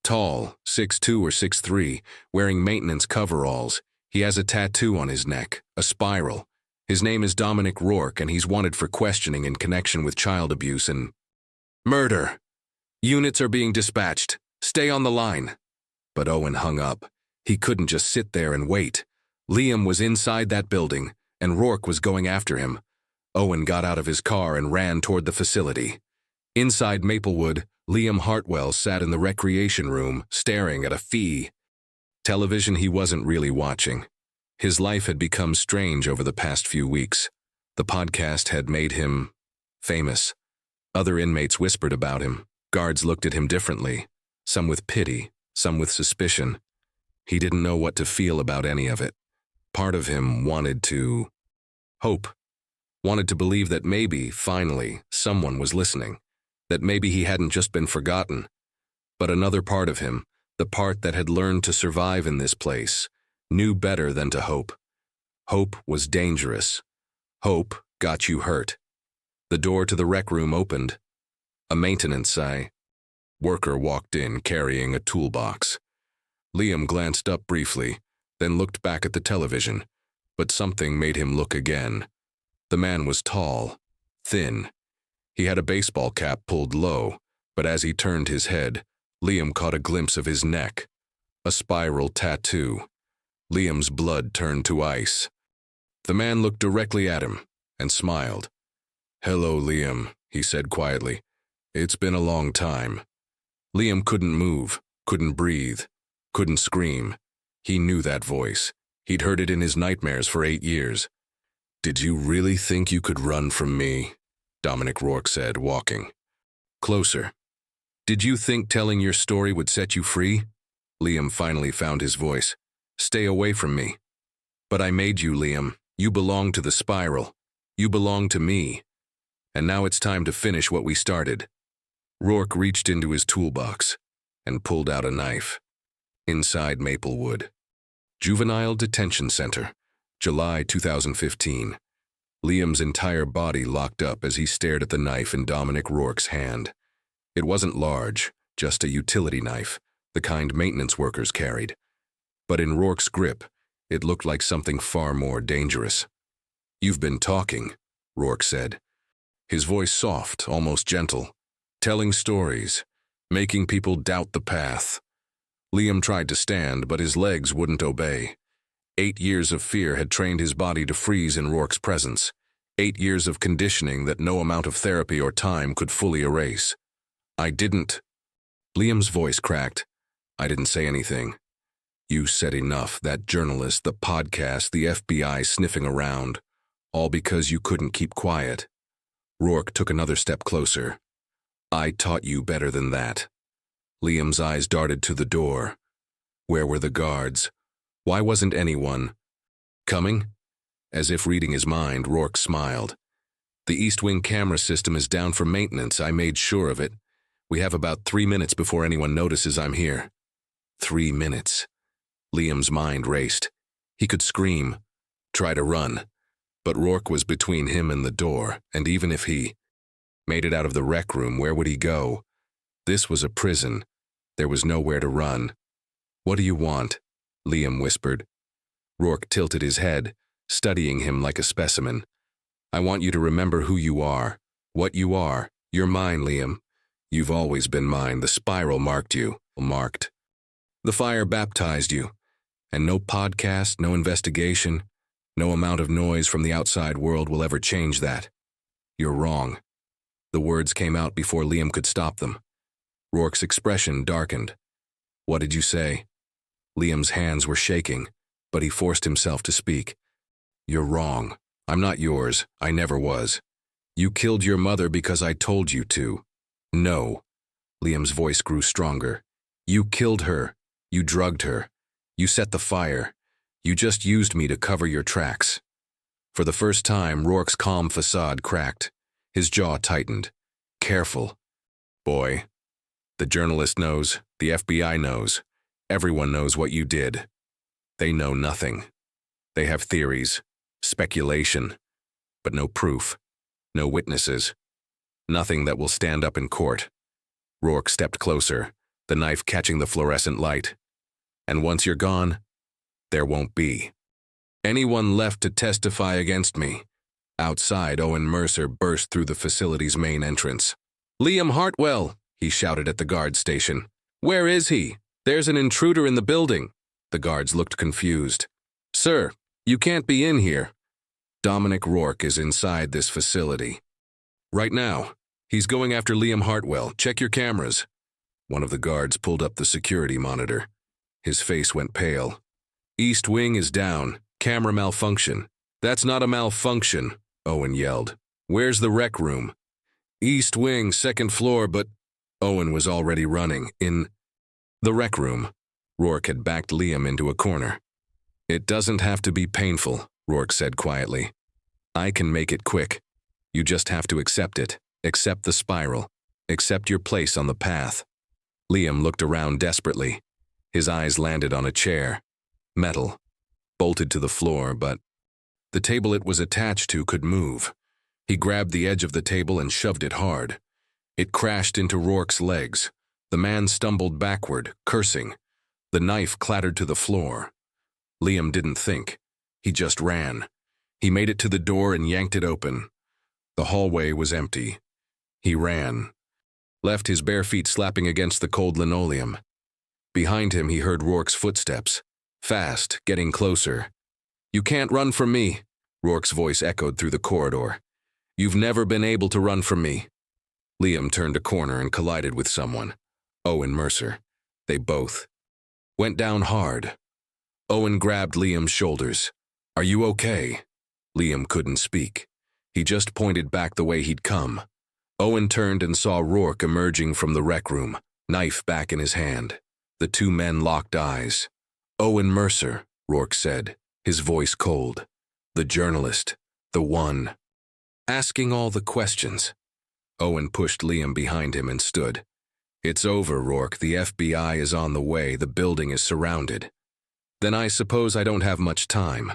"Tall, 6'2" or 6'3", wearing maintenance coveralls. He has a tattoo on his neck, a spiral. His name is Dominic Rourke, and he's wanted for questioning in connection with child abuse and murder. Units are being dispatched. Stay on the line." But Owen hung up. He couldn't just sit there and wait. Liam was inside that building, and Rourke was going after him. Owen got out of his car and ran toward the facility. Inside Maplewood, Liam Hartwell sat in the recreation room, staring at a television he wasn't really watching. His life had become strange over the past few weeks. The podcast had made him famous. Other inmates whispered about him. Guards looked at him differently, some with pity, some with suspicion. He didn't know what to feel about any of it. Part of him wanted to hope, wanted to believe that maybe, finally, someone was listening, that maybe he hadn't just been forgotten. But another part of him, the part that had learned to survive in this place, knew better than to hope. Hope was dangerous. Hope got you hurt. The door to the rec room opened. A maintenance worker walked in carrying a toolbox. Liam glanced up briefly, then looked back at the television, but something made him look again. The man was tall, thin. He had a baseball cap pulled low, but as he turned his head, Liam caught a glimpse of his neck, a spiral tattoo. Liam's blood turned to ice. The man looked directly at him and smiled. "Hello, Liam," he said quietly. "It's been a long time." Liam couldn't move, couldn't breathe, couldn't scream. He knew that voice. He'd heard it in his nightmares for 8 years. "Did you really think you could run from me?" Dominic Rourke said, walking closer. "Did you think telling your story would set you free?" Liam finally found his voice. "Stay away from me." "But I made you, Liam. You belong to the spiral. You belong to me. And now it's time to finish what we started." Rourke reached into his toolbox and pulled out a knife. Inside Maplewood. Juvenile Detention Center, July 2015. Liam's entire body locked up as he stared at the knife in Dominic Rourke's hand. It wasn't large, just a utility knife, the kind maintenance workers carried. But in Rourke's grip, it looked like something far more dangerous. "You've been talking," Rourke said. His voice soft, almost gentle, telling stories, making people doubt the path. Liam tried to stand, but his legs wouldn't obey. 8 years of fear had trained his body to freeze in Rourke's presence. 8 years of conditioning that no amount of therapy or time could fully erase. "I didn't." Liam's voice cracked. "I didn't say anything. You said enough, that journalist, the podcast, the FBI sniffing around. All because you couldn't keep quiet." Rourke took another step closer. "I taught you better than that." Liam's eyes darted to the door. Where were the guards? Why wasn't anyone coming? As if reading his mind, Rourke smiled. "The East Wing camera system is down for maintenance. I made sure of it. We have about 3 minutes before anyone notices I'm here." 3 minutes. Liam's mind raced. He could scream, try to run. But Rourke was between him and the door, and even if he made it out of the rec room, where would he go? This was a prison. There was nowhere to run. "What do you want?" Liam whispered. Rourke tilted his head, studying him like a specimen. "I want you to remember who you are, what you are. You're mine, Liam. You've always been mine. The spiral marked you. Marked. The fire baptized you. And no podcast, no investigation, no amount of noise from the outside world will ever change that. You're wrong." The words came out before Liam could stop them. Rourke's expression darkened. "What did you say?" Liam's hands were shaking, but he forced himself to speak. "You're wrong. I'm not yours. I never was. You killed your mother because I told you to." "No." Liam's voice grew stronger. "You killed her. You drugged her. You set the fire. You just used me to cover your tracks." For the first time, Rourke's calm facade cracked. His jaw tightened. "Careful, boy. The journalist knows. The FBI knows. Everyone knows what you did. They know nothing. They have theories, speculation, but no proof, no witnesses. Nothing that will stand up in court." Rourke stepped closer, the knife catching the fluorescent light. "And once you're gone, there won't be anyone left to testify against me." Outside, Owen Mercer burst through the facility's main entrance. "Liam Hartwell," he shouted at the guard station. "Where is he? There's an intruder in the building." The guards looked confused. "Sir, you can't be in here." "Dominic Rourke is inside this facility. Right now. He's going after Liam Hartwell. Check your cameras." One of the guards pulled up the security monitor. His face went pale. "East Wing is down. Camera malfunction." "That's not a malfunction," Owen yelled. "Where's the rec room?" East wing, second floor, but Owen was already running. In the rec room, Rourke had backed Liam into a corner. It doesn't have to be painful, Rourke said quietly. I can make it quick. You just have to accept it. Accept the spiral. Accept your place on the path. Liam looked around desperately. His eyes landed on a chair. Metal. Bolted to the floor, but the table it was attached to could move. He grabbed the edge of the table and shoved it hard. It crashed into Rourke's legs. The man stumbled backward, cursing. The knife clattered to the floor. Liam didn't think. He just ran. He made it to the door and yanked it open. The hallway was empty. He ran. Left his bare feet slapping against the cold linoleum. Behind him he heard Rourke's footsteps. Fast, getting closer. You can't run from me, Rourke's voice echoed through the corridor. You've never been able to run from me. Liam turned a corner and collided with someone. Owen Mercer. They both went down hard. Owen grabbed Liam's shoulders. Are you okay? Liam couldn't speak. He just pointed back the way he'd come. Owen turned and saw Rourke emerging from the rec room, knife back in his hand. The two men locked eyes. Owen Mercer, Rourke said, his voice cold. The journalist. The one. Asking all the questions. Owen pushed Liam behind him and stood. It's over, Rourke. The FBI is on the way. The building is surrounded. Then I suppose I don't have much time.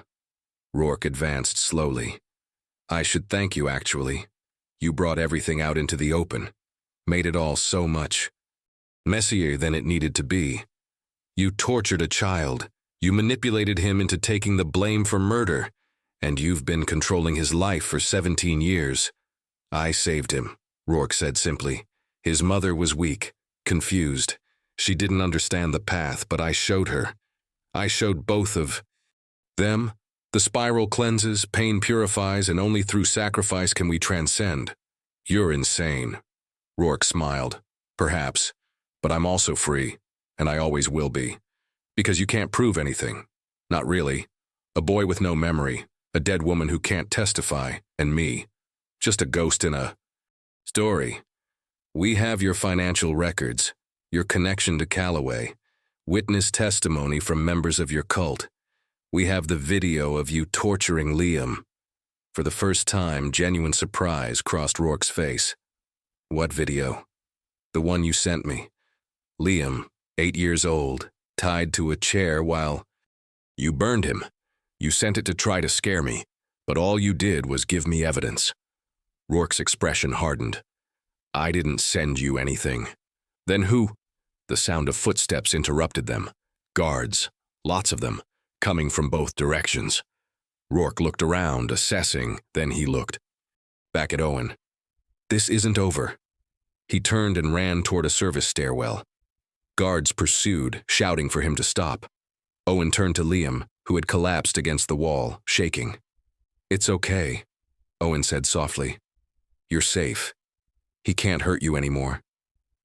Rourke advanced slowly. I should thank you, actually. You brought everything out into the open. Made it all so much messier than it needed to be. You tortured a child. You manipulated him into taking the blame for murder. And you've been controlling his life for 17 years. I saved him, Rourke said simply. His mother was weak, confused. She didn't understand the path, but I showed her. I showed both of them. The spiral cleanses, pain purifies, and only through sacrifice can we transcend. You're insane. Rourke smiled. Perhaps, but I'm also free, and I always will be. Because you can't prove anything. Not really. A boy with no memory, a dead woman who can't testify, and me. Just a ghost in a story. We have your financial records, your connection to Calloway, witness testimony from members of your cult. We have the video of you torturing Liam. For the first time, genuine surprise crossed Rourke's face. What video? The one you sent me. Liam, 8 years old, tied to a chair while you burned him. You sent it to try to scare me, but all you did was give me evidence. Rourke's expression hardened. I didn't send you anything. Then who? The sound of footsteps interrupted them. Guards, lots of them, coming from both directions. Rourke looked around, assessing, then he looked back at Owen. This isn't over. He turned and ran toward a service stairwell. Guards pursued, shouting for him to stop. Owen turned to Liam, who had collapsed against the wall, shaking. It's okay, Owen said softly. You're safe. He can't hurt you anymore.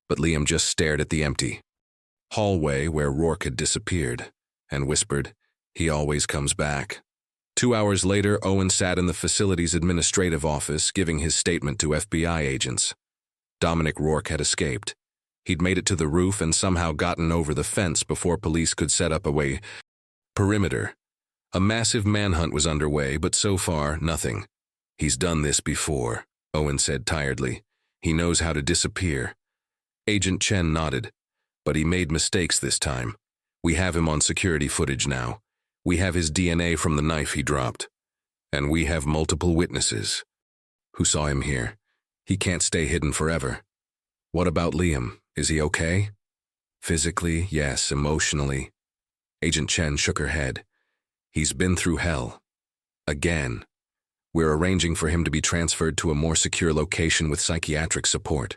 But Liam just stared at the empty hallway where Rourke had disappeared, and whispered, he always comes back. 2 hours later, Owen sat in the facility's administrative office giving his statement to FBI agents. Dominic Rourke had escaped. He'd made it to the roof and somehow gotten over the fence before police could set up a perimeter. A massive manhunt was underway, but so far, nothing. He's done this before, Owen said tiredly. He knows how to disappear. Agent Chen nodded. But he made mistakes this time. We have him on security footage now. We have his DNA from the knife he dropped. And we have multiple witnesses who saw him here. He can't stay hidden forever. What about Liam? Is he okay? Physically, yes. Emotionally. Agent Chen shook her head. He's been through hell. Again. We're arranging for him to be transferred to a more secure location with psychiatric support.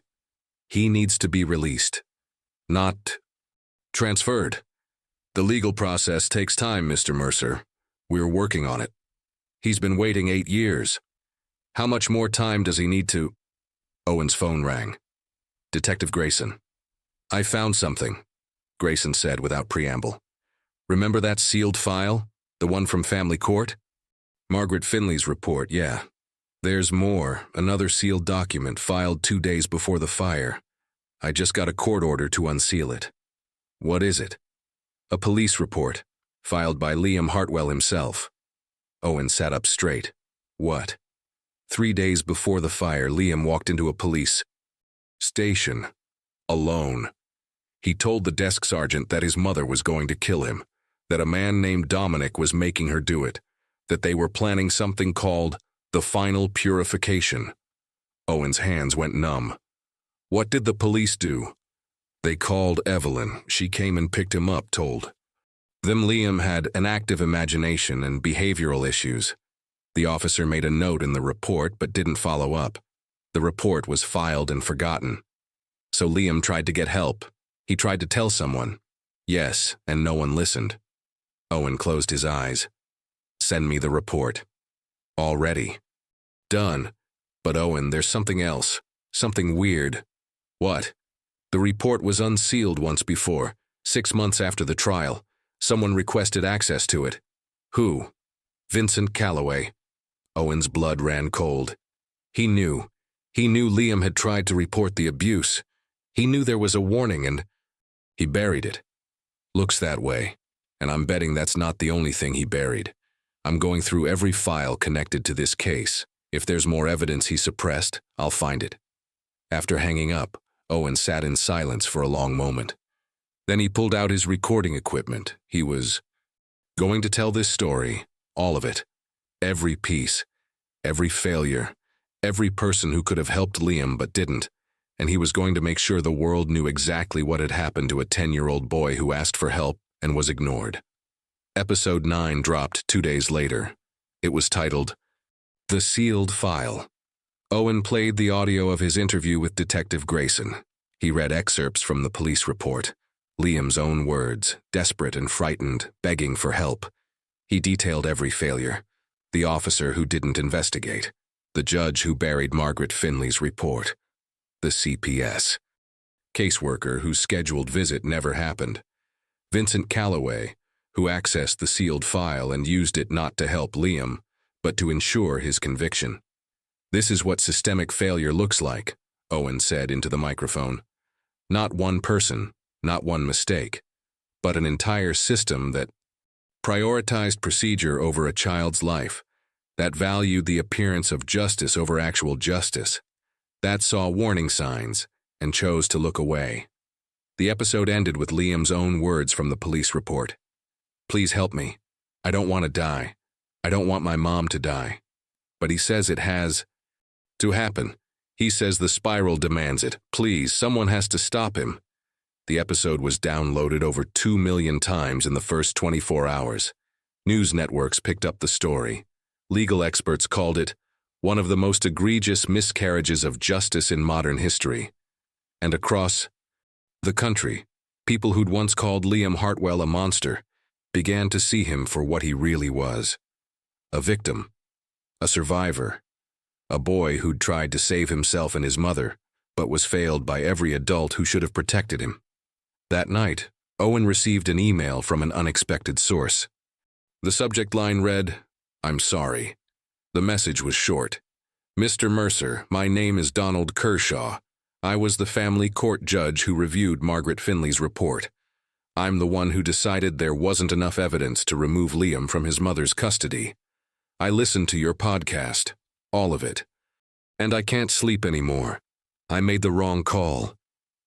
He needs to be released. Not transferred. The legal process takes time, Mr. Mercer. We're working on it. He's been waiting 8 years. How much more time does he need to? Owen's phone rang. Detective Grayson. I found something, Grayson said without preamble. Remember that sealed file? The one from family court? Margaret Finley's report, yeah. There's more, another sealed document filed 2 days before the fire. I just got a court order to unseal it. What is it? A police report, filed by Liam Hartwell himself. Owen sat up straight. What? 3 days before the fire, Liam walked into a police station, alone. He told the desk sergeant that his mother was going to kill him, that a man named Dominic was making her do it, that they were planning something called the final purification. Owen's hands went numb. What did the police do? They called Evelyn. She came and picked him up, told them Liam had an active imagination and behavioral issues. The officer made a note in the report but didn't follow up. The report was filed and forgotten. So Liam tried to get help. He tried to tell someone. Yes, and no one listened. Owen closed his eyes. Send me the report. Already. Done. But Owen, there's something else. Something weird. What? The report was unsealed once before, 6 months after the trial. Someone requested access to it. Who? Vincent Calloway. Owen's blood ran cold. He knew. He knew Liam had tried to report the abuse. He knew there was a warning and he buried it. Looks that way, and I'm betting that's not the only thing he buried. I'm going through every file connected to this case. If there's more evidence he suppressed, I'll find it. After hanging up, Owen sat in silence for a long moment. Then he pulled out his recording equipment. He was going to tell this story, all of it, every piece, every failure, every person who could have helped Liam but didn't, and he was going to make sure the world knew exactly what had happened to a 10-year-old boy who asked for help and was ignored. Episode 9 dropped 2 days later. It was titled, The Sealed File. Owen played the audio of his interview with Detective Grayson. He read excerpts from the police report, Liam's own words, desperate and frightened, begging for help. He detailed every failure, the officer who didn't investigate, the judge who buried Margaret Finley's report, the CPS, caseworker whose scheduled visit never happened, Vincent Calloway, who accessed the sealed file and used it not to help Liam, but to ensure his conviction. This is what systemic failure looks like, Owen said into the microphone. Not one person, not one mistake, but an entire system that prioritized procedure over a child's life, that valued the appearance of justice over actual justice, that saw warning signs and chose to look away. The episode ended with Liam's own words from the police report. Please help me. I don't want to die. I don't want my mom to die. But he says it has to happen. He says the spiral demands it. Please, someone has to stop him. The episode was downloaded over 2 million times in the first 24 hours. News networks picked up the story. Legal experts called it one of the most egregious miscarriages of justice in modern history. And across the country, people who'd once called Liam Hartwell a monster began to see him for what he really was. A victim, a survivor, a boy who'd tried to save himself and his mother, but was failed by every adult who should have protected him. That night, Owen received an email from an unexpected source. The subject line read, "I'm sorry." The message was short. "Mr. Mercer, my name is Donald Kershaw. I was the family court judge who reviewed Margaret Finley's report. I'm the one who decided there wasn't enough evidence to remove Liam from his mother's custody. I listened to your podcast, all of it. And I can't sleep anymore. I made the wrong call.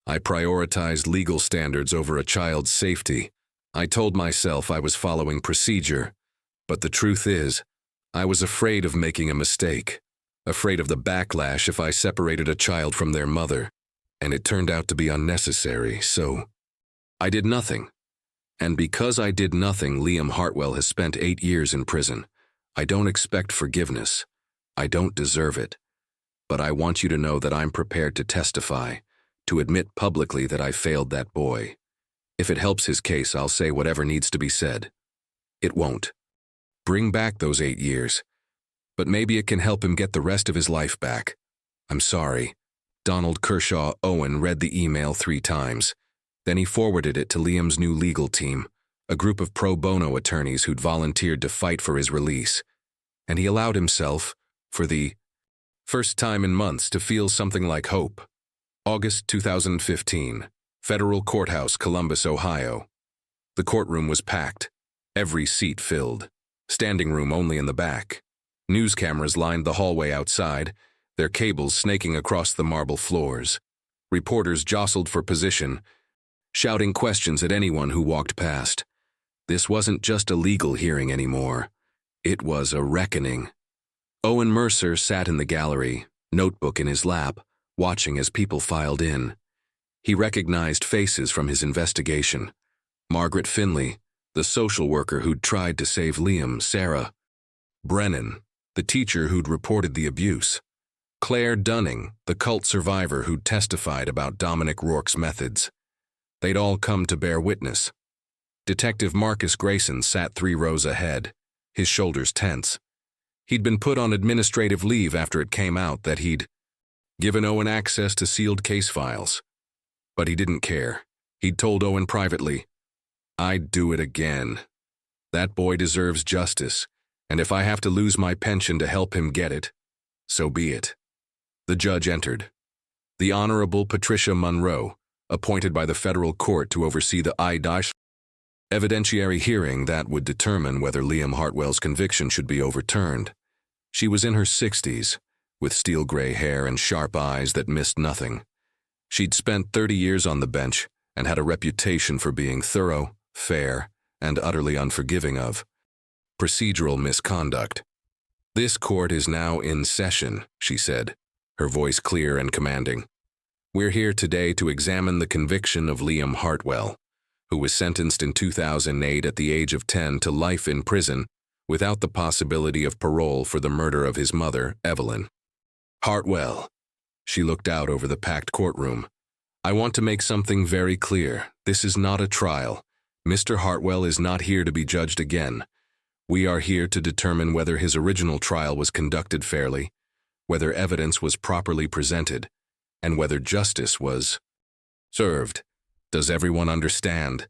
I prioritized legal standards over a child's safety. I told myself I was following procedure. But the truth is, I was afraid of making a mistake, afraid of the backlash if I separated a child from their mother. And it turned out to be unnecessary, so I did nothing. And because I did nothing, Liam Hartwell has spent 8 years in prison. I don't expect forgiveness. I don't deserve it. But I want you to know that I'm prepared to testify, to admit publicly that I failed that boy. If it helps his case, I'll say whatever needs to be said. It won't bring back those 8 years, but maybe it can help him get the rest of his life back. I'm sorry." Donald Kershaw Owen read the email 3 times. Then he forwarded it to Liam's new legal team, a group of pro bono attorneys who'd volunteered to fight for his release. And he allowed himself, for the First time in months to feel something like hope. August 2015. Federal Courthouse, Columbus, Ohio. The courtroom was packed. Every seat filled. Standing room only in the back. News cameras lined the hallway outside, their cables snaking across the marble floors. Reporters jostled for position, shouting questions at anyone who walked past. This wasn't just a legal hearing anymore. It was a reckoning. Owen Mercer sat in the gallery, notebook in his lap, watching as people filed in. He recognized faces from his investigation. Margaret Finley, the social worker who'd tried to save Liam, Sarah. Brennan, the teacher who'd reported the abuse. Claire Dunning, the cult survivor who'd testified about Dominic Rourke's methods. They'd all come to bear witness. Detective Marcus Grayson sat 3 rows ahead, his shoulders tense. He'd been put on administrative leave after it came out that he'd given Owen access to sealed case files. But he didn't care. He'd told Owen privately, "I'd do it again. That boy deserves justice, and if I have to lose my pension to help him get it, so be it." The judge entered. The Honorable Patricia Monroe, appointed by the federal court to oversee the evidentiary hearing that would determine whether Liam Hartwell's conviction should be overturned. She was in her 60s, with steel gray hair and sharp eyes that missed nothing. She'd spent 30 years on the bench and had a reputation for being thorough, fair, and utterly unforgiving of procedural misconduct. "This court is now in session," she said, her voice clear and commanding. "We're here today to examine the conviction of Liam Hartwell, who was sentenced in 2008 at the age of 10 to life in prison without the possibility of parole for the murder of his mother, Evelyn. Hartwell." She looked out over the packed courtroom. "I want to make something very clear. This is not a trial. Mr. Hartwell is not here to be judged again. We are here to determine whether his original trial was conducted fairly, whether evidence was properly presented, and whether justice was served. Does everyone understand?"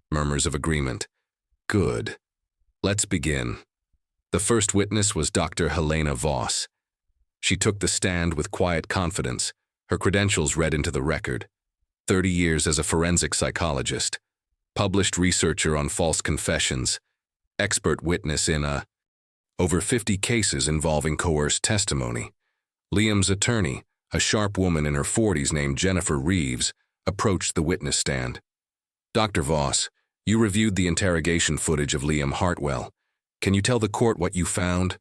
Murmurs of agreement. "Good. Let's begin." The first witness was Dr. Helena Voss. She took the stand with quiet confidence, her credentials read into the record. 30 years as a forensic psychologist, published researcher on false confessions, expert witness in over 50 cases involving coerced testimony. Liam's attorney, a sharp woman in her 40s named Jennifer Reeves, approached the witness stand. "Dr. Voss, you reviewed the interrogation footage of Liam Hartwell. Can you tell the court what you found?"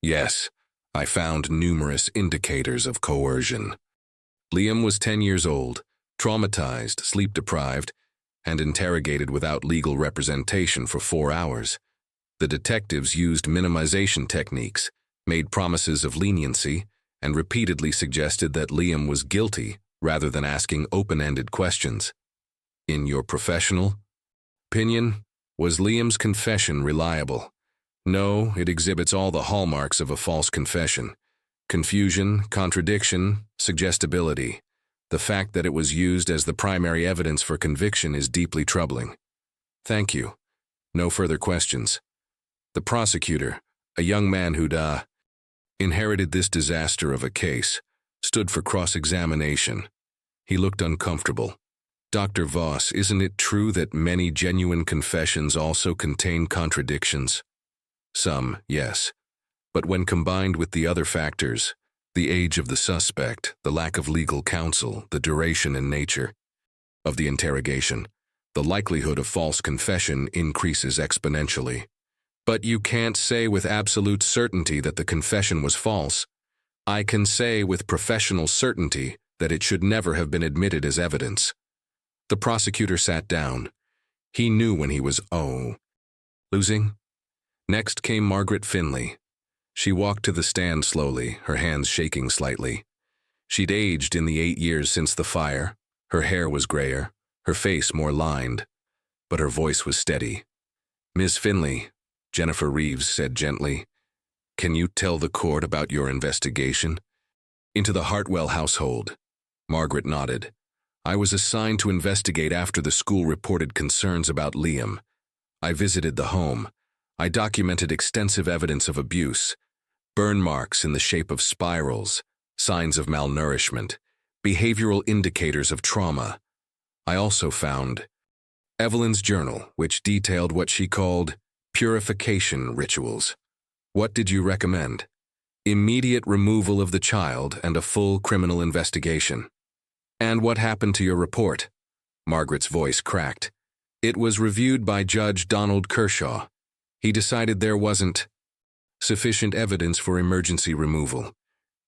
"Yes, I found numerous indicators of coercion." Liam was 10 years old, traumatized, sleep-deprived, and interrogated without legal representation for 4 hours. The detectives used minimization techniques, made promises of leniency, and repeatedly suggested that Liam was guilty rather than asking open-ended questions. "In your professional opinion, was Liam's confession reliable?" "No, it exhibits all the hallmarks of a false confession. Confusion, contradiction, suggestibility. The fact that it was used as the primary evidence for conviction is deeply troubling." "Thank you. No further questions." The prosecutor, a young man who'd inherited this disaster of a case, stood for cross-examination. He looked uncomfortable. "Dr. Voss, isn't it true that many genuine confessions also contain contradictions?" "Some, yes. But when combined with the other factors, the age of the suspect, the lack of legal counsel, the duration and nature of the interrogation, the likelihood of false confession increases exponentially." "But you can't say with absolute certainty that the confession was false." "I can say with professional certainty that it should never have been admitted as evidence." The prosecutor sat down. He knew when he was losing. Next came Margaret Finley. She walked to the stand slowly, her hands shaking slightly. She'd aged in the 8 years since the fire. Her hair was grayer, her face more lined, but her voice was steady. "Miss Finley," Jennifer Reeves said gently, "can you tell the court about your investigation into the Hartwell household?" Margaret nodded. "I was assigned to investigate after the school reported concerns about Liam. I visited the home. I documented extensive evidence of abuse, burn marks in the shape of spirals, signs of malnourishment, behavioral indicators of trauma. I also found Evelyn's journal, which detailed what she called purification rituals. What did you recommend? Immediate removal of the child and a full criminal investigation. And what happened to your report? Margaret's voice cracked. It was reviewed by Judge Donald Kershaw. He decided there wasn't sufficient evidence for emergency removal.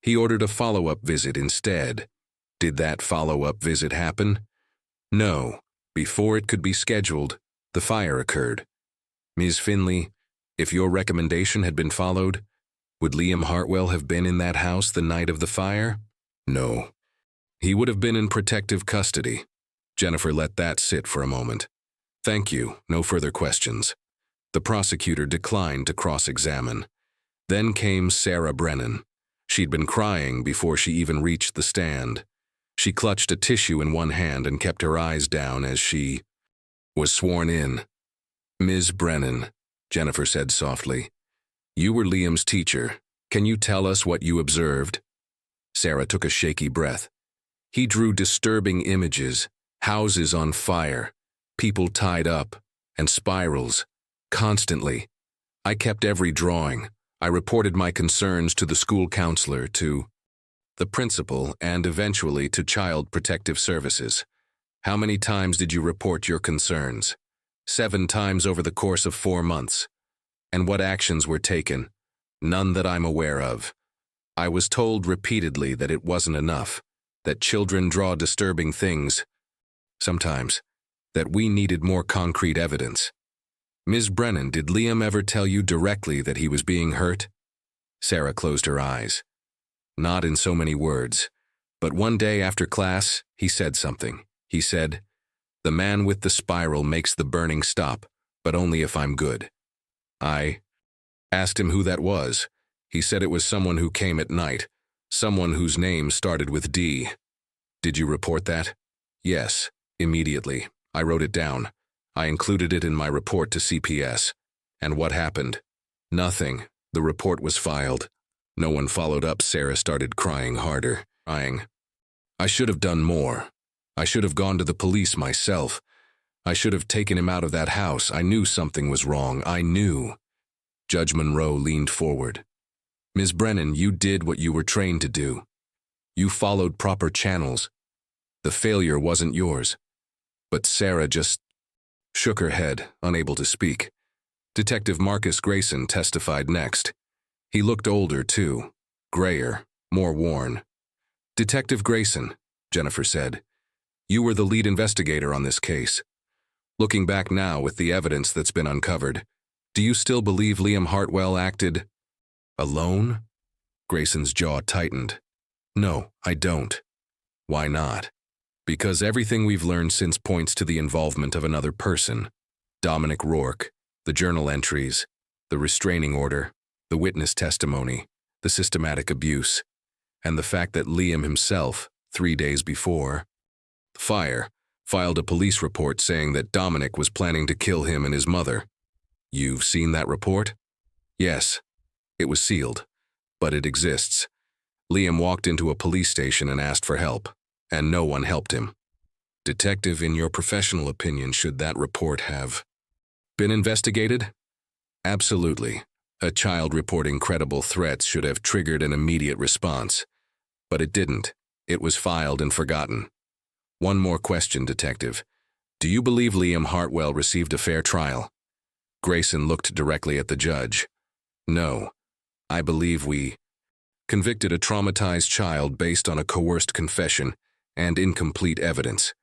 He ordered a follow-up visit instead. Did that follow-up visit happen? No. Before it could be scheduled, the fire occurred. Ms. Finley, if your recommendation had been followed, would Liam Hartwell have been in that house the night of the fire? No. He would have been in protective custody. Jennifer let that sit for a moment. Thank you, no further questions. The prosecutor declined to cross-examine. Then came Sarah Brennan. She'd been crying before she even reached the stand. She clutched a tissue in one hand and kept her eyes down as she was sworn in. Ms. Brennan, Jennifer said softly, you were Liam's teacher. Can you tell us what you observed? Sarah took a shaky breath. He drew disturbing images, houses on fire, people tied up, and spirals, constantly. I kept every drawing. I reported my concerns to the school counselor, to the principal, and eventually to Child Protective Services. How many times did you report your concerns? 7 times over the course of 4 months. And what actions were taken? None that I'm aware of. I was told repeatedly that it wasn't enough, that children draw disturbing things. Sometimes, that we needed more concrete evidence. Ms. Brennan, did Liam ever tell you directly that he was being hurt? Sarah closed her eyes. Not in so many words, but one day after class, he said something. He said, "The man with the spiral makes the burning stop, but only if I'm good." I asked him who that was. He said it was someone who came at night, someone whose name started with D. Did you report that? Yes, immediately. I wrote it down. I included it in my report to CPS. And what happened? Nothing. The report was filed. No one followed up. Sarah started crying harder. I should have done more. I should have gone to the police myself. I should have taken him out of that house. I knew something was wrong. I knew. Judge Monroe leaned forward. Ms. Brennan, you did what you were trained to do. You followed proper channels. The failure wasn't yours. But Sarah just shook her head, unable to speak. Detective Marcus Grayson testified next. He looked older, too. Grayer, more worn. Detective Grayson, Jennifer said, you were the lead investigator on this case. Looking back now with the evidence that's been uncovered, do you still believe Liam Hartwell acted alone? Grayson's jaw tightened. No, I don't. Why not? Because everything we've learned since points to the involvement of another person. Dominic Rourke, the journal entries, the restraining order, the witness testimony, the systematic abuse, and the fact that Liam himself, 3 days before the fire, filed a police report saying that Dominic was planning to kill him and his mother. You've seen that report? Yes. It was sealed, but it exists. Liam walked into a police station and asked for help, and no one helped him. Detective, in your professional opinion, should that report have been investigated? Absolutely. A child reporting credible threats should have triggered an immediate response. But it didn't. It was filed and forgotten. One more question, Detective. Do you believe Liam Hartwell received a fair trial? Grayson looked directly at the judge. No. I believe we convicted a traumatized child based on a coerced confession and incomplete evidence.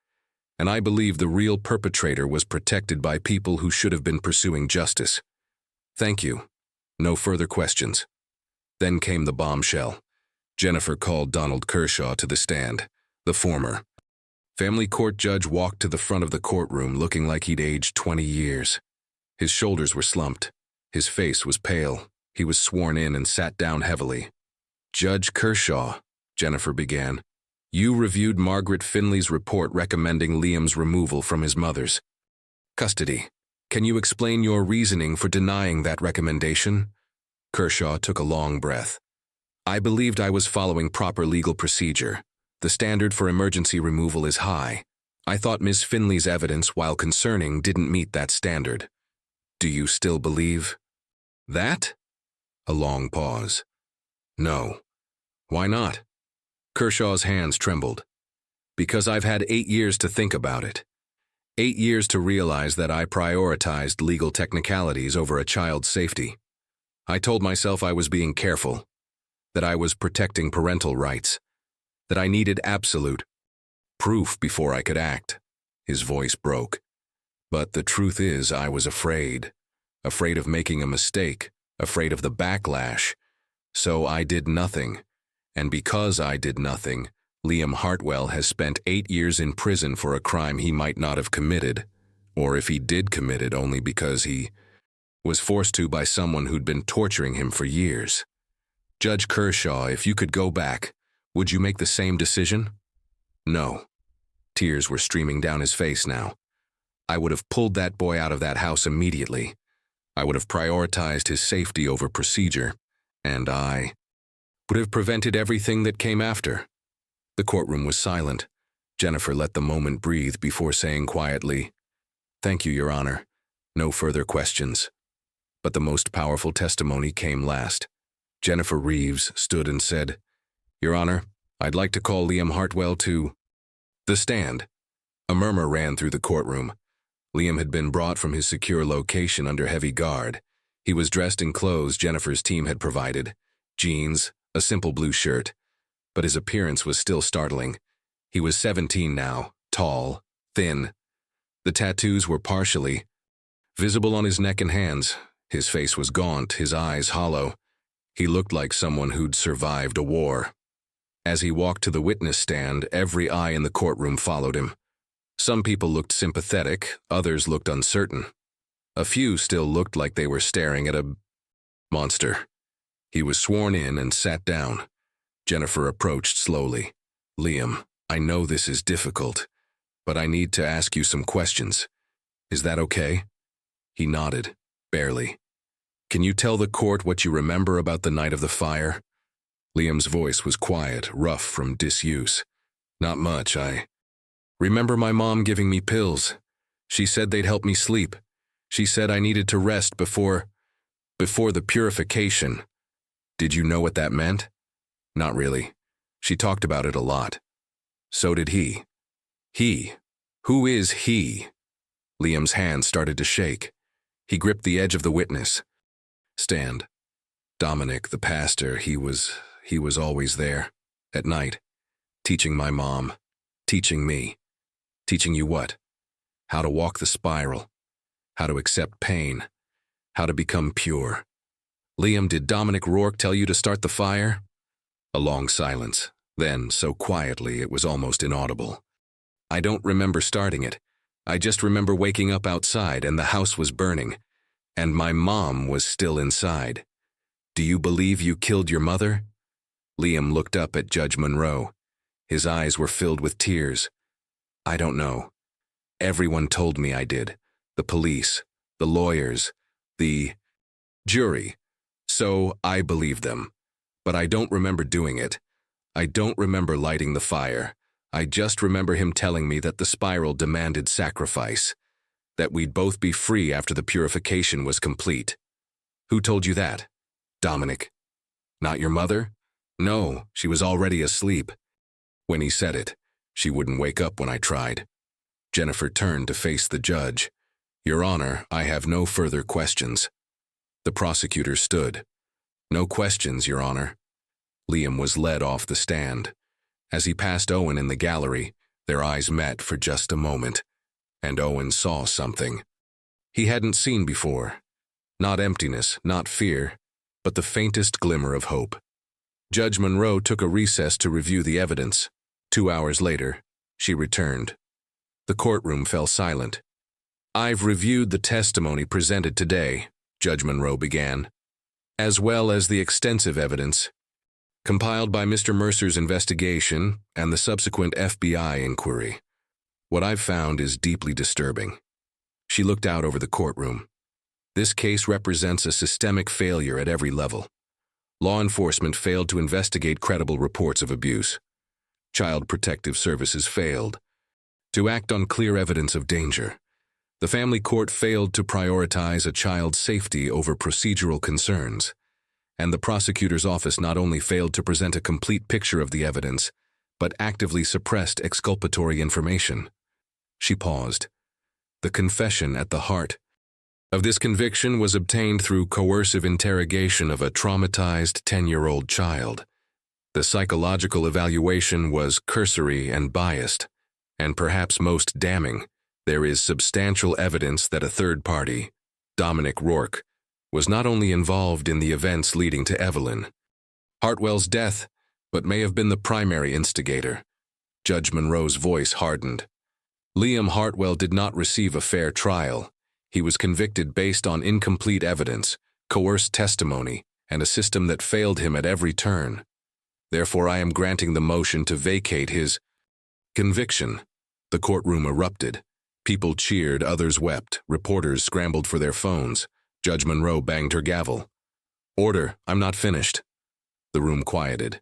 And I believe the real perpetrator was protected by people who should have been pursuing justice. Thank you. No further questions. Then came the bombshell. Jennifer called Donald Kershaw to the stand. The former family court judge walked to the front of the courtroom looking like he'd aged 20 years. His shoulders were slumped. His face was pale. He was sworn in and sat down heavily. Judge Kershaw, Jennifer began, you reviewed Margaret Finley's report recommending Liam's removal from his mother's custody. Can you explain your reasoning for denying that recommendation? Kershaw took a long breath. I believed I was following proper legal procedure. The standard for emergency removal is high. I thought Ms. Finley's evidence, while concerning, didn't meet that standard. Do you still believe that? A long pause. No. Why not? Kershaw's hands trembled. Because I've had 8 years to think about it. 8 years to realize that I prioritized legal technicalities over a child's safety. I told myself I was being careful, that I was protecting parental rights, that I needed absolute proof before I could act. His voice broke. But the truth is, I was afraid of making a mistake, afraid of the backlash. So I did nothing. And because I did nothing, Liam Hartwell has spent 8 years in prison for a crime he might not have committed, or if he did commit it, only because he was forced to by someone who'd been torturing him for years. Judge Kershaw, if you could go back, would you make the same decision? No. Tears were streaming down his face now. I would have pulled that boy out of that house immediately. I would have prioritized his safety over procedure, and I would have prevented everything that came after. The courtroom was silent. Jennifer let the moment breathe before saying quietly, "Thank you, Your Honor. No further questions." But the most powerful testimony came last. Jennifer Reeves stood and said, "Your Honor, I'd like to call Liam Hartwell to the stand." A murmur ran through the courtroom. Liam had been brought from his secure location under heavy guard. He was dressed in clothes Jennifer's team had provided, jeans, a simple blue shirt. But his appearance was still startling. He was 17 now, tall, thin. The tattoos were partially visible on his neck and hands. His face was gaunt, his eyes hollow. He looked like someone who'd survived a war. As he walked to the witness stand, every eye in the courtroom followed him. Some people looked sympathetic, others looked uncertain. A few still looked like they were staring at a monster. He was sworn in and sat down. Jennifer approached slowly. "Liam, I know this is difficult, but I need to ask you some questions. Is that okay?" He nodded, barely. "Can you tell the court what you remember about the night of the fire?" Liam's voice was quiet, rough from disuse. "Not much. I remember my mom giving me pills. She said they'd help me sleep. She said I needed to rest before the purification. Did you know what that meant?" "Not really. She talked about it a lot." "So did he." "He? Who is he?" Liam's hand started to shake. He gripped the edge of the witness stand. "Dominic, the pastor, he was always there, at night, teaching my mom, teaching me. Teaching you what? How to walk the spiral, how to accept pain, how to become pure." "Liam, did Dominic Rourke tell you to start the fire?" A long silence. Then, so quietly it was almost inaudible. "I don't remember starting it. I just remember waking up outside and the house was burning, and my mom was still inside. Do you believe you killed your mother?" Liam looked up at Judge Monroe. His eyes were filled with tears. "I don't know. Everyone told me I did. The police, the lawyers, the jury. So I believed them. But I don't remember doing it. I don't remember lighting the fire. I just remember him telling me that the spiral demanded sacrifice, that we'd both be free after the purification was complete." "Who told you that?" "Dominic." "Not your mother?" "No, she was already asleep. When he said it, she wouldn't wake up when I tried." Jennifer turned to face the judge. "Your Honor, I have no further questions." The prosecutor stood. "No questions, Your Honor." Liam was led off the stand. As he passed Owen in the gallery, their eyes met for just a moment, and Owen saw something he hadn't seen before. Not emptiness, not fear, but the faintest glimmer of hope. Judge Monroe took a recess to review the evidence. 2 hours later, she returned. The courtroom fell silent. "I've reviewed the testimony presented today," Judge Monroe began, "as well as the extensive evidence compiled by Mr. Mercer's investigation and the subsequent FBI inquiry. What I've found is deeply disturbing." She looked out over the courtroom. This case represents a systemic failure at every level. Law enforcement failed to investigate credible reports of abuse. Child Protective Services failed to act on clear evidence of danger. The family court failed to prioritize a child's safety over procedural concerns. And the prosecutor's office not only failed to present a complete picture of the evidence, but actively suppressed exculpatory information. She paused. The confession at the heart of this conviction was obtained through coercive interrogation of a traumatized 10-year-old child. The psychological evaluation was cursory and biased, and perhaps most damning, there is substantial evidence that a third party, Dominic Rourke, was not only involved in the events leading to Evelyn Hartwell's death, but may have been the primary instigator. Judge Monroe's voice hardened. Liam Hartwell did not receive a fair trial. He was convicted based on incomplete evidence, coerced testimony, and a system that failed him at every turn. Therefore, I am granting the motion to vacate his conviction. The courtroom erupted. People cheered, others wept, reporters scrambled for their phones. Judge Monroe banged her gavel. "Order, I'm not finished." The room quieted.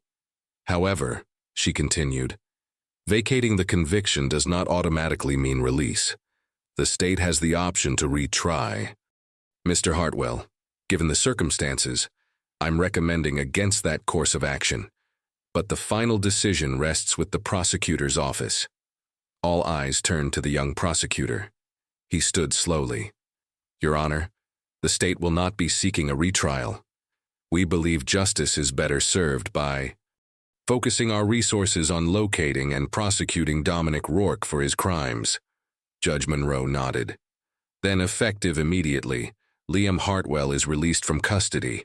"However," she continued, "vacating the conviction does not automatically mean release. The state has the option to retry. Mr. Hartwell, given the circumstances, I'm recommending against that course of action, but the final decision rests with the prosecutor's office." All eyes turned to the young prosecutor. He stood slowly. "Your Honor, the state will not be seeking a retrial. We believe justice is better served by focusing our resources on locating and prosecuting Dominic Rourke for his crimes." Judge Monroe nodded. "Then, effective immediately, Liam Hartwell is released from custody.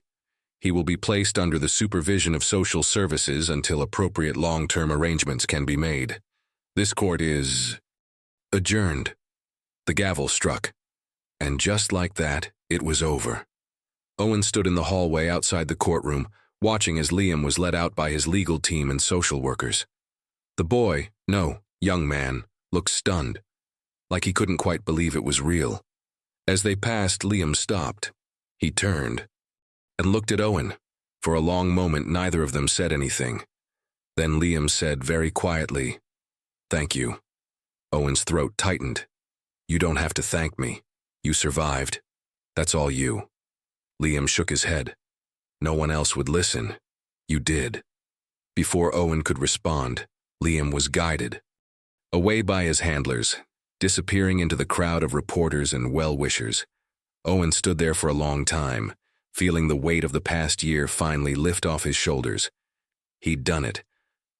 He will be placed under the supervision of social services until appropriate long-term arrangements can be made. This court is adjourned." The gavel struck, and just like that, it was over. Owen stood in the hallway outside the courtroom, watching as Liam was led out by his legal team and social workers. The boy, no, young man, looked stunned, like he couldn't quite believe it was real. As they passed, Liam stopped. He turned and looked at Owen. For a long moment, neither of them said anything. Then Liam said very quietly, "Thank you." Owen's throat tightened. "You don't have to thank me. You survived. That's all you." Liam shook his head. "No one else would listen. You did." Before Owen could respond, Liam was guided away by his handlers, disappearing into the crowd of reporters and well-wishers. Owen stood there for a long time, feeling the weight of the past year finally lift off his shoulders. He'd done it.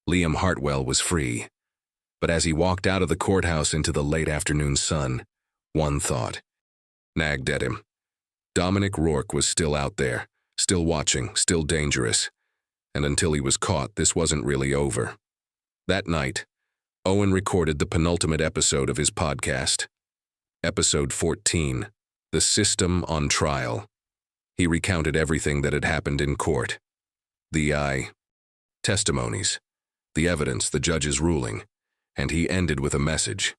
Liam Hartwell was free. But as he walked out of the courthouse into the late afternoon sun, one thought nagged at him. Dominic Rourke was still out there, still watching, still dangerous. And until he was caught, this wasn't really over. That night, Owen recorded the penultimate episode of his podcast. Episode 14, The System on Trial. He recounted everything that had happened in court. The testimonies, the evidence, the judge's ruling. And he ended with a message.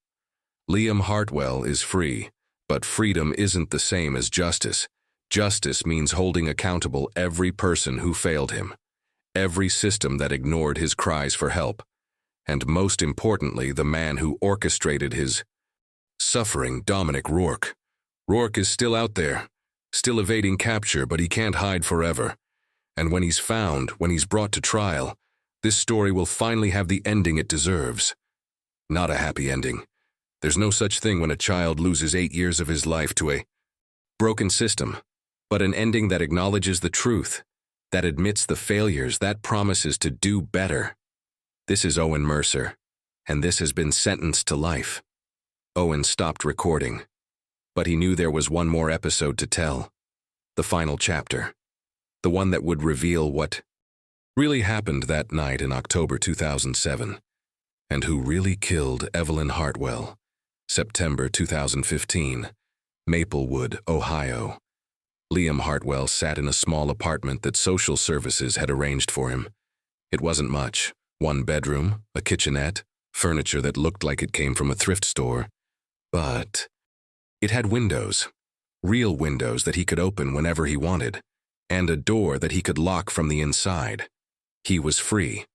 Liam Hartwell is free, but freedom isn't the same as justice. Justice means holding accountable every person who failed him, every system that ignored his cries for help, and most importantly, the man who orchestrated his suffering, Dominic Rourke. Rourke is still out there, still evading capture, but he can't hide forever. And when he's found, when he's brought to trial, this story will finally have the ending it deserves. Not a happy ending. There's no such thing when a child loses 8 years of his life to a broken system, but an ending that acknowledges the truth, that admits the failures, that promises to do better. This is Owen Mercer, and this has been Sentenced to Life. Owen stopped recording, but he knew there was one more episode to tell. The final chapter. The one that would reveal what really happened that night in October 2007. And who really killed Evelyn Hartwell, September 2015, Maplewood, Ohio. Liam Hartwell sat in a small apartment that social services had arranged for him. It wasn't much. One bedroom, a kitchenette, furniture that looked like it came from a thrift store. But it had windows. Real windows that he could open whenever he wanted, and a door that he could lock from the inside. He was free.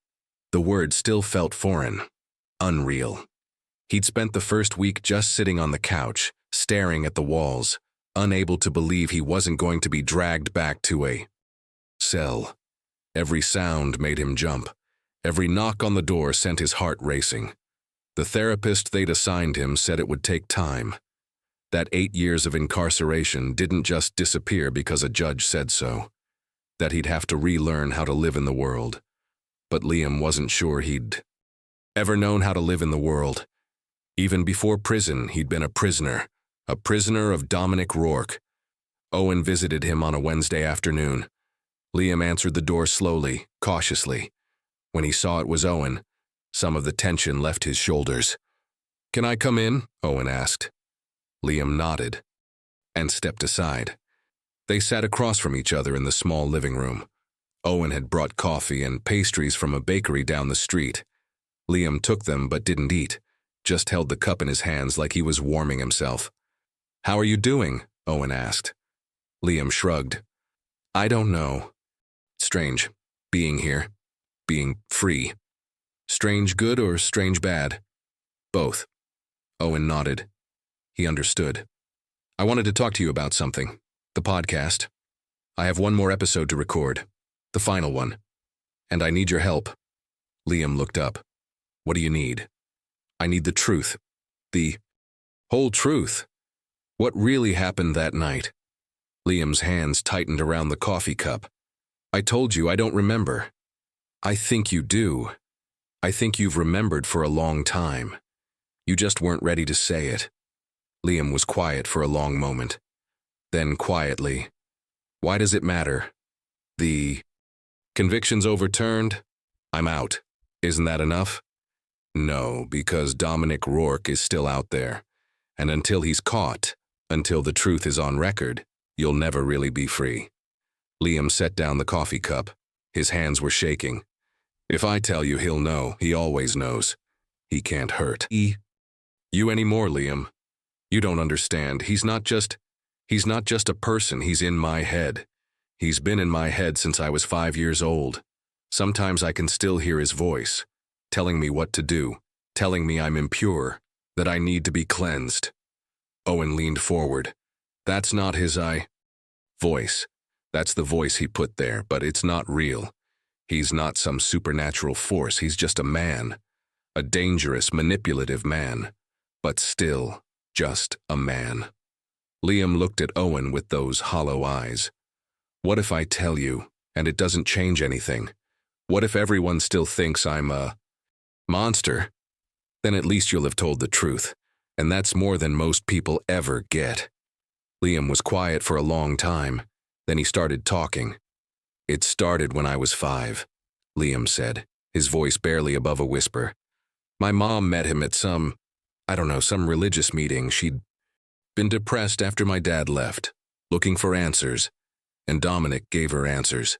The word still felt foreign. Unreal. He'd spent the first week just sitting on the couch, staring at the walls, unable to believe he wasn't going to be dragged back to a cell. Every sound made him jump. Every knock on the door sent his heart racing. The therapist they'd assigned him said it would take time. That 8 years of incarceration didn't just disappear because a judge said so. That he'd have to relearn how to live in the world. But Liam wasn't sure he'd ever known how to live in the world. Even before prison, he'd been a prisoner of Dominic Rourke. Owen visited him on a Wednesday afternoon. Liam answered the door slowly, cautiously. When he saw it was Owen, some of the tension left his shoulders. "Can I come in?" Owen asked. Liam nodded and stepped aside. They sat across from each other in the small living room. Owen had brought coffee and pastries from a bakery down the street. Liam took them but didn't eat, just held the cup in his hands like he was warming himself. "How are you doing?" Owen asked. Liam shrugged. "I don't know. Strange, being here, being free. Strange good or strange bad?" "Both." Owen nodded. He understood. "I wanted to talk to you about something. The podcast. I have one more episode to record. The final one. And I need your help." Liam looked up. "What do you need?" "I need the truth. The whole truth. What really happened that night?" Liam's hands tightened around the coffee cup. "I told you I don't remember." "I think you do. I think you've remembered for a long time. You just weren't ready to say it." Liam was quiet for a long moment. Then quietly, "Why does it matter? The conviction's overturned? I'm out. Isn't that enough?" "No, because Dominic Rourke is still out there. And until he's caught, until the truth is on record, you'll never really be free." Liam set down the coffee cup. His hands were shaking. "If I tell you, he'll know. He always knows. He can't hurt you anymore, Liam. You don't understand. He's not just a person. He's in my head. He's been in my head since I was 5 years old. Sometimes I can still hear his voice, telling me what to do, telling me I'm impure, that I need to be cleansed." Owen leaned forward. "That's not his voice. That's the voice he put there, but it's not real. He's not some supernatural force. He's just a man. A dangerous, manipulative man. But still, just a man." Liam looked at Owen with those hollow eyes. "What if I tell you, and it doesn't change anything? What if everyone still thinks I'm a monster? Then at least you'll have told the truth, and that's more than most people ever get." Liam was quiet for a long time. Then he started talking. "It started when I was 5, Liam said, his voice barely above a whisper. "My mom met him at some religious meeting. She'd been depressed after my dad left, looking for answers, and Dominic gave her answers.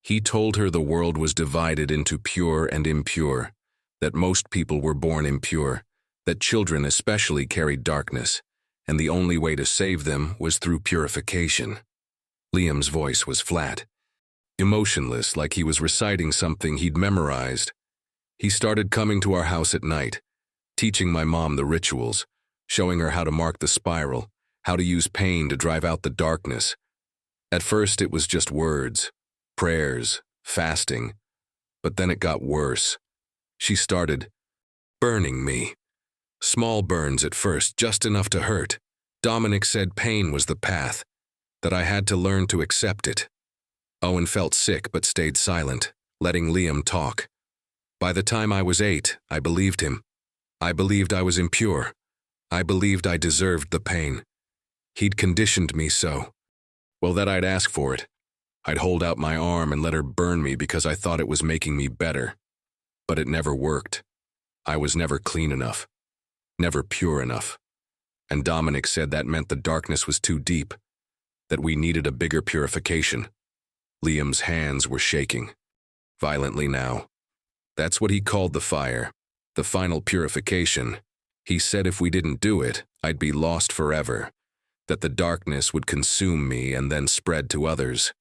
He told her the world was divided into pure and impure, that most people were born impure, that children especially carried darkness, and the only way to save them was through purification." Liam's voice was flat, emotionless, like he was reciting something he'd memorized. "He started coming to our house at night, teaching my mom the rituals, showing her how to mark the spiral, how to use pain to drive out the darkness. At first it was just words, prayers, fasting, but then it got worse. She started burning me. Small burns at first, just enough to hurt. Dominic said pain was the path, that I had to learn to accept it." Owen felt sick but stayed silent, letting Liam talk. "By the time I was 8, I believed him. I believed I was impure. I believed I deserved the pain. He'd conditioned me so. Well, that I'd ask for it. I'd hold out my arm and let her burn me because I thought it was making me better. But it never worked. I was never clean enough, never pure enough. And Dominic said that meant the darkness was too deep, that we needed a bigger purification." Liam's hands were shaking, violently now. "That's what he called the fire, the final purification. He said if we didn't do it, I'd be lost forever. that the darkness would consume me and then spread to others.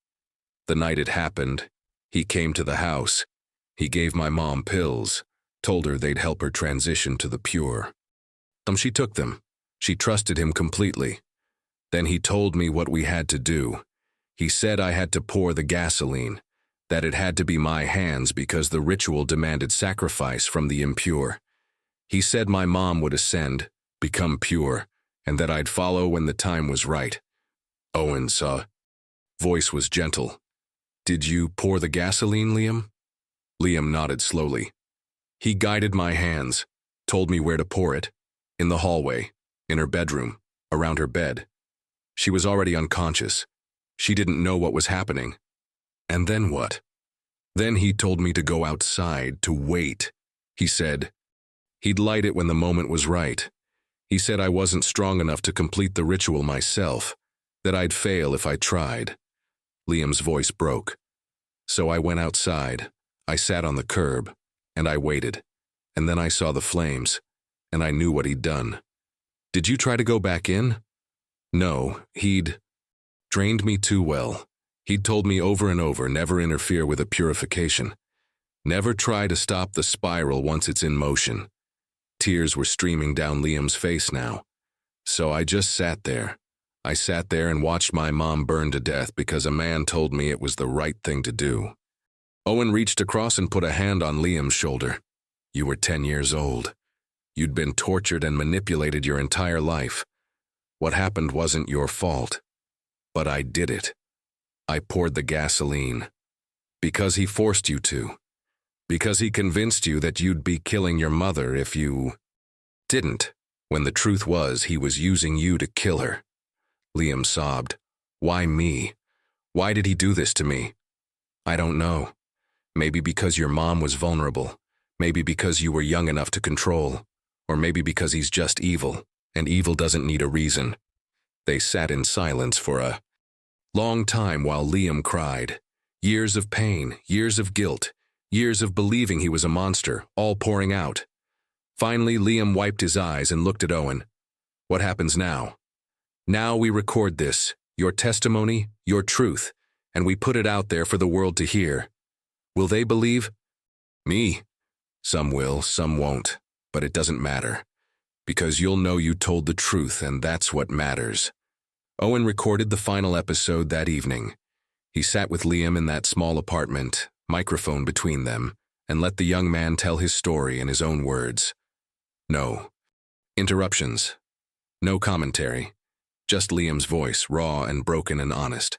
The night it happened, he came to the house. He gave my mom pills, told her they'd help her transition to the pure. She took them. She trusted him completely. Then he told me what we had to do. He said I had to pour the gasoline, that it had to be my hands because the ritual demanded sacrifice from the impure. He said my mom would ascend, become pure, and that I'd follow when the time was right. Owen's voice was gentle. Did you pour the gasoline, Liam? Liam nodded slowly. He guided my hands, told me where to pour it. In the hallway, in her bedroom, around her bed. She was already unconscious. She didn't know what was happening. And then what? Then he told me to go outside, to wait. He said he'd light it when the moment was right. He said I wasn't strong enough to complete the ritual myself, that I'd fail if I tried. Liam's voice broke. So I went outside. I sat on the curb, and I waited. And then I saw the flames, and I knew what he'd done. Did you try to go back in? No, he'd drained me too well. He'd told me over and over, never interfere with a purification. Never try to stop the spiral once it's in motion. Tears were streaming down Liam's face now. So I just sat there. I sat there and watched my mom burn to death because a man told me it was the right thing to do. Owen reached across and put a hand on Liam's shoulder. You were 10 years old. You'd been tortured and manipulated your entire life. What happened wasn't your fault. But I did it. I poured the gasoline. Because he forced you to. Because he convinced you that you'd be killing your mother if you didn't, when the truth was he was using you to kill her. Liam sobbed. Why me? Why did he do this to me? I don't know. Maybe because your mom was vulnerable. Maybe because you were young enough to control. Or maybe because he's just evil, and evil doesn't need a reason. They sat in silence for a long time while Liam cried. Years of pain, years of guilt, years of believing he was a monster, all pouring out. Finally, Liam wiped his eyes and looked at Owen. What happens now? Now we record this, your testimony, your truth, and we put it out there for the world to hear. Will they believe? Me? Some will, some won't. But it doesn't matter, because you'll know you told the truth, and that's what matters. Owen recorded the final episode that evening. He sat with Liam in that small apartment, microphone between them, and let the young man tell his story in his own words. No interruptions, no commentary, just Liam's voice, raw and broken and honest.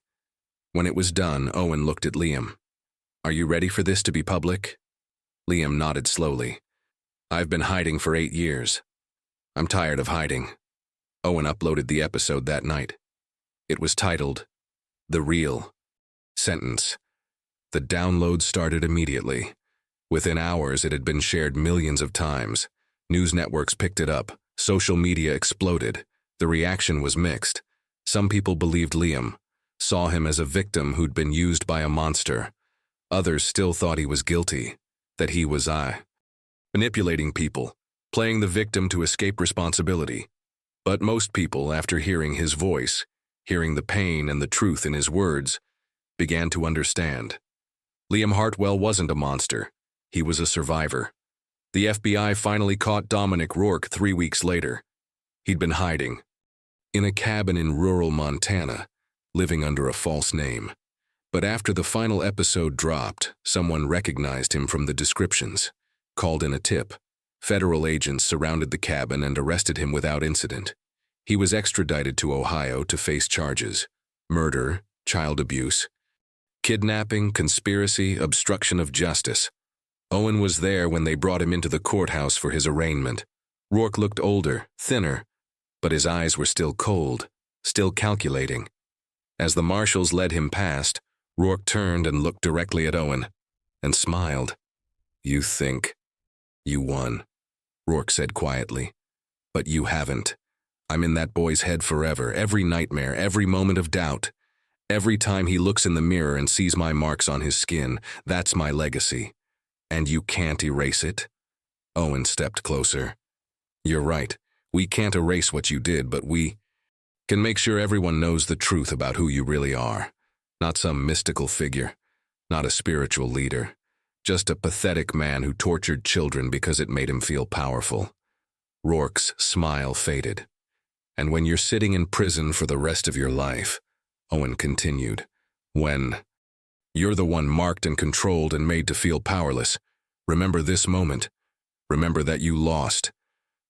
When it was done, Owen looked at Liam. Are you ready for this to be public? Liam nodded slowly. I've been hiding for 8 years. I'm tired of hiding. Owen uploaded the episode that night. It was titled, The Real Sentence. The download started immediately. Within hours, it had been shared millions of times. News networks picked it up. Social media exploded. The reaction was mixed. Some people believed Liam, saw him as a victim who'd been used by a monster. Others still thought he was guilty, that he was manipulating people, playing the victim to escape responsibility. But most people, after hearing his voice, hearing the pain and the truth in his words, began to understand. Liam Hartwell wasn't a monster. He was a survivor. The FBI finally caught Dominic Rourke 3 weeks later. He'd been hiding in a cabin in rural Montana, living under a false name. But after the final episode dropped, someone recognized him from the descriptions. Called in a tip. Federal agents surrounded the cabin and arrested him without incident. He was extradited to Ohio to face charges: murder, child abuse, kidnapping, conspiracy, obstruction of justice. Owen was there when they brought him into the courthouse for his arraignment. Rourke looked older, thinner, but his eyes were still cold, still calculating. As the marshals led him past, Rourke turned and looked directly at Owen, and smiled. You think you won, Rourke said quietly. But you haven't. I'm in that boy's head forever, every nightmare, every moment of doubt. Every time he looks in the mirror and sees my marks on his skin, that's my legacy. And you can't erase it? Owen stepped closer. You're right. We can't erase what you did, but we can make sure everyone knows the truth about who you really are. Not some mystical figure, not a spiritual leader, just a pathetic man who tortured children because it made him feel powerful. Rourke's smile faded. And when you're sitting in prison for the rest of your life, Owen continued, when you're the one marked and controlled and made to feel powerless, remember this moment. Remember that you lost,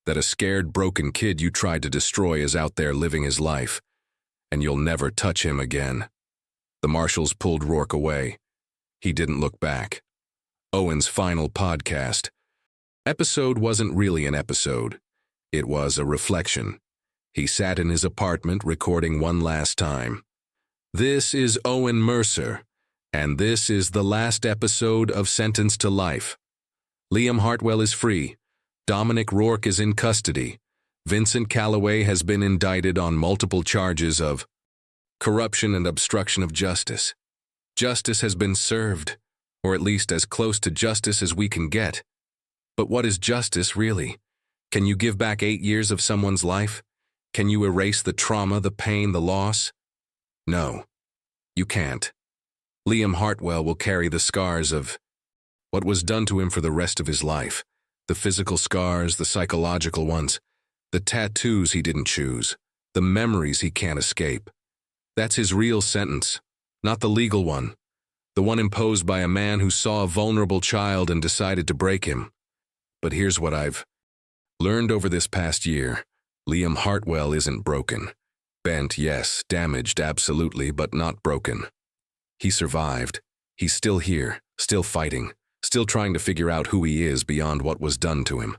that a scared, broken kid you tried to destroy is out there living his life, and you'll never touch him again. The marshals pulled Rourke away. He didn't look back. Owen's final podcast. Episode wasn't really an episode. It was a reflection. He sat in his apartment recording one last time. This is Owen Mercer, and this is the last episode of Sentenced to Life. Liam Hartwell is free. Dominic Rourke is in custody. Vincent Calloway has been indicted on multiple charges of corruption and obstruction of justice. Justice has been served, or at least as close to justice as we can get. But what is justice, really? Can you give back 8 years of someone's life? Can you erase the trauma, the pain, the loss? No, you can't. Liam Hartwell will carry the scars of what was done to him for the rest of his life. The physical scars, the psychological ones, the tattoos he didn't choose, the memories he can't escape. That's his real sentence, not the legal one. The one imposed by a man who saw a vulnerable child and decided to break him. But here's what I've learned over this past year. Liam Hartwell isn't broken. Bent, yes, damaged, absolutely, but not broken. He survived. He's still here, still fighting, still trying to figure out who he is beyond what was done to him.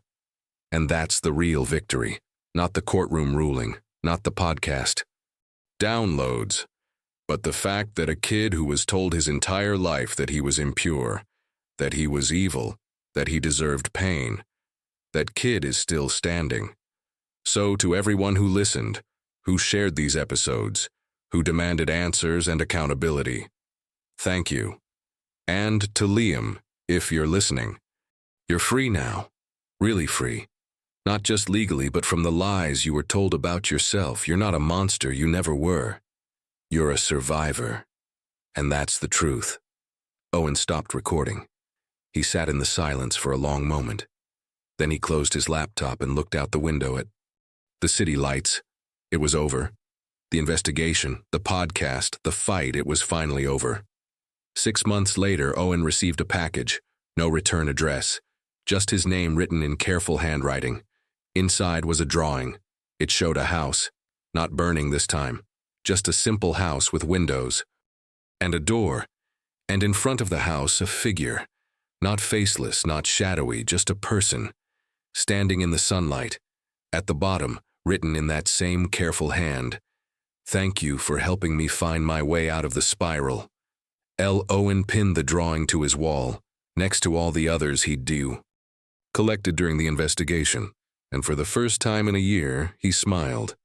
And that's the real victory, not the courtroom ruling, not the podcast downloads, but the fact that a kid who was told his entire life that he was impure, that he was evil, that he deserved pain, that kid is still standing. So to everyone who listened, who shared these episodes, who demanded answers and accountability, thank you. And to Liam, if you're listening, you're free now, really free. Not just legally, but from the lies you were told about yourself. You're not a monster, you never were. You're a survivor. And that's the truth. Owen stopped recording. He sat in the silence for a long moment. Then he closed his laptop and looked out the window at the city lights. It was over. The investigation, the podcast, the fight, it was finally over. 6 months later, Owen received a package. No return address. Just his name written in careful handwriting. Inside was a drawing. It showed a house. Not burning this time. Just a simple house with windows. And a door. And in front of the house, a figure. Not faceless, not shadowy, just a person. Standing in the sunlight. At the bottom, written in that same careful hand, "Thank you for helping me find my way out of the spiral." L. Owen pinned the drawing to his wall, next to all the others he'd collected during the investigation, and for the first time in a year, he smiled.